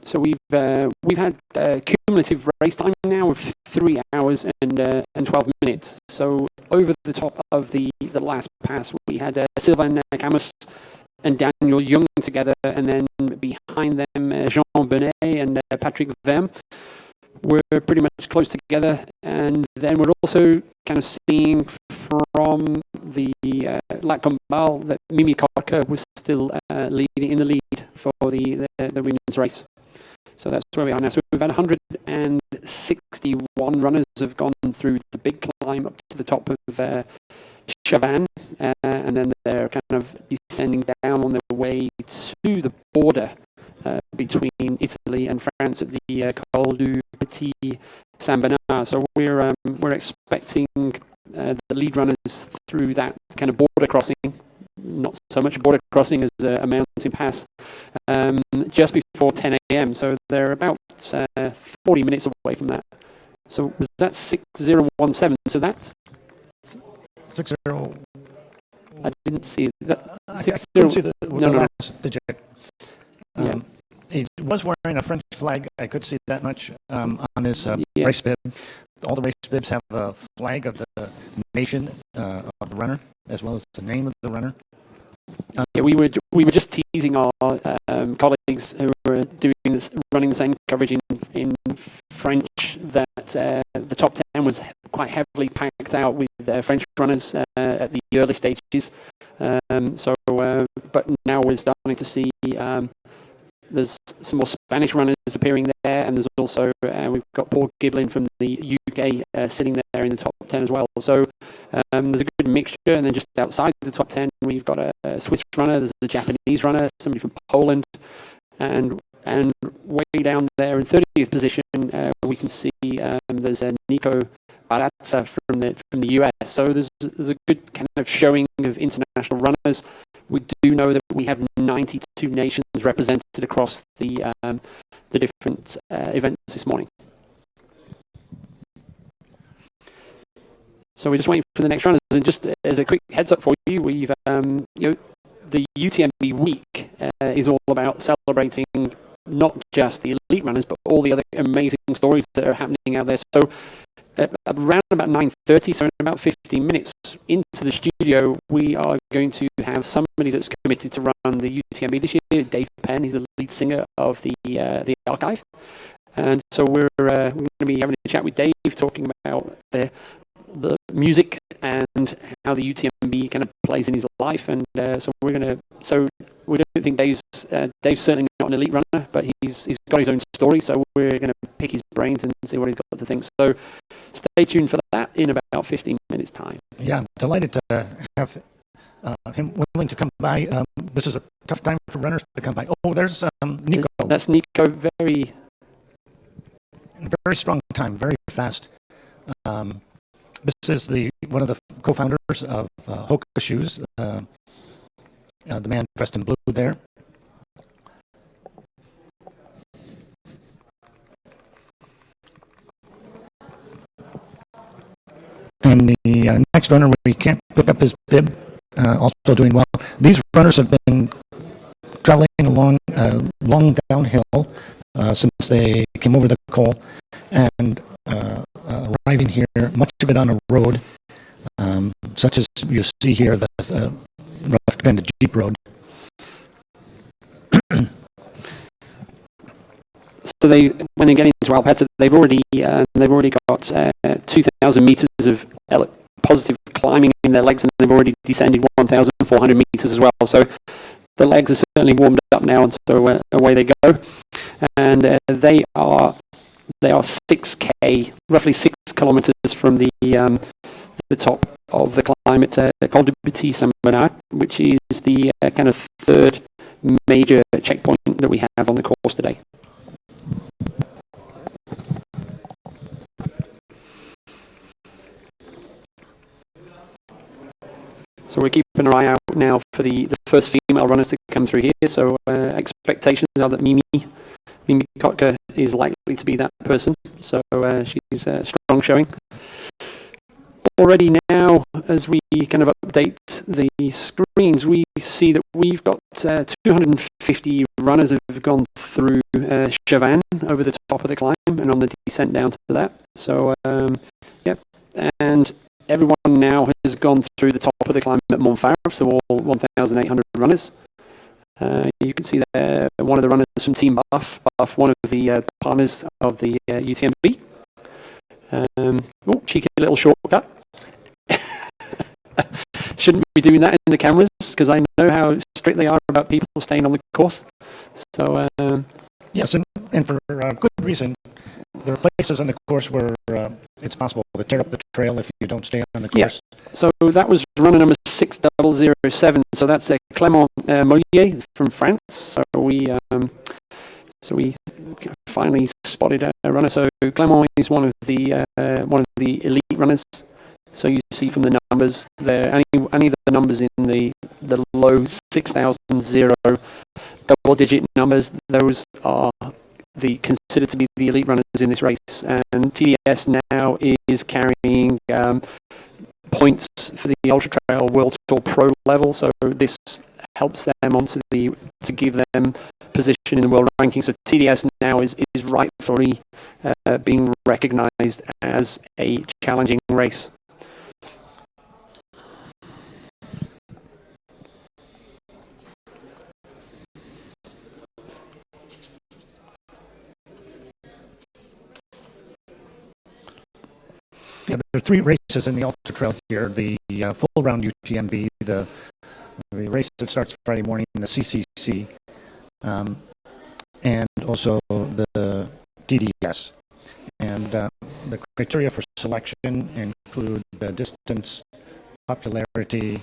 So we've had cumulative race time now of 3 hours and 12 minutes. So over the top of the last pass, we had Sylvain Camus and Daniel Young together, and then behind them Jean Bonnet and Patrick Verme were pretty much close together. And then we're also kind of seeing from the Lac Combal that Mimi Korka was still leading in the lead for the women's race. So that's where we are now. So we've had 161 runners have gone through the big climb up to the top of Chavannes, and then they're kind of descending down on their way to the border between Italy and France at the Col du Petit Saint-Bernard. So we're expecting the lead runners through that kind of border crossing. Not so much border crossing as a mountain pass, just before 10 a.m. So they're about 40 minutes away from that. So was that 6017? So that's 60. I didn't see that. I couldn't see the last digit. Yeah. He was wearing a French flag. I could see that much on his Yeah. race bib. All the race bibs have a flag of the nation of the runner, as well as the name of the runner. Yeah, we were just teasing our colleagues who were running the same coverage in French that the top 10 was quite heavily packed out with French runners at the early stages. But now we're starting to see there's some more Spanish runners appearing there, and there's also we've got Paul Giblin from the UK sitting there in the top 10 as well. So there's a good mixture, and then just outside the top 10, we've got a Swiss runner, there's a Japanese runner, somebody from Poland, and way down there in 30th position, we can see there's a Nico Barazza from the US. So there's a good kind of showing of international runners. We do know that we have 92 nations represented across the different events this morning. So we're just waiting for the next runners. And just as a quick heads up for you, we've the UTMB week is all about celebrating not just the elite runners, but all the other amazing stories that are happening out there. So around about 9:30, so in about 15 minutes into the studio, we are going to have somebody that's committed to run the UTMB this year. Dave Penn, he's the lead singer of the Archive, and so we're going to be having a chat with Dave, talking about the music and how the UTMB kind of plays in his life, and so we don't think Dave's certainly not an elite runner, but he's got his own story, so we're going to pick his brains and see what he's got to think. So stay tuned for that in about 15 minutes time. Yeah, I'm delighted to have him willing to come by. This is a tough time for runners to come by. Oh, there's Nico. That's Nico, very strong time, very fast. This is one of the co-founders of Hoka Shoes, the man dressed in blue there. And the next runner, we can't pick up his bib, also doing well. These runners have been traveling along long downhill since they came over the col, and arriving here, much of it on a road, such as you see here, the rough kind of Jeep road. So when they get into Alpeta, they've already got 2,000 meters of positive climbing in their legs, and they've already descended 1,400 meters as well. So the legs are certainly warmed up now, and so away they go. And they are 6K, roughly 6 kilometers from the top of the climb. It's Col du Petit Saint-Bernard, which is the kind of third major checkpoint that we have on the course today. So we're keeping our eye out now for the first female runners to come through here. So expectations are that Mimi Kotka is likely to be that person. So she's a strong showing. Already now, as we kind of update the screens, we see that we've got 250 runners have gone through Chavannes over the top of the climb and on the descent down to that. So, yep. And everyone now has gone through the top of the climb at Montfabre, so all 1,800 runners. You can see there one of the runners from Team Buff, one of the partners of the UTMB. Cheeky little shortcut. Shouldn't be doing that in the cameras because I know how strict they are about people staying on the course. So yes, and for good reason. There are places on the course where it's possible to tear up the trail if you don't stay on the course. Yeah. So that was runner number 6007. So that's Clément Mollier from France. So we finally spotted a runner. So Clément is one of the elite runners. So you see from the numbers there, any of the numbers in the low 6,000 double-digit numbers, those are considered to be the elite runners in this race. And TDS now is carrying points for the Ultra Trail World Tour Pro level. So this helps them to give them position in the world ranking. So TDS now is rightfully being recognised as a challenging race. Yeah, there are 3 races in the Ultra Trail here. The full round UTMB, the race that starts Friday morning, the CCC, and also the DDS. And the criteria for selection include the distance, popularity,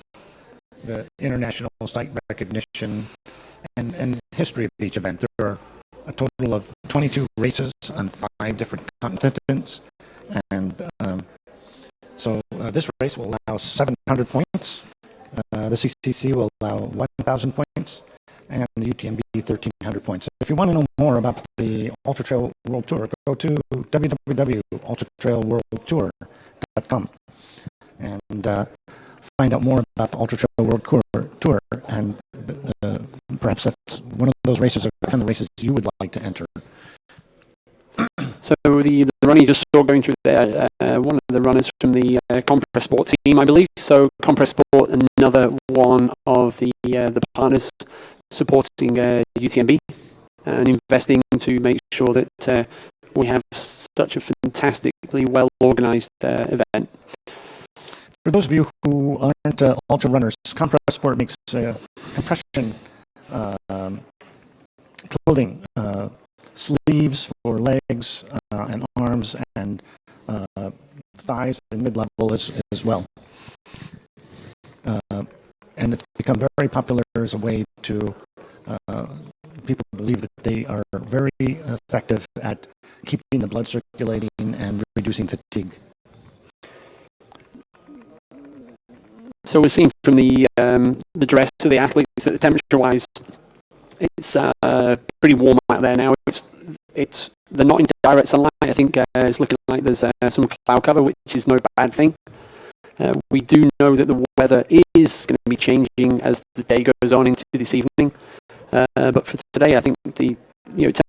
the international site recognition, and history of each event. There are a total of 22 races on 5 different continents. And so this race will allow 700 points. The CCC will allow 1,000 points, and the UTMB 1,300 points. If you want to know more about the Ultra Trail World Tour, go to www.ultratrailworldtour.com and find out more about the Ultra Trail World Tour. And perhaps that's one of those races or kind of races you would like to enter. So the runner you just saw going through there, one of the runners from the Compress Sport team, I believe. So Compress Sport, another one of the partners supporting UTMB and investing to make sure that we have such a fantastically well-organised event. For those of you who aren't ultra runners, Compress Sport makes compression clothing. Sleeves for legs and arms and thighs and mid-level as well. And it's become very popular as a way to, people believe that they are very effective at keeping the blood circulating and reducing fatigue. So we're seeing from the dress of the athletes that temperature-wise, it's pretty warm out there now. They're not in direct sunlight. I think it's looking like there's some cloud cover, which is no bad thing. We do know that the weather is going to be changing as the day goes on into this evening. But for today, I think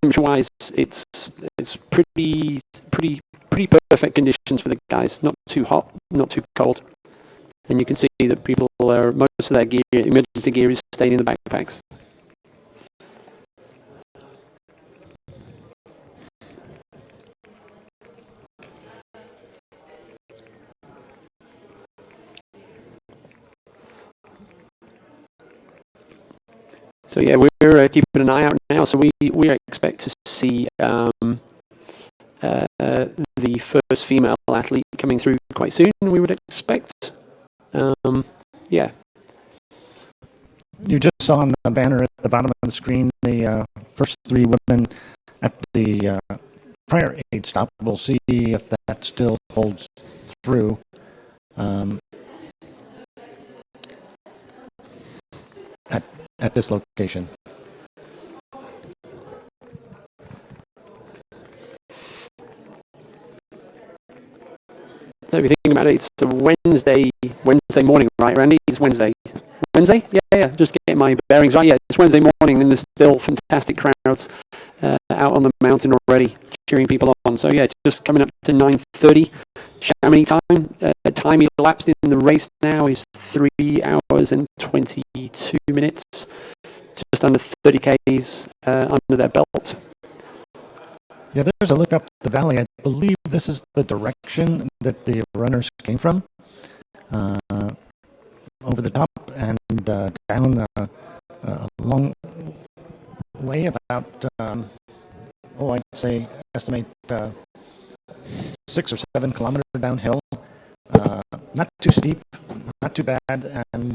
temperature-wise, it's pretty perfect conditions for the guys. Not too hot, not too cold. And you can see that most of their gear, emergency gear, is staying in the backpacks. So yeah, we're keeping an eye out now. So we expect to see the first female athlete coming through quite soon. We would expect. Yeah. You just saw on the banner at the bottom of the screen the first 3 women at the prior aid stop. We'll see if that still holds through. at this location. So if you think about it, it's a Wednesday morning, right, Randy? It's Wednesday. Wednesday? Yeah. Just getting my bearings right. Yeah, it's Wednesday morning, and there's still fantastic crowds out on the mountain already, cheering people on. So yeah, just coming up to 9:30 Chamonix time. Time elapsed in the race now is 3 hours and 22 minutes. Just under 30 Ks under their belt. Yeah, there's a look up the valley. I believe this is the direction that the runners came from. Over the top and down a long way, about, I'd say, estimate 6 or 7 kilometers downhill. Not too steep, not too bad, and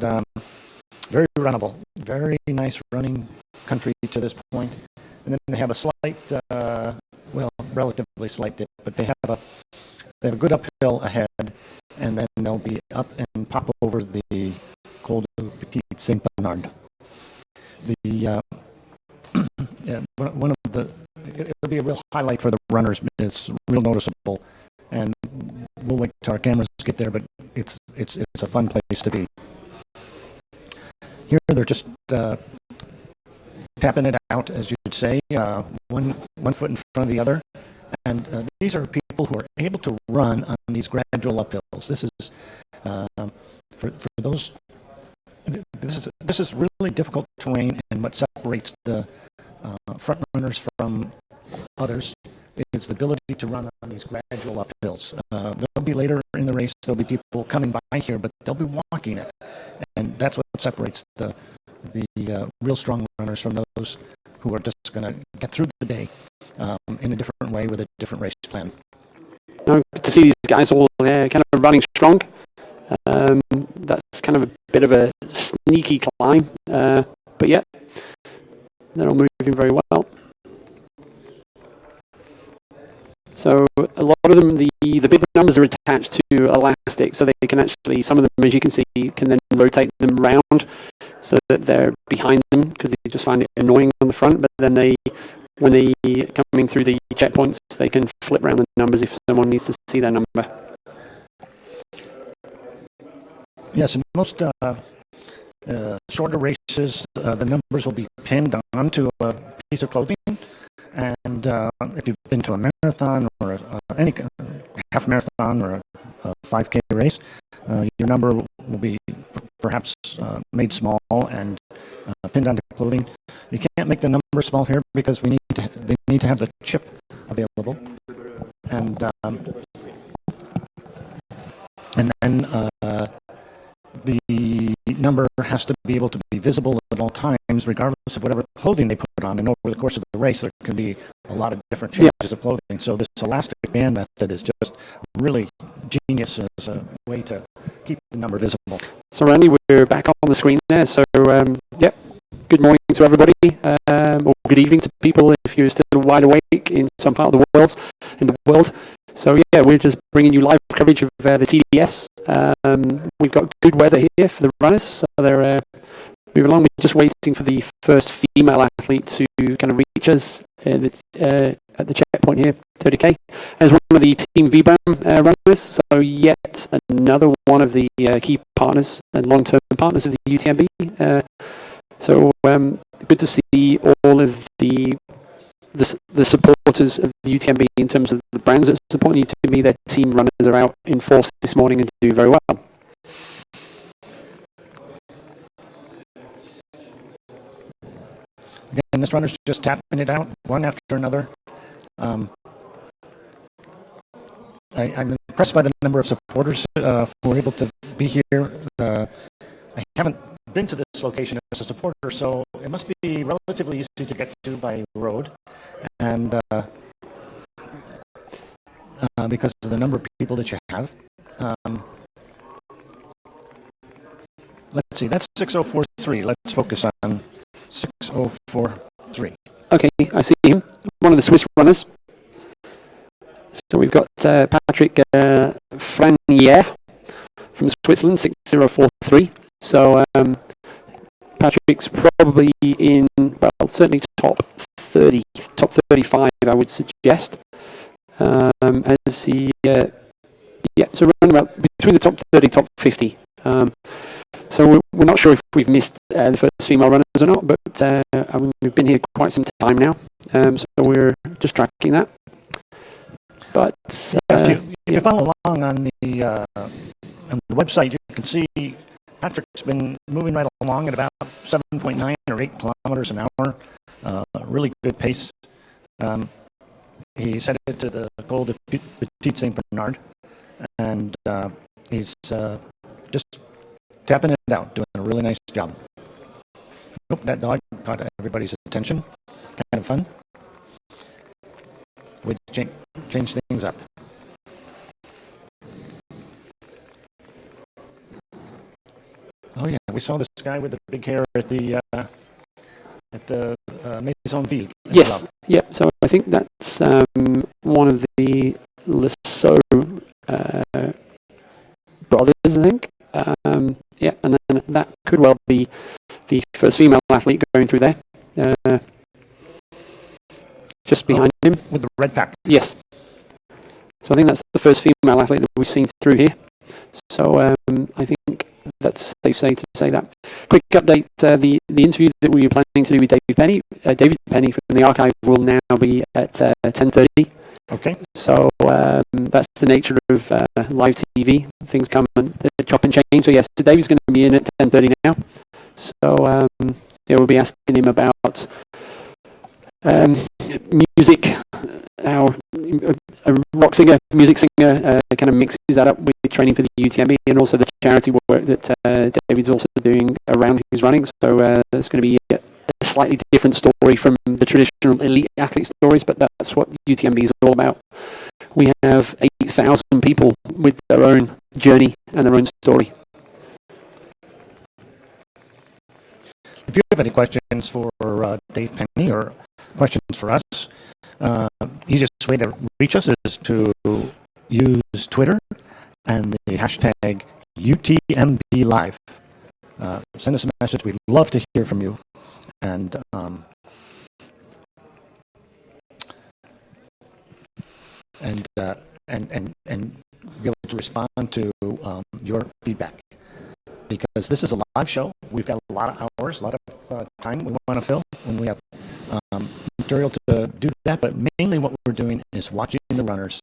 very runnable. Very nice running country to this point. And then they have a slight, relatively slight dip, but they have a good uphill ahead, and then they'll be up and pop over the Col du Petit Saint Bernard. One of the, it'll be a real highlight for the runners. It's real noticeable, and we'll wait till our cameras get there, but it's a fun place to be. Here they're just tapping it out, as you'd say, one foot in front of the other. And these are people who are able to run on these gradual uphills. This is for those. This is really difficult terrain, and what separates the front runners from others is the ability to run on these gradual uphills. There'll be later in the race. There'll be people coming by here, but they'll be walking it, and that's what separates the real strong runners from those who are just going to get through the day in a different way with a different race plan. Good to see these guys all kind of running strong. That's kind of a bit of a sneaky climb, but yeah, they're all moving very well. So a lot of them, the big numbers are attached to elastic, so they can actually, some of them, as you can see, can then rotate them round so that they're behind them, because they just find it annoying on the front. But then when they coming through the checkpoints, they can flip around the numbers if someone needs to see their number. Yes, in most shorter races, the numbers will be pinned onto a piece of clothing. And if you've been to a marathon or any half marathon or a 5K race, your number will be perhaps made small and pinned onto clothing. You can't make the number small here because they need to have the chip available, and then the number has to be able to be visible at all times, regardless of whatever clothing they put on. And over the course of the race, there can be a lot of different changes of clothing. So this elastic band method is just really genius as a way to keep the number visible. So Randy, we're back on the screen there. So good morning to everybody, or good evening to people if you're still wide awake in some part of the world. So yeah, we're just bringing you live coverage of the TDS. We've got good weather here for the runners, so they're moving along. We're just waiting for the first female athlete to kind of reach us at the checkpoint here, 30K. As one of the Team VBAM runners, so yet another one of the key partners and long-term partners of the UTMB. So good to see all of the supporters of the UTMB in terms of the brands that support the UTMB. Their team runners are out in force this morning and do very well. Again, this runner's just tapping it out one after another. I'm impressed by the number of supporters who are able to be here. I haven't been to this location as a supporter, so it must be relatively easy to get to by road, and because of the number of people that you have. Let's see, that's 6043. Let's focus on 6043. Okay, I see him. One of the Swiss runners. So we've got Patrick Franier from Switzerland, 6043. So Patrick's probably in, well, certainly top 30, top 35, I would suggest. As he, so around about between the top 30, top 50. So we're not sure if we've missed the first female runners or not, but we've been here quite some time now, so we're just tracking that. But if you follow along on the website, you can see Patrick's been moving right along at about 7.9 or 8 kilometers an hour. Really good pace. He's headed to the Col de Petit Saint Bernard, and he's just tapping it out, doing a really nice job. Nope, that dog caught everybody's attention. Kind of fun. We change things up. Oh yeah, we saw this guy with the big hair at the Maisonville. Yes, club. Yeah. So I think that's one of the Lasso brothers, I think. Yeah, and then that could well be the first female athlete going through there. Just behind him. With the red pack. Yes. So I think that's the first female athlete that we've seen through here. So I think that's safe to say that. Quick update, the interview that we were planning to do with David Penny from the archive will now be at 10:30. Okay. So that's the nature of live TV. Things come and chop and change. So yes, so David's going to be in at 10:30 now. So we'll be asking him about music, how a rock singer, music singer kind of mixes that up with training for the UTMB, and also the charity work that David's also doing around his running. So it's going to be a slightly different story from the traditional elite athlete stories, but that's what UTMB is all about. We have 8,000 people with their own journey and their own story. If you have any questions for Dave Penny or questions for us, easiest way to reach us is to use Twitter and the hashtag UTMBLive. Send us a message. We'd love to hear from you. And be able to respond to your feedback. Because this is a live show, we've got a lot of hours, a lot of time we want to fill when we have material to do that. But mainly, what we're doing is watching the runners.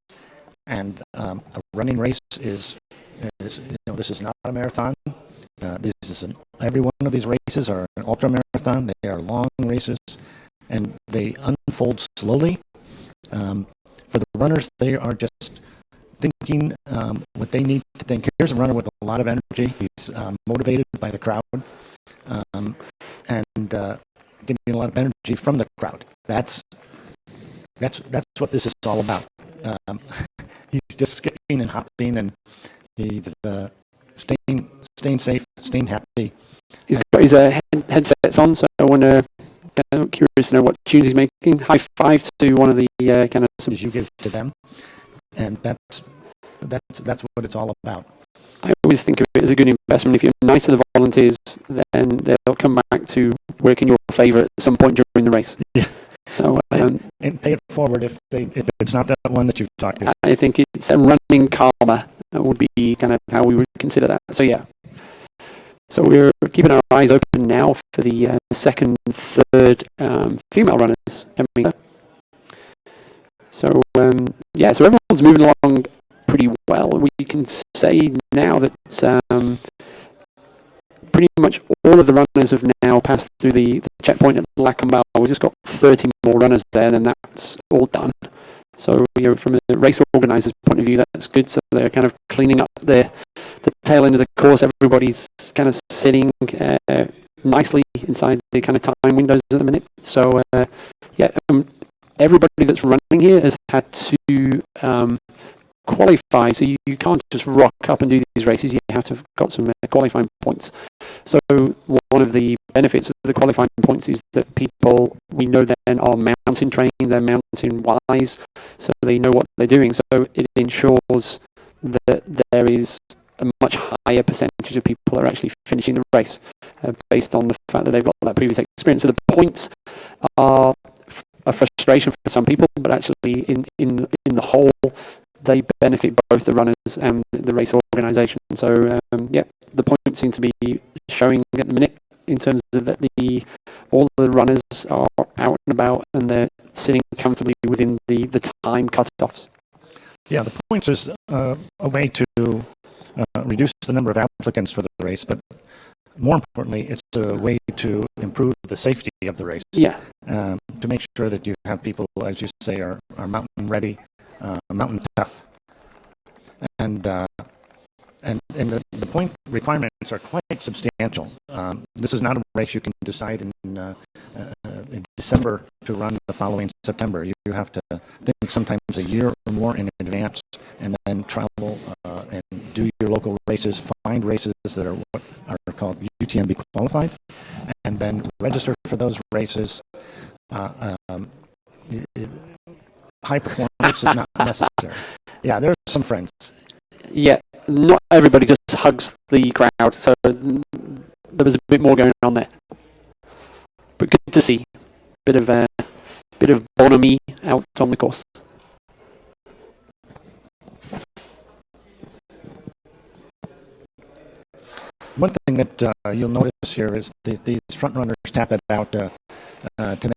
And a running race is this is not a marathon. Every one of these races are an ultra marathon. They are long races, and they unfold slowly. For the runners, they are just thinking what they need to think. Here's a runner with a lot of energy. He's motivated by the crowd, and getting a lot of energy from the crowd. That's what this is all about. He's just skipping and hopping, and he's staying safe, staying happy. He's got his headsets on, so I want to. I'm curious to know what tunes he's making. High five to one of the kind of. You give to them, and that's what it's all about. I always think of it as a good investment. If you're nice to the volunteers, then they'll come back to work in your favour at some point during the race. Yeah. So and pay it forward if it's not that one that you've talked to. I think it's a running karma. That would be kind of how we would consider that. So yeah. So we're keeping our eyes open now for the second, third female runners coming up. So so everyone's moving along pretty well. We can say now that pretty much all of the runners have now passed through the checkpoint at Lacambal. We've just got 30 more runners there, and that's all done. So from a race organizer's point of view, that's good. So they're kind of cleaning up the tail end of the course. Everybody's kind of sitting nicely inside the kind of time windows at the minute. So everybody that's running here has had to qualify. So you can't just rock up and do these races. You have to have got some qualifying points. So one of the benefits of the qualifying points is that people, we know then, are mountain trained, they're mountain wise, so they know what they're doing. So it ensures that there is a much higher percentage of people are actually finishing the race based on the fact that they've got that previous experience. So the points are a frustration for some people, but actually in the whole, they benefit both the runners and the race organisation. So the points seem to be showing at the minute in terms of that all the runners are out and about and they're sitting comfortably within the time cut-offs. Yeah, the points is a way to reduce the number of applicants for the race, but more importantly, it's a way to improve the safety of the race. Yeah. To make sure that you have people, as you say, are mountain ready, mountain tough, and the point requirements are quite substantial. This is not a race you can decide in December to run the following September. You have to think sometimes a year or more in advance, and then travel and do your local races, find races that are what are called UTMB qualified, and then register for those races. High performance is not necessary. Yeah, there are some friends. Yeah, not everybody just hugs the crowd, so there was a bit more going on there. But good to see. Bit of bonhomie out on the course. One thing that you'll notice here is these front runners tap it out to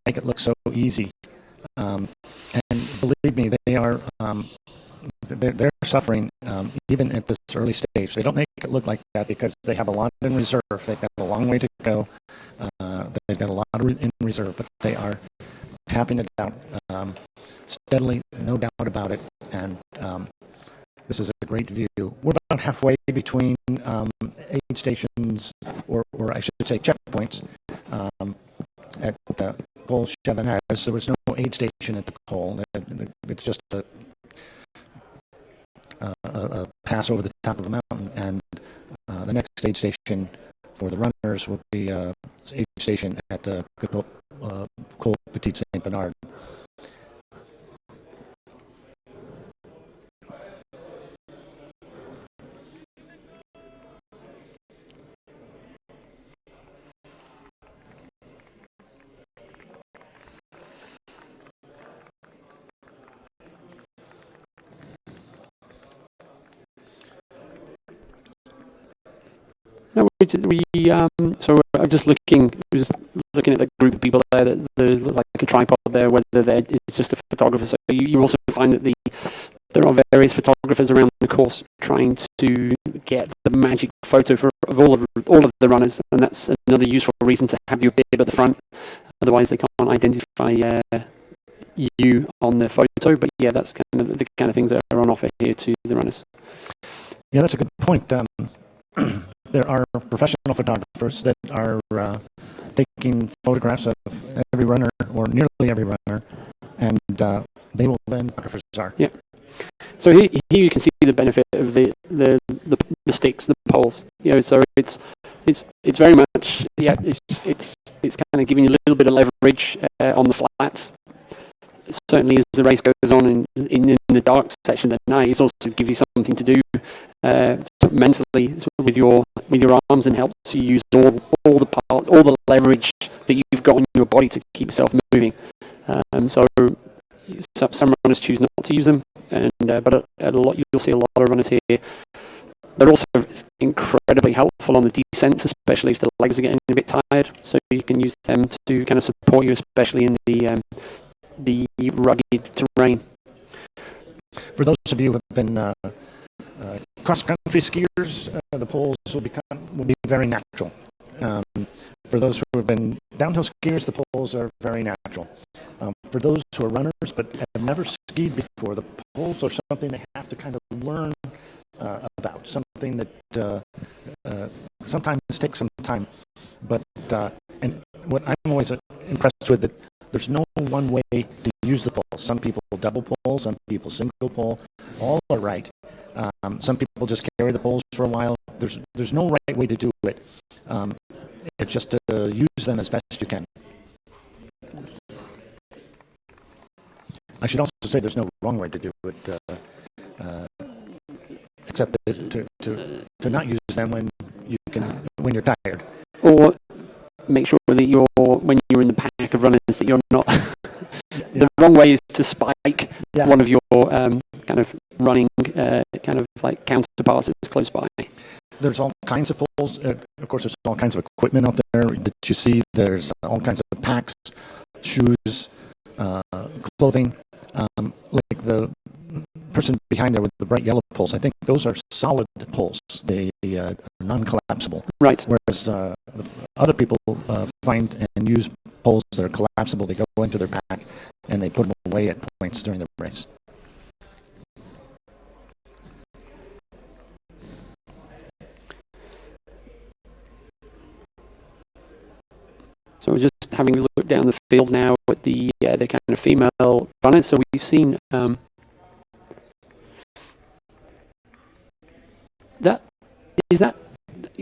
make it look so easy. And believe me, they are they're suffering even at this early stage. They don't make it look like that because they have a lot in reserve. They've got a long way to go. They've got a lot in reserve, but they are tapping it out steadily, no doubt about it. And this is a great view. We're about halfway between aid stations, or I should say checkpoints, at Col Chevanez. There was no aid station at the Col. It's just a pass over the top of a mountain, and the next aid station for the runners will be aid station at the Col Petit Saint Bernard. No, so I'm just looking at the group of people there. That there's like a tripod there, whether it's just a photographer. So you also find that there are various photographers around the course trying to get the magic photo of all of the runners, and that's another useful reason to have your bib at the front. Otherwise, they can't identify you on the photo. But yeah, that's kind of the kind of things that are on offer here to the runners. Yeah, that's a good point. There are professional photographers that are taking photographs of every runner, or nearly every runner, and they will then photographers are. Yeah. So here you can see the benefit of the sticks, the poles. You know, so it's very much it's kind of giving you a little bit of leverage on the flats. Certainly, as the race goes on in the dark section at night, it's also give you something to do mentally with your arms, and helps you use all the parts, all the leverage that you've got on your body to keep yourself moving. So some runners choose not to use them, and but you'll see a lot of runners here. They're also incredibly helpful on the descents, especially if the legs are getting a bit tired. So you can use them to kind of support you, especially in the rugged terrain. For those of you who have been cross-country skiers, the poles will be very natural. For those who have been downhill skiers, the poles are very natural. For those who are runners but have never skied before, the poles are something they have to kind of learn about, something that sometimes takes some time. But and what I'm always impressed with, that there's no one way to use the pole. Some people double pole, some people single pole. All are right. Some people just carry the poles for a while. There's no right way to do it. It's just to use them as best you can. I should also say there's no wrong way to do it. except to not use them when you're tired. Or make sure that when you're in the pack of runners that you're not. The wrong way is to spike one of your kind of running kind of like counterparts that's close by. There's all kinds of poles. Of course, there's all kinds of equipment out there that you see. There's all kinds of packs, shoes, clothing. Like the person behind there with the bright yellow poles, I think those are solid poles. They are non-collapsible. Right. Whereas other people find and use poles that are collapsible. They go into their pack and they put them away at points during the race. So we're just having a look down the field now at the kind of female runners. So we've seen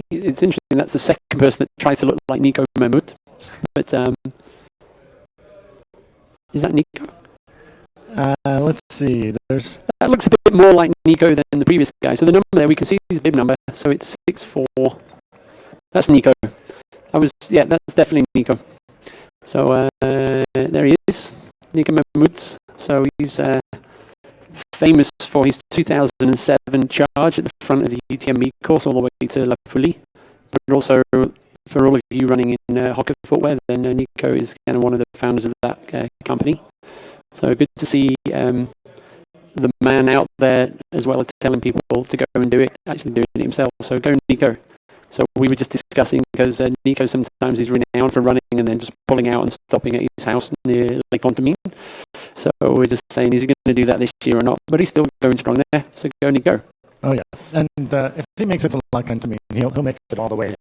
it's interesting. That's the second person that tries to look like Nico Mahmoud. But is that Nico? Let's see. That looks a bit more like Nico than the previous guy. So the number there, we can see his bib number. So it's 6'4". That's Nico. That's definitely Nico. So there he is, Nico Mahmoud. So he's famous for his 2007 charge at the front of the UTMB course all the way to La Folie. But also for all of you running in Hoka footwear, then Nico is kind of one of the founders of that company. So good to see the man out there, as well as telling people to go and do it, actually doing it himself. So go Nico. So we were just discussing, because Nico sometimes is renowned for running and then just pulling out and stopping at his house near Lake Contamine. So we're just saying, is he going to do that this year or not? But he's still going strong there, so go Nico. Oh yeah, and if he makes it to Lake Contamine, he'll make it all the way